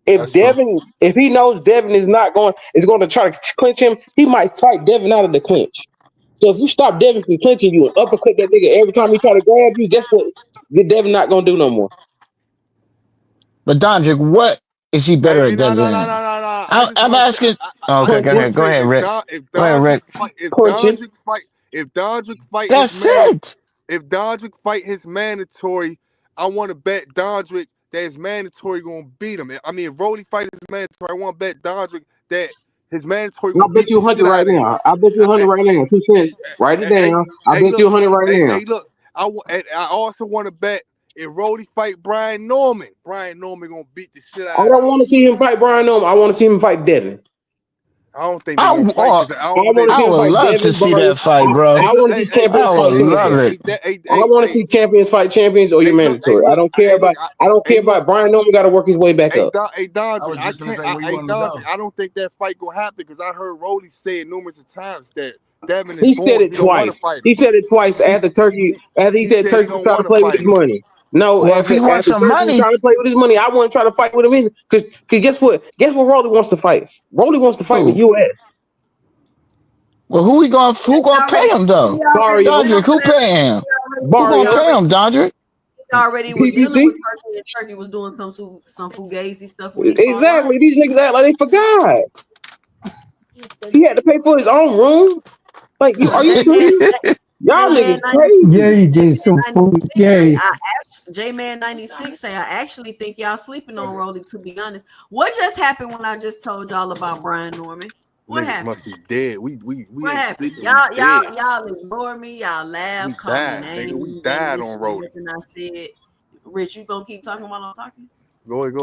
Speaker 7: If he knows Devin is going to try to clinch him, he might fight Devin out of the clinch. So if you stop Devin from clinching you and uppercut that nigga every time he try to grab you, guess what? Devin not gonna do no more.
Speaker 4: But Dondrick, what is he better at Devin? No. I'm asking. Okay, go ahead, Rick. Go ahead, Rick.
Speaker 2: If Dondrick fight,
Speaker 4: that's it.
Speaker 2: If Dondrick fight his mandatory, I want to bet Dondrick that it's mandatory gonna beat him. I mean, if Rolly fight is mandatory, I want to bet Dondrick that his mandatory
Speaker 7: I'll
Speaker 2: gonna
Speaker 7: bet
Speaker 2: beat
Speaker 7: you
Speaker 2: the
Speaker 7: 100
Speaker 2: shit out
Speaker 7: right
Speaker 2: of him.
Speaker 7: now. I'll bet you 100 right now. 2 cents. Write it down. I'll bet you 100 right now.
Speaker 2: Look. I also want to bet if Rolly fight Brian Norman gonna beat the shit out
Speaker 7: I
Speaker 2: of him.
Speaker 7: don't want to see him fight Brian Norman. I want to see him fight Devin.
Speaker 2: I don't think they're gonna fight because I don't
Speaker 7: want to see
Speaker 4: I
Speaker 7: him
Speaker 4: would
Speaker 7: fight
Speaker 4: love
Speaker 7: Devin
Speaker 4: to see
Speaker 7: Barnes.
Speaker 4: that fight, bro.
Speaker 7: I want to see champions
Speaker 4: I
Speaker 7: fight
Speaker 4: would love
Speaker 7: champions.
Speaker 4: it.
Speaker 7: I want to see champions fight champions, or you're mandatory. I don't care about. I don't care about Brian Norman. Got to work his way back up.
Speaker 2: Dondrick,
Speaker 9: I was just gonna say where you want to
Speaker 2: Dondrick,
Speaker 9: go.
Speaker 2: I don't think that fight gonna happen because I heard Rolly say it numerous times that Devin
Speaker 7: He
Speaker 2: is
Speaker 7: said
Speaker 2: born.
Speaker 7: it
Speaker 2: He don't want to
Speaker 7: twice.
Speaker 2: fight him.
Speaker 7: He said it twice after Turkey. After he said
Speaker 2: said he
Speaker 7: Turkey
Speaker 2: don't
Speaker 7: trying to
Speaker 2: want to
Speaker 7: play with
Speaker 2: fight
Speaker 7: his
Speaker 2: him.
Speaker 7: money. No,
Speaker 4: Well, if
Speaker 7: after
Speaker 4: he wants
Speaker 7: Turkey
Speaker 4: some money,
Speaker 7: trying to play with his money, I want to try to fight with him either. Because guess what? Guess what? Rolly wants to fight. Rolly wants to fight with
Speaker 4: who?
Speaker 7: US.
Speaker 4: Well, who gonna pay him though?
Speaker 7: Barrio,
Speaker 4: Dondrick, who paying him? Who gonna
Speaker 7: Barrio,
Speaker 4: pay him, Dondrick?
Speaker 1: He already was dealing
Speaker 7: PBC.
Speaker 1: with Turkey, and Turkey was doing some fugazi stuff when he fought
Speaker 7: Exactly.
Speaker 1: Ryan.
Speaker 7: These niggas act like they forgot. He had to pay for his own room. Like, are you serious? Y'all
Speaker 1: J-Man
Speaker 7: niggas crazy.
Speaker 3: Yeah, he did some food. Yeah.
Speaker 1: J-Man 96 say, I actually think y'all sleeping on Rolly, to be honest. What just happened when I just told y'all about Brian Norman? What
Speaker 2: Niggas
Speaker 1: happened?
Speaker 2: must be dead. We
Speaker 1: What
Speaker 2: ain't
Speaker 1: happened?
Speaker 2: sleeping. We dead.
Speaker 1: Y'all ignore me. Y'all laugh,
Speaker 2: We
Speaker 1: call me
Speaker 2: died, nigga.
Speaker 1: names.
Speaker 2: We
Speaker 1: Ain't
Speaker 2: died
Speaker 1: listen
Speaker 2: on
Speaker 1: to
Speaker 2: Rolly.
Speaker 1: nothing I said. Rich, you gonna keep talking while I'm talking?
Speaker 2: Go ahead.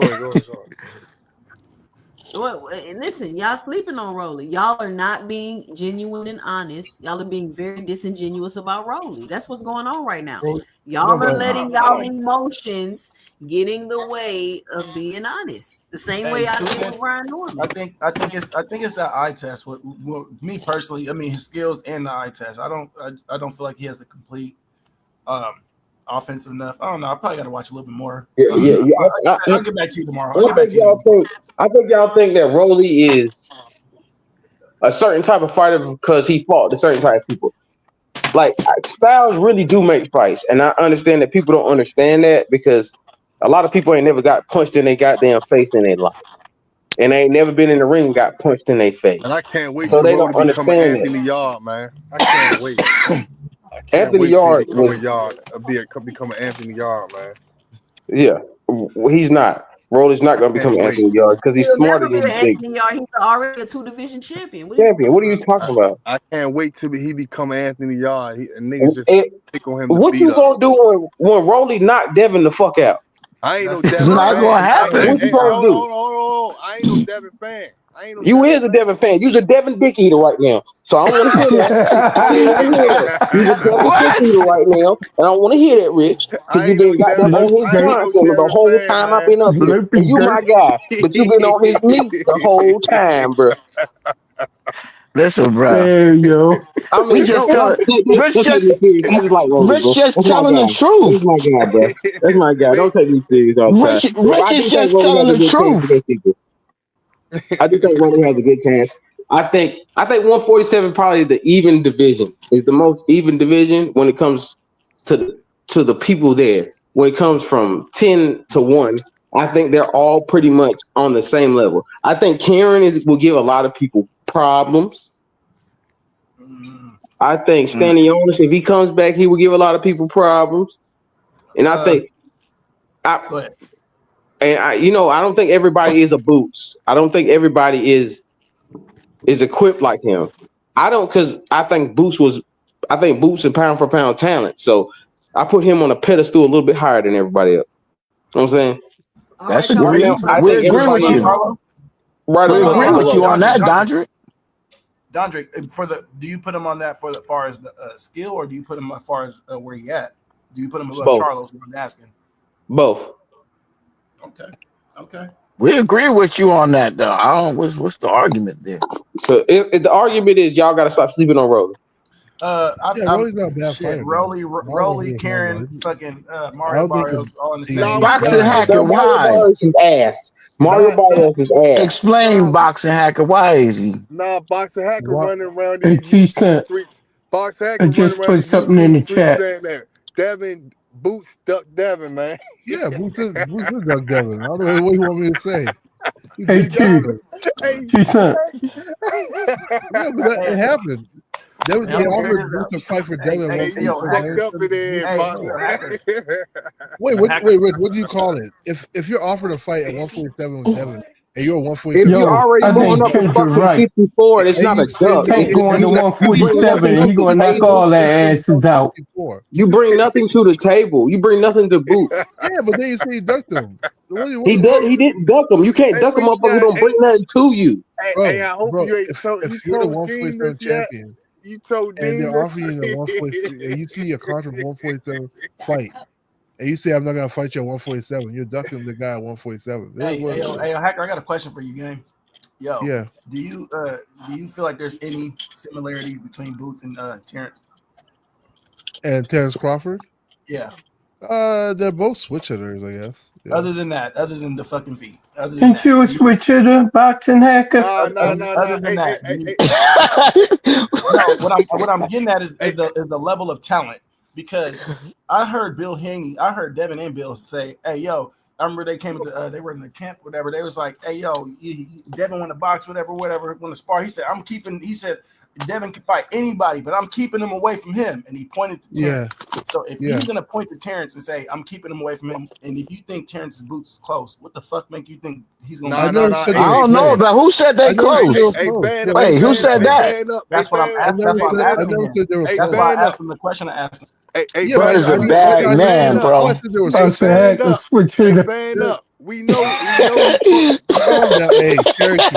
Speaker 1: And listen, y'all sleeping on Rolly. Y'all are not being genuine and honest. Y'all are being very disingenuous about Rolly. That's what's going on right now. Y'all are letting y'all emotions get in the way of being honest. The same way I did with Brian Norman.
Speaker 9: I think it's that eye test. With me personally, I mean his skills and the eye test. I don't feel like he has a complete offensive enough. I don't know. I probably got to watch a little bit more.
Speaker 7: Yeah.
Speaker 9: I'll get back to you tomorrow.
Speaker 7: I think y'all think that Rolly is a certain type of fighter because he fought a certain type of people. Like, styles really do make fights, and I understand that people don't understand that because a lot of people ain't never got punched in their goddamn face in their life, and they ain't never been in the ring and got punched in their face.
Speaker 2: And I can't wait
Speaker 7: So
Speaker 2: till
Speaker 7: they
Speaker 2: Rolly
Speaker 7: don't
Speaker 2: become an
Speaker 7: understand
Speaker 2: Anthony Yard, man. I can't wait.
Speaker 7: Anthony
Speaker 2: Wait till he
Speaker 7: Yard
Speaker 2: become
Speaker 7: was
Speaker 2: a Yard, become an Anthony Yard, man.
Speaker 7: yeah. He's not. Rolly's not going to become
Speaker 2: Can't wait.
Speaker 7: Anthony Yards because he's
Speaker 1: He'll
Speaker 7: smarter
Speaker 1: never be
Speaker 7: than
Speaker 1: an
Speaker 7: you think.
Speaker 1: Anthony Yard. He's already a 2-division champion.
Speaker 7: Champion. What are you talking about?
Speaker 2: I can't wait till he become Anthony Yard. And niggas
Speaker 7: And,
Speaker 2: just
Speaker 7: and
Speaker 2: pick on him to
Speaker 7: what
Speaker 2: beat
Speaker 7: you
Speaker 2: up.
Speaker 7: gonna do when Rolly knocked Devin the fuck out?
Speaker 2: I ain't no
Speaker 4: It's
Speaker 2: Devin
Speaker 4: not
Speaker 2: fan.
Speaker 4: gonna happen.
Speaker 7: What you supposed to do?
Speaker 2: Hold on. I ain't no Devin fan.
Speaker 7: You is a Devin fan. You's a Devin dick eater right now. So I don't want to hear that. I don't want to hear that. You's a Devin dick
Speaker 4: What?
Speaker 7: eater right now. And I don't want to hear that, Rich. Because you been got them on his Johnson the whole time I've been up here. And you my guy. But you been on his meat the whole time, bro.
Speaker 4: Listen, bro.
Speaker 3: There you go.
Speaker 7: I
Speaker 4: We
Speaker 7: mean,
Speaker 4: just
Speaker 7: don't
Speaker 4: tell Rich
Speaker 7: take me serious. I just like Rolly,
Speaker 4: Rich
Speaker 7: bro.
Speaker 4: just
Speaker 7: That's my
Speaker 4: telling the
Speaker 7: guy.
Speaker 4: truth.
Speaker 7: That's my guy, bro. That's my guy. Don't take me serious all the time. But
Speaker 4: Rich
Speaker 7: I do
Speaker 4: is
Speaker 7: think
Speaker 4: just
Speaker 7: Rolly
Speaker 4: telling
Speaker 7: has a
Speaker 4: the
Speaker 7: good chance
Speaker 4: truth.
Speaker 7: against people. I do think Rolly has a good chance. I think 147 probably is the even division. Is the most even division when it comes to the people there. When it comes from 10 to 1, I think they're all pretty much on the same level. I think Karen will give a lot of people problems. I think Stanionis, if he comes back, he will give a lot of people problems. And I think I don't think everybody is a Boots. I don't think everybody is equipped like him. Because I think Boots is pound for pound talent. So I put him on a pedestal a little bit higher than everybody else. You know what I'm saying?
Speaker 4: That's
Speaker 7: Right now,
Speaker 4: agreed.
Speaker 7: I
Speaker 4: We
Speaker 7: think
Speaker 4: agree
Speaker 7: everybody
Speaker 4: with
Speaker 7: is
Speaker 4: you.
Speaker 7: right
Speaker 4: We
Speaker 7: on
Speaker 4: agree with you on that, Dondrick.
Speaker 9: Dondrick, do you put him on that for as far as the skill, or do you put him as far as where he at? Do you put him above
Speaker 7: Both.
Speaker 9: Charlos? I'm asking.
Speaker 7: Both.
Speaker 9: Okay.
Speaker 4: We agree with you on that, though. I don't. What's the argument there?
Speaker 7: So if the argument is y'all got to stop sleeping on Rolly.
Speaker 8: Rolly's not a bad fighter.
Speaker 9: Rolly, Karen, fucking Mario Barrios, all in the same.
Speaker 4: Boxing hacker,
Speaker 7: Mario
Speaker 4: why?
Speaker 7: Barrios is ass. Mario Barrios is ass.
Speaker 4: Explain boxing hacker. Why is he?
Speaker 2: Nah, Boxing Hacker running around
Speaker 3: Hey,
Speaker 2: these YouTube
Speaker 3: T-Cent,
Speaker 2: streets. Boxing
Speaker 3: I
Speaker 2: Hacker running
Speaker 3: just
Speaker 2: around
Speaker 3: put
Speaker 2: these
Speaker 3: something in
Speaker 2: YouTube
Speaker 3: the
Speaker 2: streets
Speaker 3: chat.
Speaker 2: saying that Devin Boots stuck Devin, man.
Speaker 8: Yeah, Boots is Doug Devin. I don't know what you want me to say. He
Speaker 3: Hey,
Speaker 8: did Devin.
Speaker 3: T-Cent.
Speaker 8: Yeah, but it happened. They offered
Speaker 9: Here it is.
Speaker 8: Boots to fight for Devin.
Speaker 9: Hey,
Speaker 2: You fucked up in there,
Speaker 9: Hacker.
Speaker 8: Wait, Rich, what do you call it? If you're offered a fight at 147 with Devin, and you're 147,
Speaker 7: If you're already
Speaker 3: I
Speaker 7: moving
Speaker 3: think
Speaker 7: up to
Speaker 3: Tank is
Speaker 7: fucking
Speaker 3: right.
Speaker 7: 54, it's not a duck.
Speaker 3: Tank going to
Speaker 7: You bring
Speaker 3: 147,
Speaker 7: nothing
Speaker 3: and
Speaker 7: to
Speaker 3: he
Speaker 7: the
Speaker 3: going to knock
Speaker 7: table.
Speaker 3: all their asses out.
Speaker 7: You bring nothing to the table. You bring nothing to boot.
Speaker 8: Yeah, but then you say he ducked him.
Speaker 7: He didn't duck him. You can't duck him up if you don't bring nothing to you.
Speaker 2: Hey, I hope you ain't told. You
Speaker 8: If you're the
Speaker 2: told Dean
Speaker 8: 147
Speaker 2: this yet?
Speaker 8: champion,
Speaker 2: You told
Speaker 8: and
Speaker 2: Dean
Speaker 8: they're
Speaker 2: this?
Speaker 8: offering you a 143, and you see a contract 147 fight, and you say I'm not gonna fight you at 147, you're ducking the guy at 147.
Speaker 9: Hey, Hacker, I got a question for you, gang. Yo,
Speaker 8: Yeah.
Speaker 9: Do you feel like there's any similarities between Boots and Terrence?
Speaker 8: And Terrence Crawford?
Speaker 9: Yeah.
Speaker 8: They're both switch hitters, I guess. Yeah.
Speaker 9: Other than that, other than the fucking feet, other than
Speaker 3: Ain't
Speaker 9: that,
Speaker 3: you a switch hitter, boxing hacker?
Speaker 9: other than that, no. What I'm getting at is the level of talent, because I heard Devin and Bill say, "Hey, yo." I remember they came to they were in the camp, whatever. They was like, "Hey, yo, Devin want to box, whatever, want to spar." He said, He said, Devin can fight anybody, but I'm keeping him away from him. And he pointed to Terrence. So if he's gonna point to Terrence and say, "I'm keeping him away from him," and if you think Terrence's boots is close, what the fuck make you think he's gonna?
Speaker 4: I don't know, but who said they close? Wait, who said that?
Speaker 9: That's what I'm asking. That's why I'm asking him. That's why I asked him the question I asked him.
Speaker 2: Hey,
Speaker 4: Brother's a bad man, bro.
Speaker 2: Band up. Band up. We know.
Speaker 8: Calm down, hey, Cherokee,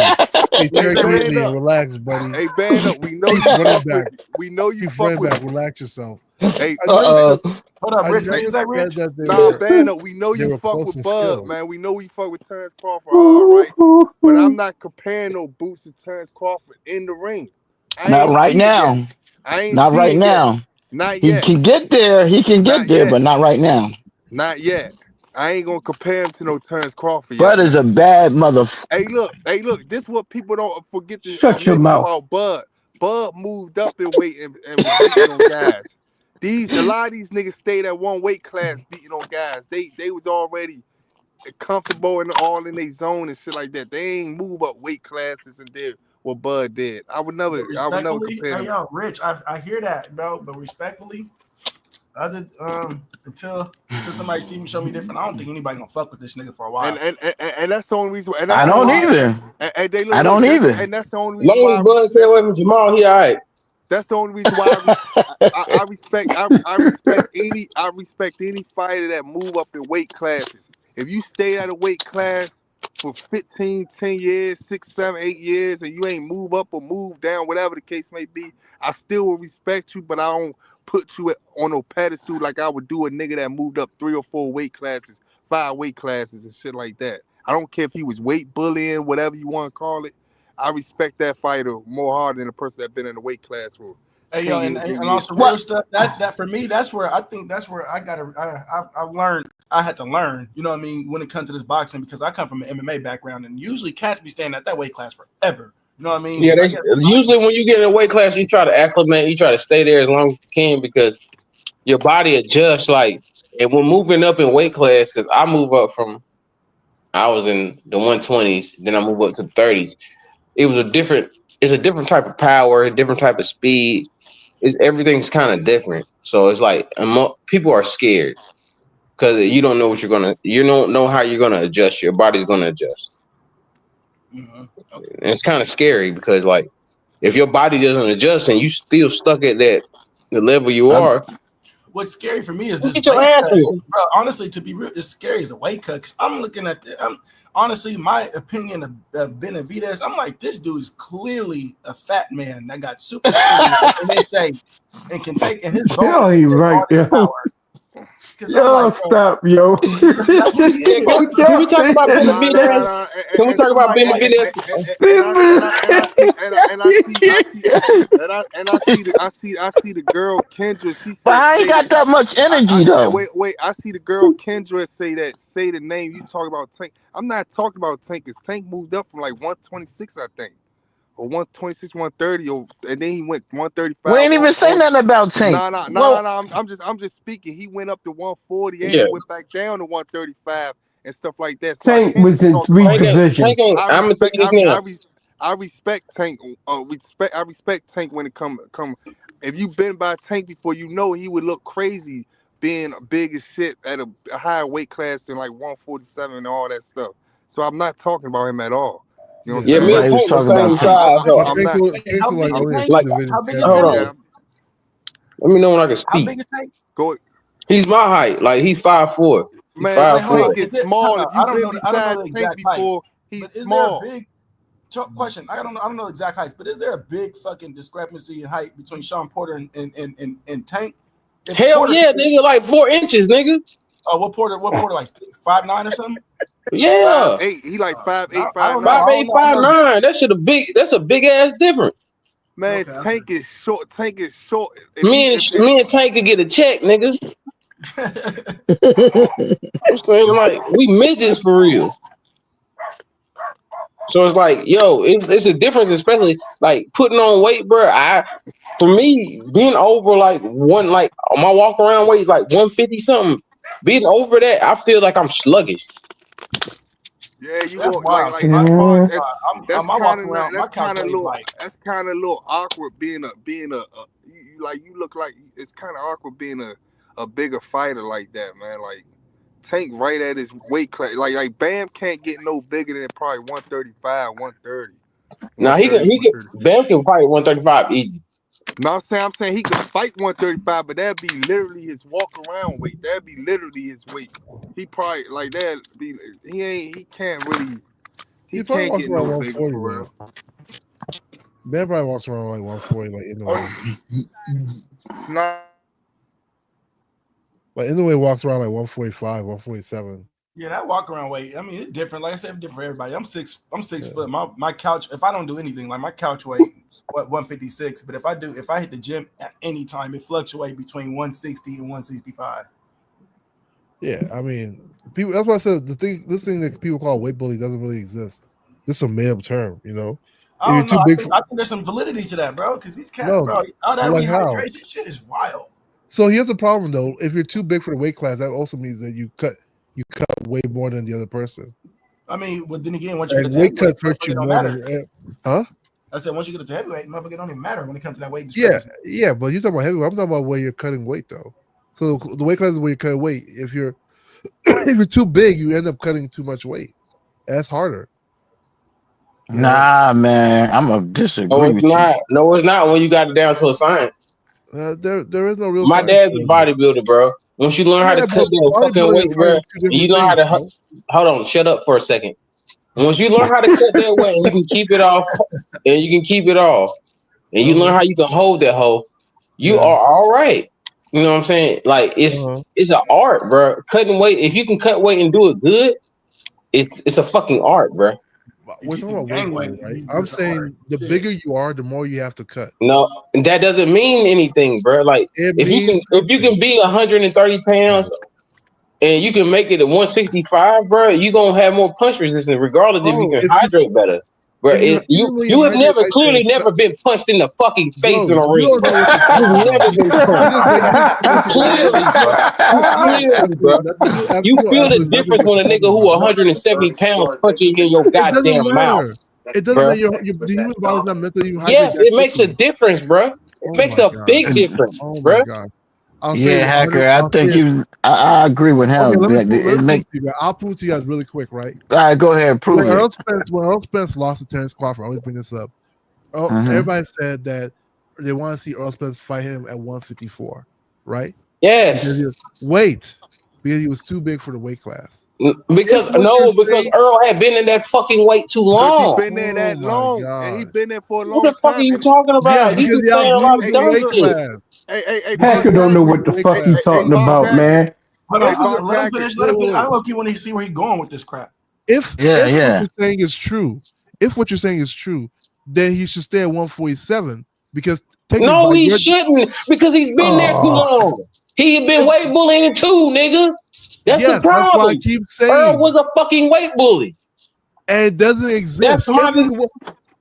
Speaker 2: band up.
Speaker 8: relax, buddy.
Speaker 2: Hey, band up. We know you fuck with. We know you fuck with.
Speaker 8: Relax yourself.
Speaker 2: Hey,
Speaker 9: hold up, Rich. What you say, Rich?
Speaker 2: Nah, band up. We know you fuck with Bud, man. We know we fuck with Terrence Crawford hard, right? But I'm not comparing no Boots to Terrence Crawford in the ring.
Speaker 4: Not right now. Not right now.
Speaker 2: Not
Speaker 4: he
Speaker 2: yet.
Speaker 4: Can get there. He can get there, but not right now.
Speaker 2: Not yet. I ain't gonna compare him to no Terrence Crawford.
Speaker 4: Bud is a bad motherfucker.
Speaker 2: Hey, look. This is what people don't forget to
Speaker 3: Shut your
Speaker 2: mention
Speaker 3: mouth.
Speaker 2: about Bud. Bud moved up in weight and was beating on guys. A lot of these niggas stayed at one weight class beating on guys. They was already comfortable and all in their zone and shit like that. They ain't move up weight classes and did what Bud did. I would never compare them.
Speaker 9: Yo, Rich, I hear that, bro, but respectfully, until somebody see me show me different, I don't think anybody gonna fuck with this nigga for a while.
Speaker 2: And that's the only reason.
Speaker 4: I don't either. I don't either.
Speaker 2: And that's the only reason
Speaker 7: why. Bud stay away from Jamal. He all right.
Speaker 2: That's the only reason why I respect any fighter that move up in weight classes. If you stay at a weight class for 15, 10 years, 6, 7, 8 years, and you ain't move up or move down, whatever the case may be, I still will respect you, but I don't put you on no pedestal like I would do a nigga that moved up 3 or 4 weight classes, 5 weight classes and shit like that. I don't care if he was weight bullying, whatever you want to call it. I respect that fighter more hard than a person that's been in the weight class for.
Speaker 9: Hey, yo, and on some real stuff, that for me, that's where I learned. I had to learn, you know what I mean, when it comes to this boxing, because I come from an MMA background, and usually cats be staying at that weight class forever. You know what I mean?
Speaker 7: Yeah, usually when you get in a weight class, you try to acclimate, you try to stay there as long as you can, because your body adjusts. Like, and when moving up in weight class, because I was in the 120s, then I move up to the 30s. It's a different type of power, a different type of speed. Everything's kind of different. So it's like people are scared because you don't know you don't know how you're gonna adjust. Your body's gonna adjust.
Speaker 9: Mm-hmm. Okay.
Speaker 7: And it's kind of scary because, like, if your body doesn't adjust and you still stuck at the level you are.
Speaker 9: What's scary for me is this
Speaker 7: Get your
Speaker 9: weight
Speaker 7: ass
Speaker 9: cut.
Speaker 7: in.
Speaker 9: Bro, honestly, to be real, it's scary as a weight cut. Cause I'm looking at honestly, my opinion of Benavidez, I'm like, this dude is clearly a fat man that got super skinny and they say and can take and his bones.
Speaker 3: Yo, he right there. Yo, stop, yo.
Speaker 7: Can we talk about Benavidez? Can we talk about Benavidez?
Speaker 2: I see the girl Kendra. She said,
Speaker 4: but I ain't got that much energy though.
Speaker 2: Wait. I see the girl Kendra say the name. You talk about Tank. I'm not talking about Tank. Cause Tank moved up from like 126, I think, or 126, 130, and then he went 135.
Speaker 4: We ain't even say nothing about Tank.
Speaker 2: No. I'm just speaking. He went up to 140 and he went back down to 135 and stuff like that. So
Speaker 3: Tank was in 3 divisions.
Speaker 2: I respect Tank. I respect Tank when it come. if you've been by Tank before, you know he would look crazy being big as shit at a higher weight class than like 147 and all that stuff. So I'm not talking about him at all. You know what I'm
Speaker 7: Yeah, me
Speaker 2: saying?
Speaker 7: and Tank the same size.
Speaker 2: I'm not.
Speaker 8: Thanks to like only a
Speaker 7: like,
Speaker 8: division.
Speaker 7: hold on. Let me know when I can
Speaker 9: How
Speaker 7: speak.
Speaker 9: big is Tank?
Speaker 2: Go.
Speaker 7: He's my height. Like he's 5'4". He's
Speaker 2: Man,
Speaker 7: 5'4".
Speaker 2: Tank is small. If
Speaker 9: I
Speaker 2: you've
Speaker 9: don't
Speaker 2: been
Speaker 9: know. I don't know
Speaker 2: beside
Speaker 9: the
Speaker 2: Tank
Speaker 9: exact height.
Speaker 2: before, he's
Speaker 9: But is
Speaker 2: small.
Speaker 9: there a big question? I don't know the exact heights, but is there a big fucking discrepancy in height between Sean Porter and Tank? If
Speaker 7: Hell
Speaker 9: Porter,
Speaker 7: yeah, nigga, like 4 inches, nigga.
Speaker 9: Oh, what Porter like 5'9" or something?
Speaker 7: Yeah.
Speaker 2: 5'8". He like 5'8",
Speaker 9: I don't know.
Speaker 7: 5'8", 5'9". That shit that's a big ass difference.
Speaker 2: Man, Tank is short. Tank is short.
Speaker 7: Me and Tank could get a check, nigga. I'm saying, like, we midgets for real. So it's like, yo, it's a difference, especially like putting on weight, bro. For me, being over like my walk around weight is like 150 something. Being over that, I feel like I'm sluggish.
Speaker 2: Yeah, you
Speaker 9: That's
Speaker 2: walk
Speaker 9: wild.
Speaker 2: like
Speaker 9: That's
Speaker 2: kind of a little awkward being you look like it's kind of awkward being a bigger fighter like that, man. Like Tank right at his weight class. Like Bam can't get no bigger than probably 135, 130.
Speaker 7: Now he can Bam can fight 135 easy.
Speaker 2: No, I'm saying he could fight 135, but that'd be literally his walk around weight. That'd be literally his weight. He probably like that. He can't
Speaker 8: probably walks
Speaker 2: get
Speaker 8: around
Speaker 2: no bigger
Speaker 8: 140,
Speaker 2: for real.
Speaker 8: Man probably walks around like 140, like in the way.
Speaker 2: Nah.
Speaker 8: Like in the way walks around like 145, 147.
Speaker 9: Yeah, that walk around weight. I mean, it's different. Like I said, it's different for everybody. I'm 6 foot. My couch, if I don't do anything, like my couch weight is 156. But if I hit the gym at any time, it fluctuates between 160 and 165.
Speaker 8: Yeah, I mean, people. That's why I said this thing that people call weight bully doesn't really exist. This is a male term, you know.
Speaker 9: I don't know. I think there's some validity to that, bro. Because these cats, bro, all that
Speaker 8: like
Speaker 9: rehydration shit is wild.
Speaker 8: So here's the problem, though. If you're too big for the weight class, that also means that you cut way more than the other person.
Speaker 9: I mean, but then again, once you get to
Speaker 8: weight cuts
Speaker 9: heavyweight,
Speaker 8: hurt you
Speaker 9: don't
Speaker 8: more
Speaker 9: matter.
Speaker 8: than huh?
Speaker 9: I said once you get up to heavyweight, motherfucker don't even matter when it comes to that weight.
Speaker 8: Yeah, but you're talking about heavyweight. I'm talking about where you're cutting weight, though. So the weight class is where you cut weight. If you're too big, you end up cutting too much weight. That's harder.
Speaker 4: Nah, man, I'm a disagree.
Speaker 7: No, it's not. No, it's not when you got it down to a science.
Speaker 8: There is no real.
Speaker 7: My dad's a bodybuilder, bro. Once you learn how to cut that fucking weight, bro, and you learn how to hold on, shut up for a second. Once you learn how to cut that weight, and you can keep it off, and you learn how you can hold that hoe, you are all right. You know what I'm saying? Like it's an art, bro. Cutting weight. If you can cut weight and do it good, it's a fucking art, bro.
Speaker 8: We're talking about weight bully, right? I'm saying the bigger you are, the more you have to cut.
Speaker 7: No, that doesn't mean anything, bro. Like if you can be 130 pounds and you can make it at 165, bro, you gonna have more punch resistance regardless if you can hydrate better. Bro, you have never been punched in the fucking face in a ring. You've never been punched. Clearly, bro. You feel the difference when a nigga who 170 pounds punching you in your goddamn mouth.
Speaker 8: It doesn't mean the human body's not meant to even hydrate.
Speaker 7: Yes, it makes a difference, bro. It makes a big difference, bro.
Speaker 4: Hacker. I think I agree with him.
Speaker 8: I'll prove to you guys really quick, right?
Speaker 4: All right, go ahead, prove it.
Speaker 8: When Earl Spence lost to Terrence Crawford, I always bring this up. Everybody said that they want to see Earl Spence fight him at 154, right?
Speaker 7: Yes.
Speaker 8: Because he was too big for the weight class.
Speaker 7: Because Earl had been in that fucking weight too long.
Speaker 2: He's been there that long, and he's been there for a long time.
Speaker 7: What the fuck are you talking about? You just saying a lot of dumb shit.
Speaker 2: Hey,
Speaker 3: Hacker don't know what the fuck he's talking about, man.
Speaker 9: Let him finish. I look, you want to see where he's going with this crap.
Speaker 8: If what you're saying is true, then he should stay at 147 because
Speaker 7: no, he shouldn't because he's been there too long. He had been weight bullying too, nigga. That's the problem.
Speaker 8: That's what I keep saying.
Speaker 7: Earl was a fucking weight bully.
Speaker 8: And it doesn't exist.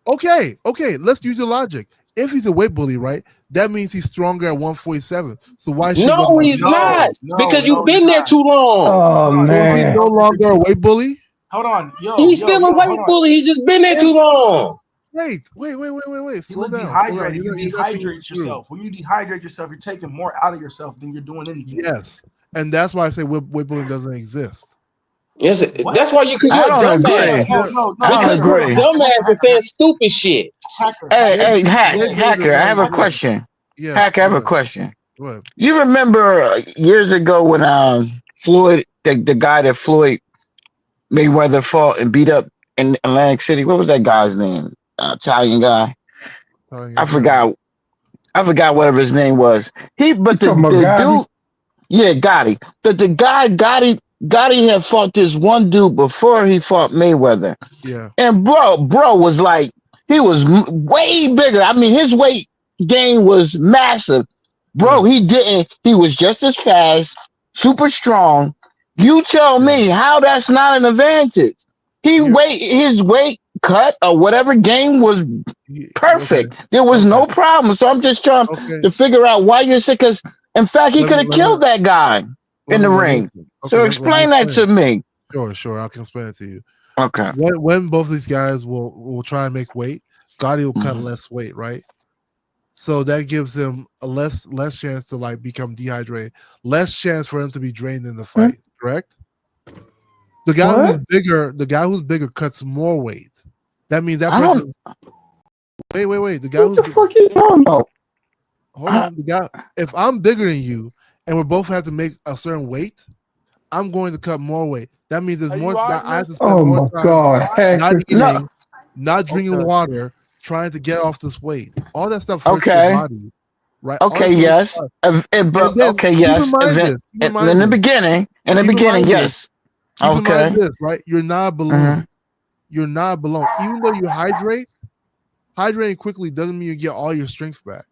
Speaker 8: Okay. Let's use your logic. If he's a weight bully, right, that means he's stronger at 147. So why should
Speaker 7: he's not? Because you've been there too long.
Speaker 3: Oh man.
Speaker 8: So he's no longer a weight bully?
Speaker 9: Hold on.
Speaker 7: He's still a weight bully. He's just been there too long.
Speaker 8: Wait.
Speaker 9: You
Speaker 8: Slow
Speaker 9: look
Speaker 8: down.
Speaker 9: dehydrated. You
Speaker 8: You're not thinking
Speaker 9: dehydrate
Speaker 8: this through.
Speaker 9: yourself. When you dehydrate yourself, you're taking more out of yourself than you're doing anything.
Speaker 8: Yes, and that's why I say weight bullying doesn't exist.
Speaker 12: Yes,
Speaker 9: What?
Speaker 12: that's why you're
Speaker 4: I
Speaker 12: a
Speaker 4: don't agree.
Speaker 12: dumbass.
Speaker 9: No.
Speaker 4: I don't
Speaker 12: Because you're a
Speaker 4: agree.
Speaker 12: dumbass and saying stupid shit.
Speaker 4: Hey, Hacker, I have a
Speaker 8: Yes.
Speaker 4: question.
Speaker 8: Yes.
Speaker 4: Hacker, I have
Speaker 8: Go
Speaker 4: a
Speaker 8: ahead.
Speaker 4: question.
Speaker 8: Go ahead.
Speaker 4: You remember years ago when Floyd, the guy that Floyd Mayweather fought and beat up in Atlantic City? What was that guy's name? Italian guy. I forgot. I forgot whatever his name was.
Speaker 3: You
Speaker 4: But
Speaker 3: talking about
Speaker 4: the
Speaker 3: Gotti?
Speaker 4: dude, yeah, Gotti. The guy Gotti had fought this one dude before he fought Mayweather.
Speaker 8: Yeah.
Speaker 4: And bro was like, he was way bigger. I mean, his weight gain was massive. Bro, he was just as fast, super strong. You tell me how that's not an advantage. His weight cut or whatever gain was perfect. There was no problem. So I'm just trying to figure out why you're sick. Because in fact, he could have killed that guy in the ring. So explain that to me.
Speaker 8: Sure. I can explain it to you.
Speaker 4: Okay.
Speaker 8: When both these guys will try and make weight, Gotti will cut less weight, right? So that gives him a less chance to like become dehydrated, less chance for him to be drained in the fight. Correct? The guy who's bigger cuts more weight. That means that person. Wait. The guy
Speaker 3: What the fuck you talking about?
Speaker 8: Hold on. The guy. If I'm bigger than you and we both have to make a certain weight, I'm going to cut more weight. That means there's more. I have to spend more time not eating, not drinking water, trying to get off this weight. All that stuff hurts your body, right?
Speaker 4: Okay. Yes. Okay. Yes. In the beginning. Yes.
Speaker 8: Keep in mind this, right? You're not balloon. You're not balloon. Even though you hydrating quickly doesn't mean you get all your strength back.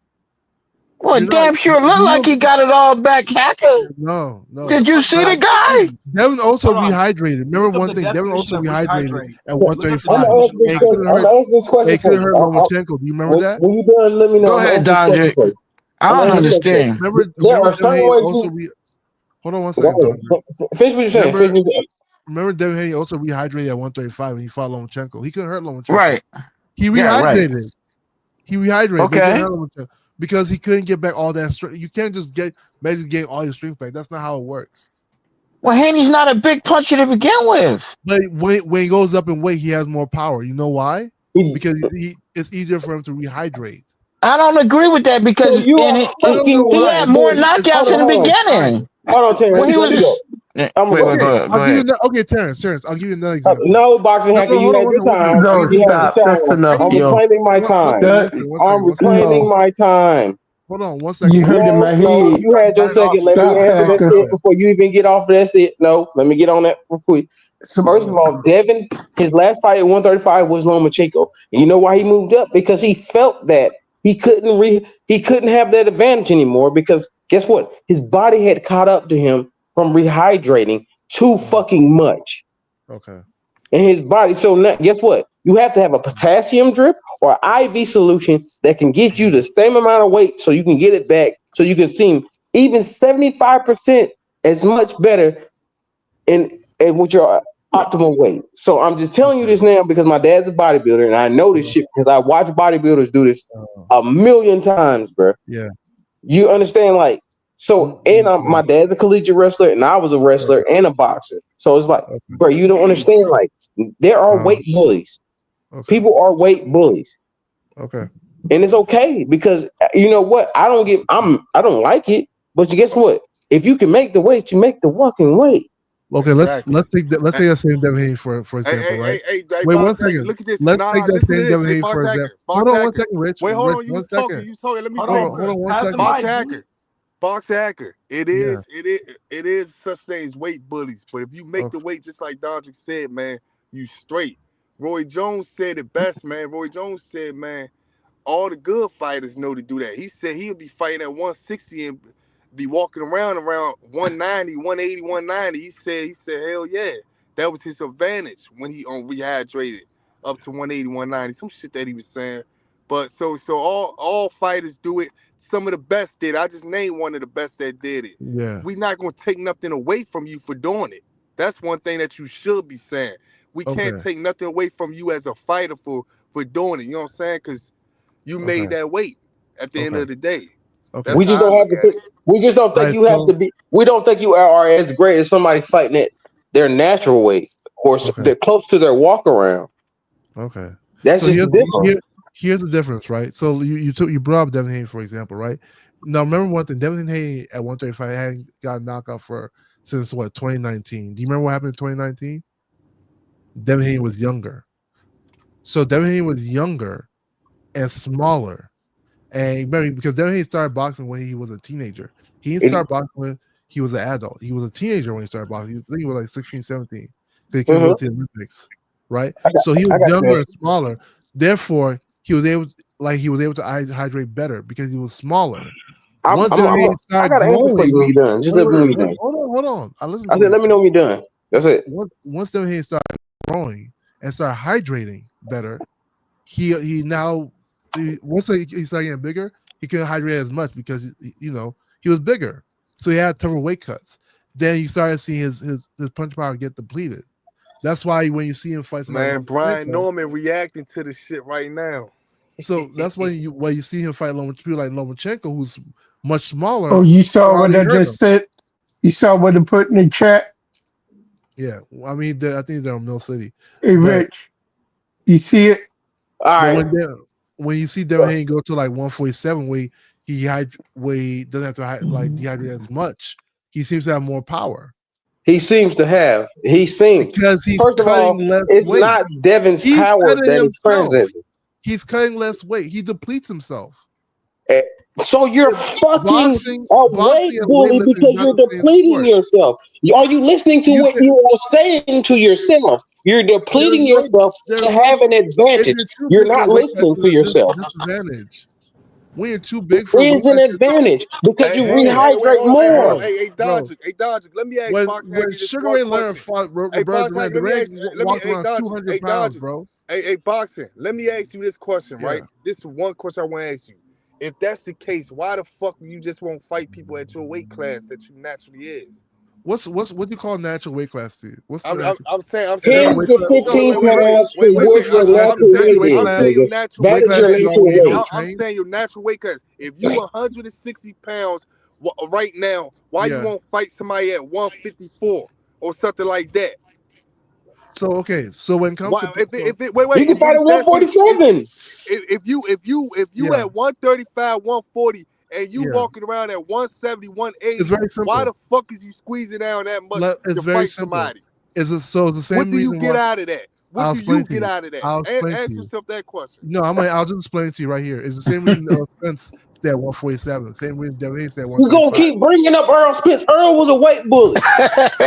Speaker 4: Well, damn sure look like he got it all back, Hacker.
Speaker 8: No.
Speaker 4: Did you see the guy?
Speaker 8: Devin also rehydrated. Remember one thing? Devin also rehydrated at 135.
Speaker 12: I'm gonna ask this question.
Speaker 8: They could have hurt Lomachenko. Do you remember that?
Speaker 12: When you done, let me know.
Speaker 4: Go ahead, Dondre. I don't understand.
Speaker 8: Remember Devin Haney also hold on one second, Dondre.
Speaker 12: Finish what you're saying.
Speaker 8: Remember Devin Haney also rehydrated at 135 and he fought Lomachenko. He couldn't hurt Lomachenko.
Speaker 4: Right.
Speaker 8: He rehydrated.
Speaker 4: Right.
Speaker 8: He rehydrated.
Speaker 4: Okay.
Speaker 8: Because he couldn't get back all that strength. You can't just basically gain all your strength back. That's not how it works.
Speaker 4: Well, Haney's not a big puncher to begin with.
Speaker 8: But when he goes up in weight, he has more power. You know why? Because it's easier for him to rehydrate.
Speaker 4: I don't agree with that because he had more knockouts in the beginning.
Speaker 12: Hold on, Terrence.
Speaker 4: When he was.
Speaker 8: Okay, Terrence. I'll give you another example.
Speaker 12: No, boxing hacker, you had your time.
Speaker 3: No, stop. That's enough.
Speaker 12: I'm reclaiming my time. I'm reclaiming my time.
Speaker 8: Hold on, 1 second.
Speaker 3: You heard in my head.
Speaker 12: You had your second. Let me answer that shit before you even get off of that shit. No, let me get on that real quick. First of all, Devin, his last fight at 135 was Lomachenko. And you know why he moved up? Because he felt that he couldn't have that advantage anymore because guess what? His body had caught up to him from rehydrating too fucking much.
Speaker 8: Okay.
Speaker 12: In his body. So now, guess what? You have to have a potassium drip or IV solution that can get you the same amount of weight so you can get it back so you can seem even 75% as much better in with your optimal weight. So I'm just telling you this now because my dad's a bodybuilder and I know this shit because I watch bodybuilders do this a million times, bro.
Speaker 8: Yeah.
Speaker 12: You understand? Like, so, and my dad's a collegiate wrestler and I was a wrestler and a boxer. So it's like, bro, you don't understand. Like, there are weight bullies. People are weight bullies.
Speaker 8: Okay.
Speaker 12: And it's okay because you know what? I don't like it, but guess what? If you can make the weight, you make the fucking weight.
Speaker 8: Okay, let's take that same Devin Haney for example, right? Wait 1 second.
Speaker 2: Look at this.
Speaker 8: Let's take that same Devin Haney for example. Hold on 1 second, Rich.
Speaker 2: Wait, hold on.
Speaker 8: Rich,
Speaker 2: You
Speaker 8: 1
Speaker 2: talking?
Speaker 8: second.
Speaker 2: You talking? Let me
Speaker 8: Hold on 1 second.
Speaker 2: Box hacker. It is such thing as weight bullies. But if you make the weight just like Dondrick said, man, you straight. Roy Jones said it best, man. Roy Jones said, man, all the good fighters know to do that. He said he'll be fighting at 160 and be walking around 190, 180, 190. He said, hell yeah. That was his advantage when he rehydrated up to 180, 190. Some shit that he was saying. But so all fighters do it. Some of the best did. I just named one of the best that did it.
Speaker 8: Yeah.
Speaker 2: We're not gonna take nothing away from you for doing it. That's one thing that you should be saying. We can't take nothing away from you as a fighter for for doing it. You know what I'm saying? Because you made
Speaker 8: Okay.
Speaker 2: that weight at the end
Speaker 8: Okay.
Speaker 2: of the day.
Speaker 8: Okay.
Speaker 2: That's
Speaker 7: We just
Speaker 2: how I
Speaker 7: don't have
Speaker 2: look
Speaker 7: to
Speaker 2: at
Speaker 7: think.
Speaker 2: it.
Speaker 7: We just don't think
Speaker 8: Alright,
Speaker 7: you have
Speaker 8: so
Speaker 7: to be. We don't think you are as great as somebody fighting at their natural weight or
Speaker 8: okay.
Speaker 7: they're close to their walk around.
Speaker 8: Okay.
Speaker 7: That's
Speaker 8: So
Speaker 7: just the difference.
Speaker 8: here's the difference, right? So you brought up Devin Haney, for example, right? Now remember one thing, Devin Haney at 135 hadn't got knocked out since what, 2019. Do you remember what happened in 2019? Devin Haney was younger. So Devin Haney was younger and smaller. And remember, because Devin Haney started boxing when he was a teenager. He didn't start boxing when he was an adult. He was a teenager when he started boxing. I think he was like 16, 17. Because he couldn't go to the Olympics. Right? So he was younger and smaller. Therefore, he was able to hydrate better because he was smaller. Once Devin Haney
Speaker 7: I
Speaker 8: started
Speaker 7: got an answer for you when
Speaker 8: growing,
Speaker 7: you're done. Just let me know when you're done.
Speaker 8: hold on. I listened
Speaker 7: I
Speaker 8: to
Speaker 7: said, let me know when you're done. That's it.
Speaker 8: Once Devin Haney started growing and started hydrating better, he now once he started getting bigger, he couldn't hydrate as much because he was bigger, so he had tougher weight cuts. Then you started seeing his punch power get depleted. That's why when you see him fight somebody,
Speaker 2: Man, Brian Norman reacting to the shit right now.
Speaker 8: so that's when you see him fight people like Lomachenko, who's much smaller.
Speaker 3: Oh, you saw what
Speaker 8: hardly
Speaker 3: I
Speaker 8: hurt him.
Speaker 3: just said? You saw what I put in the chat?
Speaker 8: Yeah, I mean, I think they're in Mill City.
Speaker 3: Hey, Rich, you see it?
Speaker 7: All right.
Speaker 8: When you see Devin Haney go to like 147 weight, he doesn't have to dehydrate as much. He seems to have more power.
Speaker 7: He seems because
Speaker 8: he's
Speaker 7: first of all,
Speaker 8: cutting less
Speaker 7: it's
Speaker 8: weight.
Speaker 7: not Devin's
Speaker 8: He's
Speaker 7: power
Speaker 8: cutting
Speaker 7: that is
Speaker 8: himself.
Speaker 7: present.
Speaker 8: He's cutting less weight. He depletes himself.
Speaker 7: So you're fucking
Speaker 8: boxing
Speaker 7: a weight
Speaker 8: and
Speaker 7: bully
Speaker 8: weightlifting
Speaker 7: because
Speaker 8: is not
Speaker 7: you're
Speaker 8: the same
Speaker 7: depleting
Speaker 8: sport.
Speaker 7: yourself. Are you listening to what you are saying to yourself? You're depleting yourself to have an advantage. You're not listening to yourself.
Speaker 8: Disadvantage. When you're too big
Speaker 7: It
Speaker 8: for
Speaker 7: is an advantage because you
Speaker 2: Wait,
Speaker 7: rehydrate
Speaker 2: hold on.
Speaker 7: more.
Speaker 2: Hey, Dodger. Hey, Dodger. Let me ask
Speaker 8: When
Speaker 2: you this
Speaker 8: Sugar
Speaker 2: one
Speaker 8: Ray Leonard
Speaker 2: question.
Speaker 8: fought
Speaker 2: Hey,
Speaker 8: Roberto
Speaker 2: Boxing,
Speaker 8: Duran, walked around 200 pounds, bro.
Speaker 2: Hey, Boxing. Let me ask you this question,
Speaker 8: Yeah.
Speaker 2: right? This is one question I want to ask you. If that's the case, why the fuck you just won't fight people at your weight class that you naturally is?
Speaker 8: What do you call natural weight class to you? What's
Speaker 2: I'm saying
Speaker 7: 10 to 15 pounds to what your natural weight is, nigga. That is your natural weight.
Speaker 2: I'm saying your natural weight class. If you 160 pounds right now, why you won't fight somebody at 154 or something like that?
Speaker 8: So when it comes to
Speaker 7: you can fight at 147.
Speaker 2: If you at 135, 140, and you walking around at 170, 180,
Speaker 8: it's very simple.
Speaker 2: why the fuck is you squeezing down that much
Speaker 8: it's
Speaker 2: to
Speaker 8: very
Speaker 2: fight
Speaker 8: simple.
Speaker 2: somebody?
Speaker 8: It's the same
Speaker 2: what do you
Speaker 8: reason
Speaker 2: get
Speaker 8: why,
Speaker 2: out of that? What do you get out of that?
Speaker 8: I'll explain
Speaker 2: Ask
Speaker 8: to you.
Speaker 2: yourself that question.
Speaker 8: No, I'll just explain it to you right here. It's the same reason Spence stayed at 147. Same reason Devin Haney stayed at 135.
Speaker 7: You gonna keep bringing up Earl Spence? Earl was a weight bully.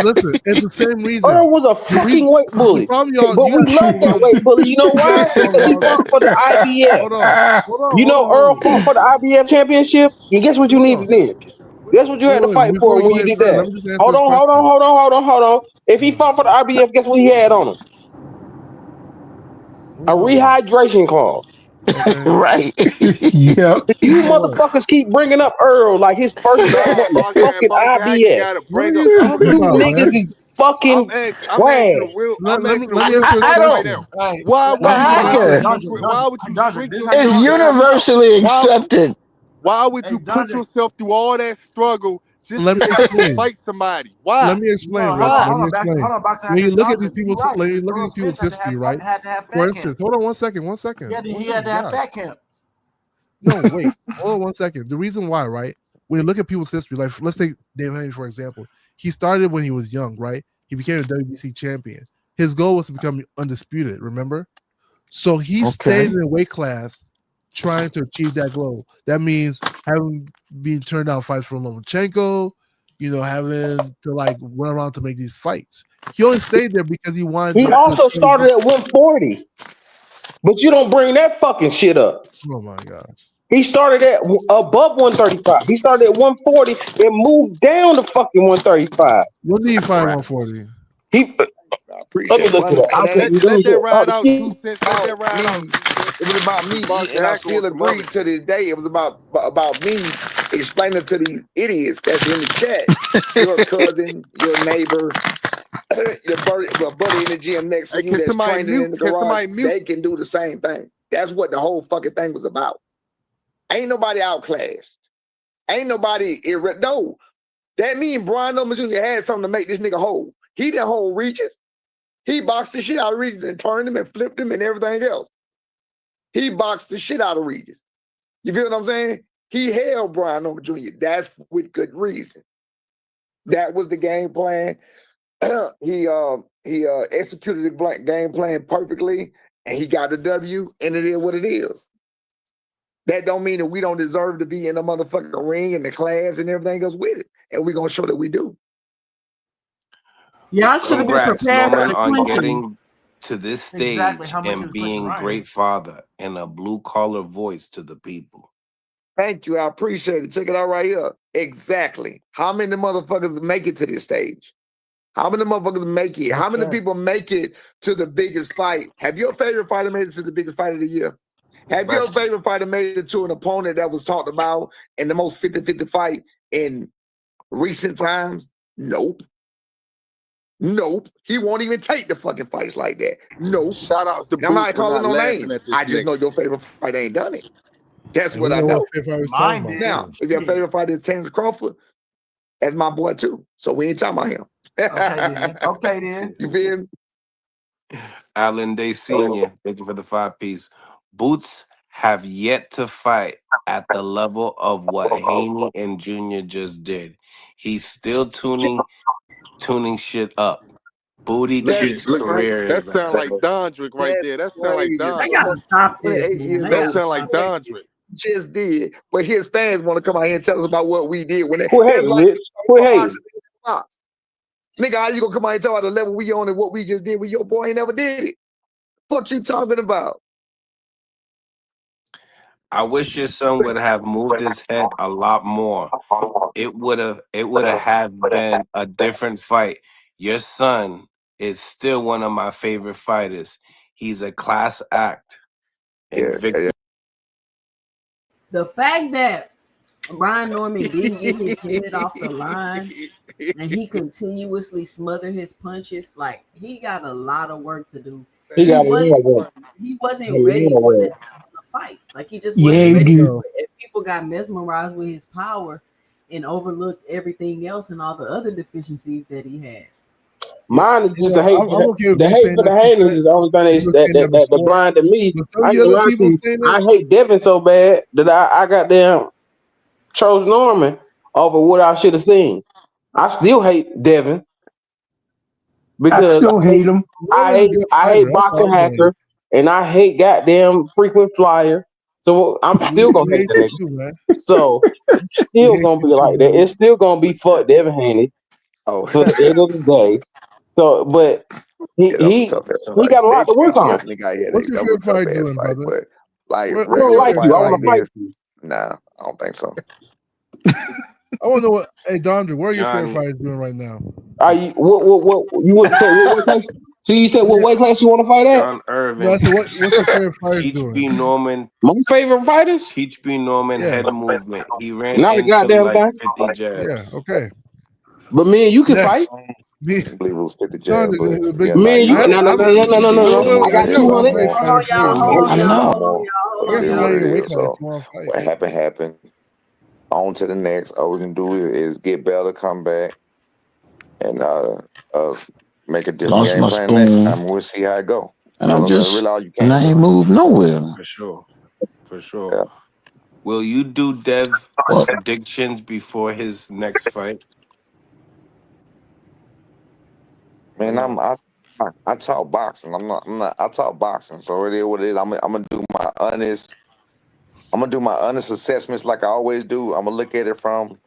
Speaker 8: Listen, it's the same reason.
Speaker 7: Earl was a fucking weight bully. But we love that weight bully. You know why? Because he fought for the IBF.
Speaker 8: Hold on,
Speaker 7: you know Earl fought for the IBF championship? And guess what you needed then? Guess what you had to fight for when you did that? Hold on. If he fought for the IBF, guess what he had on him? A rehydration clause.
Speaker 8: Okay.
Speaker 4: Right.
Speaker 3: Yep.
Speaker 7: You motherfuckers keep bringing up Earl like his first name at the fucking IBF.
Speaker 8: What are you talking
Speaker 7: You
Speaker 8: about,
Speaker 7: niggas
Speaker 8: man?
Speaker 7: is fucking
Speaker 2: I'm
Speaker 7: trash.
Speaker 2: asking a real
Speaker 8: Let me
Speaker 2: question
Speaker 8: answer
Speaker 2: right now. Why would you shrink yourself?
Speaker 4: It's universally accepted.
Speaker 2: Why would you put yourself through all that struggle just
Speaker 8: Let me
Speaker 2: to
Speaker 8: explain.
Speaker 2: fight somebody? Why?
Speaker 8: Let me explain, Rich. Let me explain. When you look at these people's history, right? For instance, hold on one second.
Speaker 9: He had to have fat camp.
Speaker 8: No, wait. Hold on 1 second. The reason why, right? When you look at people's history, like let's take Devin Haney, for example. He started when he was young, right? He became a WBC champion. His goal was to become undisputed, remember? So he stayed in a weight class trying to achieve that goal. That means having been turned down fights from Lomachenko, having to like run around to make these fights. He only stayed there because he wanted
Speaker 7: He also started at 140. But you don't bring that fucking shit up.
Speaker 8: Oh my gosh.
Speaker 7: He started at above 135. He started at 140 and moved down to fucking 135.
Speaker 8: When did he fight 140?
Speaker 7: Let me look at it.
Speaker 2: Let that ride out 2 cents. Let that ride out.
Speaker 10: It was about me, and I still agree to this day. It was about me explaining to these idiots that's in the chat, your cousin, your neighbor, your buddy in the gym next to you that's training in the garage, they can do the same thing. That's what the whole fucking thing was about. Ain't nobody outclassed. Ain't nobody no. That means Brian Norman Jr. had something to make this nigga whole. He didn't hold Regis. He boxed the shit out of Regis and turned him and flipped him and everything else. He boxed the shit out of Regis. You feel what I'm saying? He held Brian Norman Jr. That's with good reason. That was the game plan. He executed the game plan perfectly, and he got the W, and it is what it is. That don't mean that we don't deserve to be in the motherfucking ring and the class and everything else with it. And we're gonna show that we do.
Speaker 1: Y'all should have been
Speaker 6: Congrats,
Speaker 1: prepared for
Speaker 6: Norman,
Speaker 1: the
Speaker 6: on
Speaker 1: clinching.
Speaker 6: getting to this stage
Speaker 9: Exactly how much he
Speaker 6: and
Speaker 9: was clinching
Speaker 6: being
Speaker 9: Ryan.
Speaker 6: great father and a blue collar voice to the people.
Speaker 10: Thank you. I appreciate it. Check it out right here. Exactly. How many motherfuckers make it to this stage? How many motherfuckers make it? How many people make it to the biggest fight? Have your favorite fighter made it to the biggest fight of the year? Have your favorite fighter made it to an opponent that was talked about in the most 50-50 fight in recent times? Nope. Nope. He won't even take the fucking fights like that. Nope.
Speaker 2: Shout out to
Speaker 10: And I'm
Speaker 2: Boots
Speaker 10: not
Speaker 2: for
Speaker 10: calling
Speaker 2: not
Speaker 10: no
Speaker 2: laughing
Speaker 10: names.
Speaker 2: at this
Speaker 10: I just
Speaker 2: nigga.
Speaker 10: know your favorite fight ain't done it. That's
Speaker 8: And
Speaker 10: what
Speaker 8: we
Speaker 10: I
Speaker 8: know
Speaker 10: know.
Speaker 8: what favorite fight was talking about.
Speaker 10: Now, if your favorite fighter is Terrence Crawford, that's my boy too. So we ain't talking about him.
Speaker 9: Okay then.
Speaker 10: You feel me?
Speaker 6: Alan Day Sr., thank you for the 5-piece. Boots have yet to fight at the level of what Haney and Junior just did. He's still tuning shit up. Booty Cheeks career
Speaker 2: That
Speaker 6: is
Speaker 2: sound like Dondrick right there. That sound like
Speaker 10: Crazy.
Speaker 1: They
Speaker 2: Dondrick.
Speaker 1: gotta stop this,
Speaker 10: 28
Speaker 1: man.
Speaker 10: years
Speaker 1: They
Speaker 2: That
Speaker 1: gotta
Speaker 2: sound like
Speaker 1: stop it.
Speaker 2: Dondrick.
Speaker 10: Just did, but his fans want to come out here and tell us about what we did when they.
Speaker 7: Quit
Speaker 10: That's
Speaker 7: hating,
Speaker 10: like
Speaker 7: Rich. Quit hating.
Speaker 10: box. Nigga, how you gonna come out and talk about the level we on and what we just did with your boy? He never did it. What you talking about?
Speaker 6: I wish your son would have moved his head a lot more. It would have been a different fight. Your son is still one of my favorite fighters. He's a class act. And
Speaker 1: The fact that Brian Norman didn't get his head off the line and he continuously smothered his punches, like he got a lot of work to do.
Speaker 7: He got a lot of work.
Speaker 1: He wasn't ready for that fight. Like he just
Speaker 3: Yeah,
Speaker 1: wasn't
Speaker 3: he
Speaker 1: ready
Speaker 3: did.
Speaker 1: for it. And people got mesmerized with his power and overlooked everything else and all the other deficiencies that he had.
Speaker 7: Mine is just
Speaker 8: Yeah,
Speaker 7: the hate.
Speaker 8: I'm okay with
Speaker 7: The
Speaker 8: you
Speaker 7: hate
Speaker 8: saying
Speaker 7: for the
Speaker 8: that.
Speaker 7: haters is the only thing
Speaker 8: You were saying
Speaker 7: that
Speaker 8: before,
Speaker 7: blinded me.
Speaker 8: but some
Speaker 7: I
Speaker 8: of
Speaker 7: ain't
Speaker 8: the
Speaker 7: gonna
Speaker 8: other
Speaker 7: lie to
Speaker 8: people
Speaker 7: you.
Speaker 8: saying
Speaker 7: I
Speaker 8: that.
Speaker 7: hate Devin so bad that I got damn chose Norman over what I should have seen. I still hate Devin
Speaker 3: I
Speaker 7: because
Speaker 3: still hate him.
Speaker 7: I
Speaker 8: Norman's a good
Speaker 7: hate
Speaker 8: fighter. That's
Speaker 7: boxing
Speaker 8: all I'm saying.
Speaker 7: hacker and I hate goddamn frequent flyer. So I'm still gonna
Speaker 8: We
Speaker 7: hate
Speaker 8: hate
Speaker 7: the
Speaker 8: you
Speaker 7: nigga.
Speaker 8: too, man.
Speaker 7: So it's
Speaker 8: We
Speaker 7: still
Speaker 8: hate
Speaker 7: gonna
Speaker 8: you
Speaker 7: be
Speaker 8: too,
Speaker 7: like that.
Speaker 8: man.
Speaker 7: It's still gonna be fuck Devin Haney
Speaker 10: Oh,
Speaker 7: to the end of the day. So, but
Speaker 10: yeah, that was a tough ass
Speaker 7: he
Speaker 10: fight.
Speaker 7: got a lot to work on.
Speaker 10: Definitely got hit.
Speaker 8: What's your
Speaker 10: That was a
Speaker 8: favorite
Speaker 10: tough
Speaker 8: fight
Speaker 10: ass
Speaker 8: doing,
Speaker 10: fight,
Speaker 8: brother?
Speaker 10: but like
Speaker 8: What,
Speaker 7: I don't
Speaker 8: what's your
Speaker 10: regular
Speaker 7: like
Speaker 8: favorite
Speaker 7: you. I
Speaker 10: fight
Speaker 7: want
Speaker 10: like
Speaker 7: to fight
Speaker 10: this,
Speaker 7: you.
Speaker 10: nah, I don't think so.
Speaker 8: I want to know what. Hey, Dondre, what are your favorite
Speaker 6: Johnny,
Speaker 8: fighters doing right now?
Speaker 7: Are you what you would say? What weight class? So you said what
Speaker 8: Yeah.
Speaker 7: weight class you want to fight at?
Speaker 6: John
Speaker 8: No, I
Speaker 6: Irvin,
Speaker 8: said, what's your favorite fighters
Speaker 6: Teach
Speaker 8: doing?
Speaker 6: B. Norman,
Speaker 7: My favorite fighters?
Speaker 6: Teach B. Norman
Speaker 8: Yeah,
Speaker 6: head movement. He ran
Speaker 7: Not a
Speaker 6: into him
Speaker 7: goddamn
Speaker 6: like
Speaker 7: thing.
Speaker 6: 50
Speaker 8: yeah,
Speaker 6: jabs.
Speaker 8: okay.
Speaker 7: But me and you can fight.
Speaker 8: Next, me,
Speaker 10: I believe it was 50 jab,
Speaker 8: Dondre's
Speaker 10: but
Speaker 8: a big.
Speaker 10: yeah,
Speaker 7: Me
Speaker 10: nah,
Speaker 7: and
Speaker 10: you
Speaker 7: you.
Speaker 8: I have,
Speaker 10: right.
Speaker 7: No, no,
Speaker 8: I'm,
Speaker 7: no, no, no, no, no,
Speaker 10: Teach
Speaker 7: no.
Speaker 10: B.
Speaker 8: wait,
Speaker 7: I
Speaker 8: I
Speaker 7: got
Speaker 8: do have
Speaker 10: Norman,
Speaker 8: a top
Speaker 7: 200.
Speaker 8: weight
Speaker 1: Hold
Speaker 8: fighter
Speaker 1: on,
Speaker 8: for
Speaker 1: y'all.
Speaker 8: sure.
Speaker 1: Hold on,
Speaker 10: I
Speaker 1: y'all.
Speaker 10: know,
Speaker 1: Hold on, y'all. Hold
Speaker 8: I
Speaker 10: but
Speaker 8: got
Speaker 10: it
Speaker 1: on,
Speaker 10: is
Speaker 1: y'all.
Speaker 10: what
Speaker 8: somebody
Speaker 10: it
Speaker 8: in the weight
Speaker 10: is.
Speaker 8: class
Speaker 10: So
Speaker 8: who want to fight.
Speaker 10: what happened. On to the next. All we can do is get Bell to come back and uh make a different
Speaker 4: Lost
Speaker 10: game
Speaker 4: my
Speaker 10: plan next
Speaker 4: spoon,
Speaker 10: time. We'll see how it go. You
Speaker 4: and
Speaker 10: know
Speaker 4: I'm
Speaker 10: what I'm saying? That's
Speaker 4: just
Speaker 10: really all you
Speaker 4: and
Speaker 10: can
Speaker 4: I
Speaker 10: do.
Speaker 4: ain't moved nowhere.
Speaker 6: For sure. For sure.
Speaker 10: Yeah.
Speaker 6: Will you do Dev
Speaker 4: Well,
Speaker 6: predictions before his next fight?
Speaker 10: Man,
Speaker 6: No.
Speaker 10: I talk boxing. I talk boxing. So it is what it is. I'm gonna do my honest assessments like I always do. I'm gonna look at it from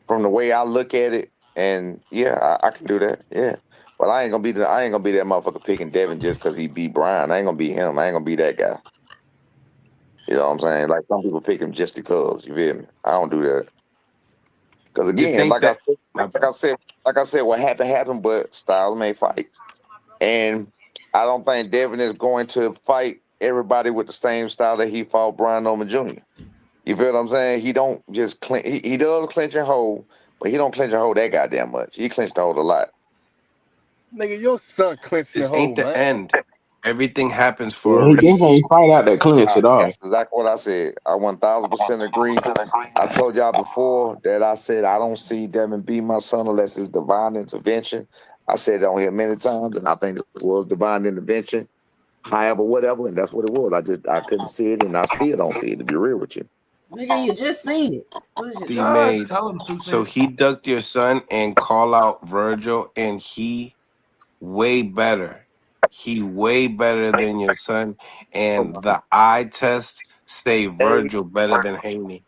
Speaker 10: the way I look at it, and yeah, I can do that. Yeah, but I ain't gonna be that motherfucker picking Devin just because he beat Brian. I ain't gonna be him. I ain't gonna be that guy. You know what I'm saying? Like some people pick him just because. You feel me? I don't do that. Because
Speaker 6: You
Speaker 10: again,
Speaker 6: think that my
Speaker 10: like I said, what happened. But styles may fight, and I don't think Devin is going to fight everybody with the same style that he fought Brian Norman Jr. You feel what I'm saying? He don't just clinch. He does clinch and hold, but he don't clinch and hold that goddamn much. He clenched and hold a lot.
Speaker 2: Nigga, your son clenched the
Speaker 6: This ain't
Speaker 2: hole,
Speaker 6: the
Speaker 2: man.
Speaker 6: end. Everything happens for
Speaker 7: Yeah,
Speaker 6: a
Speaker 7: he definitely
Speaker 6: reason.
Speaker 7: ain't fight out that clinch at all.
Speaker 11: That's exactly what I said. I 1000% agree. I told y'all before that I said I don't see Devin beat my son unless it's divine intervention. I said it on here many times, and I think it was divine intervention. However, whatever, and that's what it was. I couldn't see it, and I still don't see it. To be real with you,
Speaker 1: Nigga, you just seen it. What is it?
Speaker 6: D made.
Speaker 9: Tell him, Two
Speaker 6: So
Speaker 9: Cents.
Speaker 6: he ducked your son and call out Virgil, and he way better. He way better than your son. And the eye tests say Virgil better than Haney.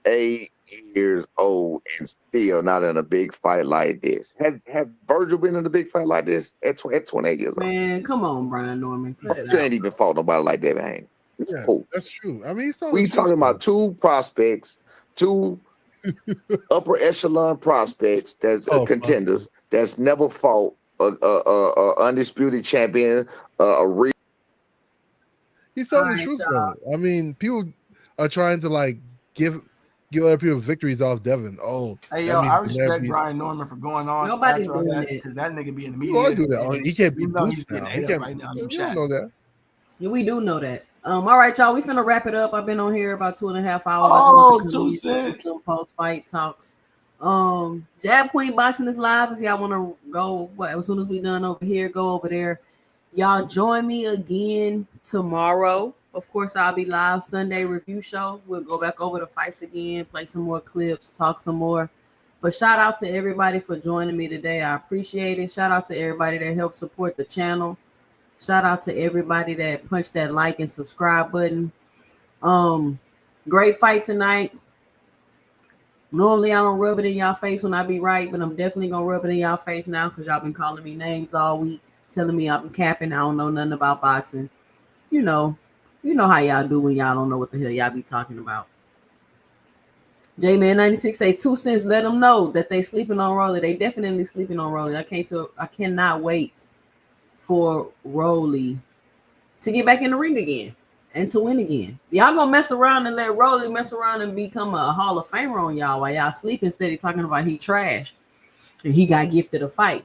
Speaker 11: 8 years old and still not in a big fight like this. Have Virgil been in a big fight like this at 28 years old?
Speaker 1: Man, come on, Brian Norman. Cut it
Speaker 11: You
Speaker 1: out.
Speaker 11: ain't even fought nobody like Devin Haney.
Speaker 8: Yeah,
Speaker 11: No.
Speaker 8: that's true. I mean, he's telling
Speaker 11: We
Speaker 8: the truth.
Speaker 11: talking about two prospects, two upper echelon prospects that's contenders that's never fought a undisputed champion, a real.
Speaker 8: He's telling the
Speaker 1: Alright,
Speaker 8: truth,
Speaker 1: y'all.
Speaker 8: though. I mean, people are trying to like give other people victories off Devin. Oh,
Speaker 9: Hey,
Speaker 8: that
Speaker 9: yo,
Speaker 8: means
Speaker 9: I
Speaker 8: he can never
Speaker 9: respect
Speaker 8: be.
Speaker 9: Brian Norman for going on
Speaker 1: Nobody's
Speaker 9: after all
Speaker 1: doing
Speaker 9: that
Speaker 1: that.
Speaker 9: because that nigga be in the
Speaker 8: You are
Speaker 9: media.
Speaker 8: doing that. Oh, he can't be
Speaker 9: Even though he's
Speaker 8: boost
Speaker 9: getting
Speaker 8: now. He
Speaker 9: ate up
Speaker 8: can't.
Speaker 9: right now in
Speaker 8: You
Speaker 9: the
Speaker 8: don't
Speaker 9: chat.
Speaker 8: know that.
Speaker 1: Yeah, we do know that. All right, y'all. We finna wrap it up. I've been on here about 2.5 hours.
Speaker 9: Oh,
Speaker 1: I just
Speaker 9: 2
Speaker 1: want to come in,
Speaker 9: Cents.
Speaker 1: some post-fight talks. Jab Queen Boxing is live. If y'all want to go, as soon as we done over here, go over there. Y'all join me again tomorrow. Of course, I'll be live Sunday review show. We'll go back over the fights again, play some more clips, talk some more. But shout out to everybody for joining me today. I appreciate it. Shout out to everybody that helped support the channel. Shout out to everybody that punched that like and subscribe button. Great fight tonight. Normally I don't rub it in y'all face when I be right, but I'm definitely gonna rub it in y'all face now because y'all been calling me names all week, telling me I'm capping. I don't know nothing about boxing. You know how y'all do when y'all don't know what the hell y'all be talking about. J-Man 96 say 2 cents. Let them know that they sleeping on Rolly. They definitely sleeping on Rolly. I cannot wait for Rolly to get back in the ring again and to win again. Y'all gonna mess around and let Rolly mess around and become a Hall of Famer on y'all while y'all sleep instead of talking about he trash and he got gifted a fight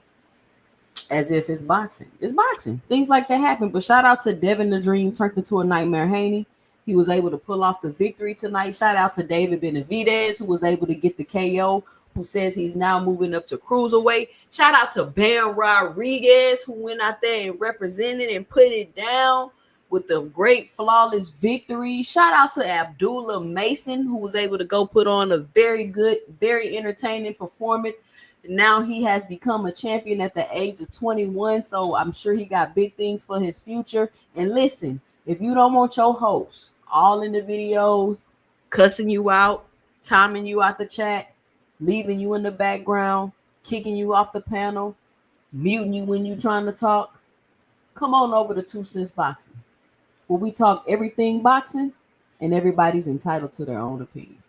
Speaker 1: as if it's boxing. It's boxing. Things like that happen. But shout out to Devin the Dream turned into a Nightmare Haney. He was able to pull off the victory tonight. Shout out to David Benavidez, who was able to get the KO, who says he's now moving up to cruiserweight. Shout out to Bam Rodriguez, who went out there and represented and put it down with the great flawless victory. Shout out to Abdullah Mason, who was able to go put on a very good, very entertaining performance. Now he has become a champion at the age of 21, so I'm sure he got big things for his future. And listen, if you don't want your host all in the videos, cussing you out, timing you out the chat, leaving you in the background, kicking you off the panel, muting you when you're trying to talk, come on over to 2 Cents Boxing, where we talk everything boxing and everybody's entitled to their own opinion.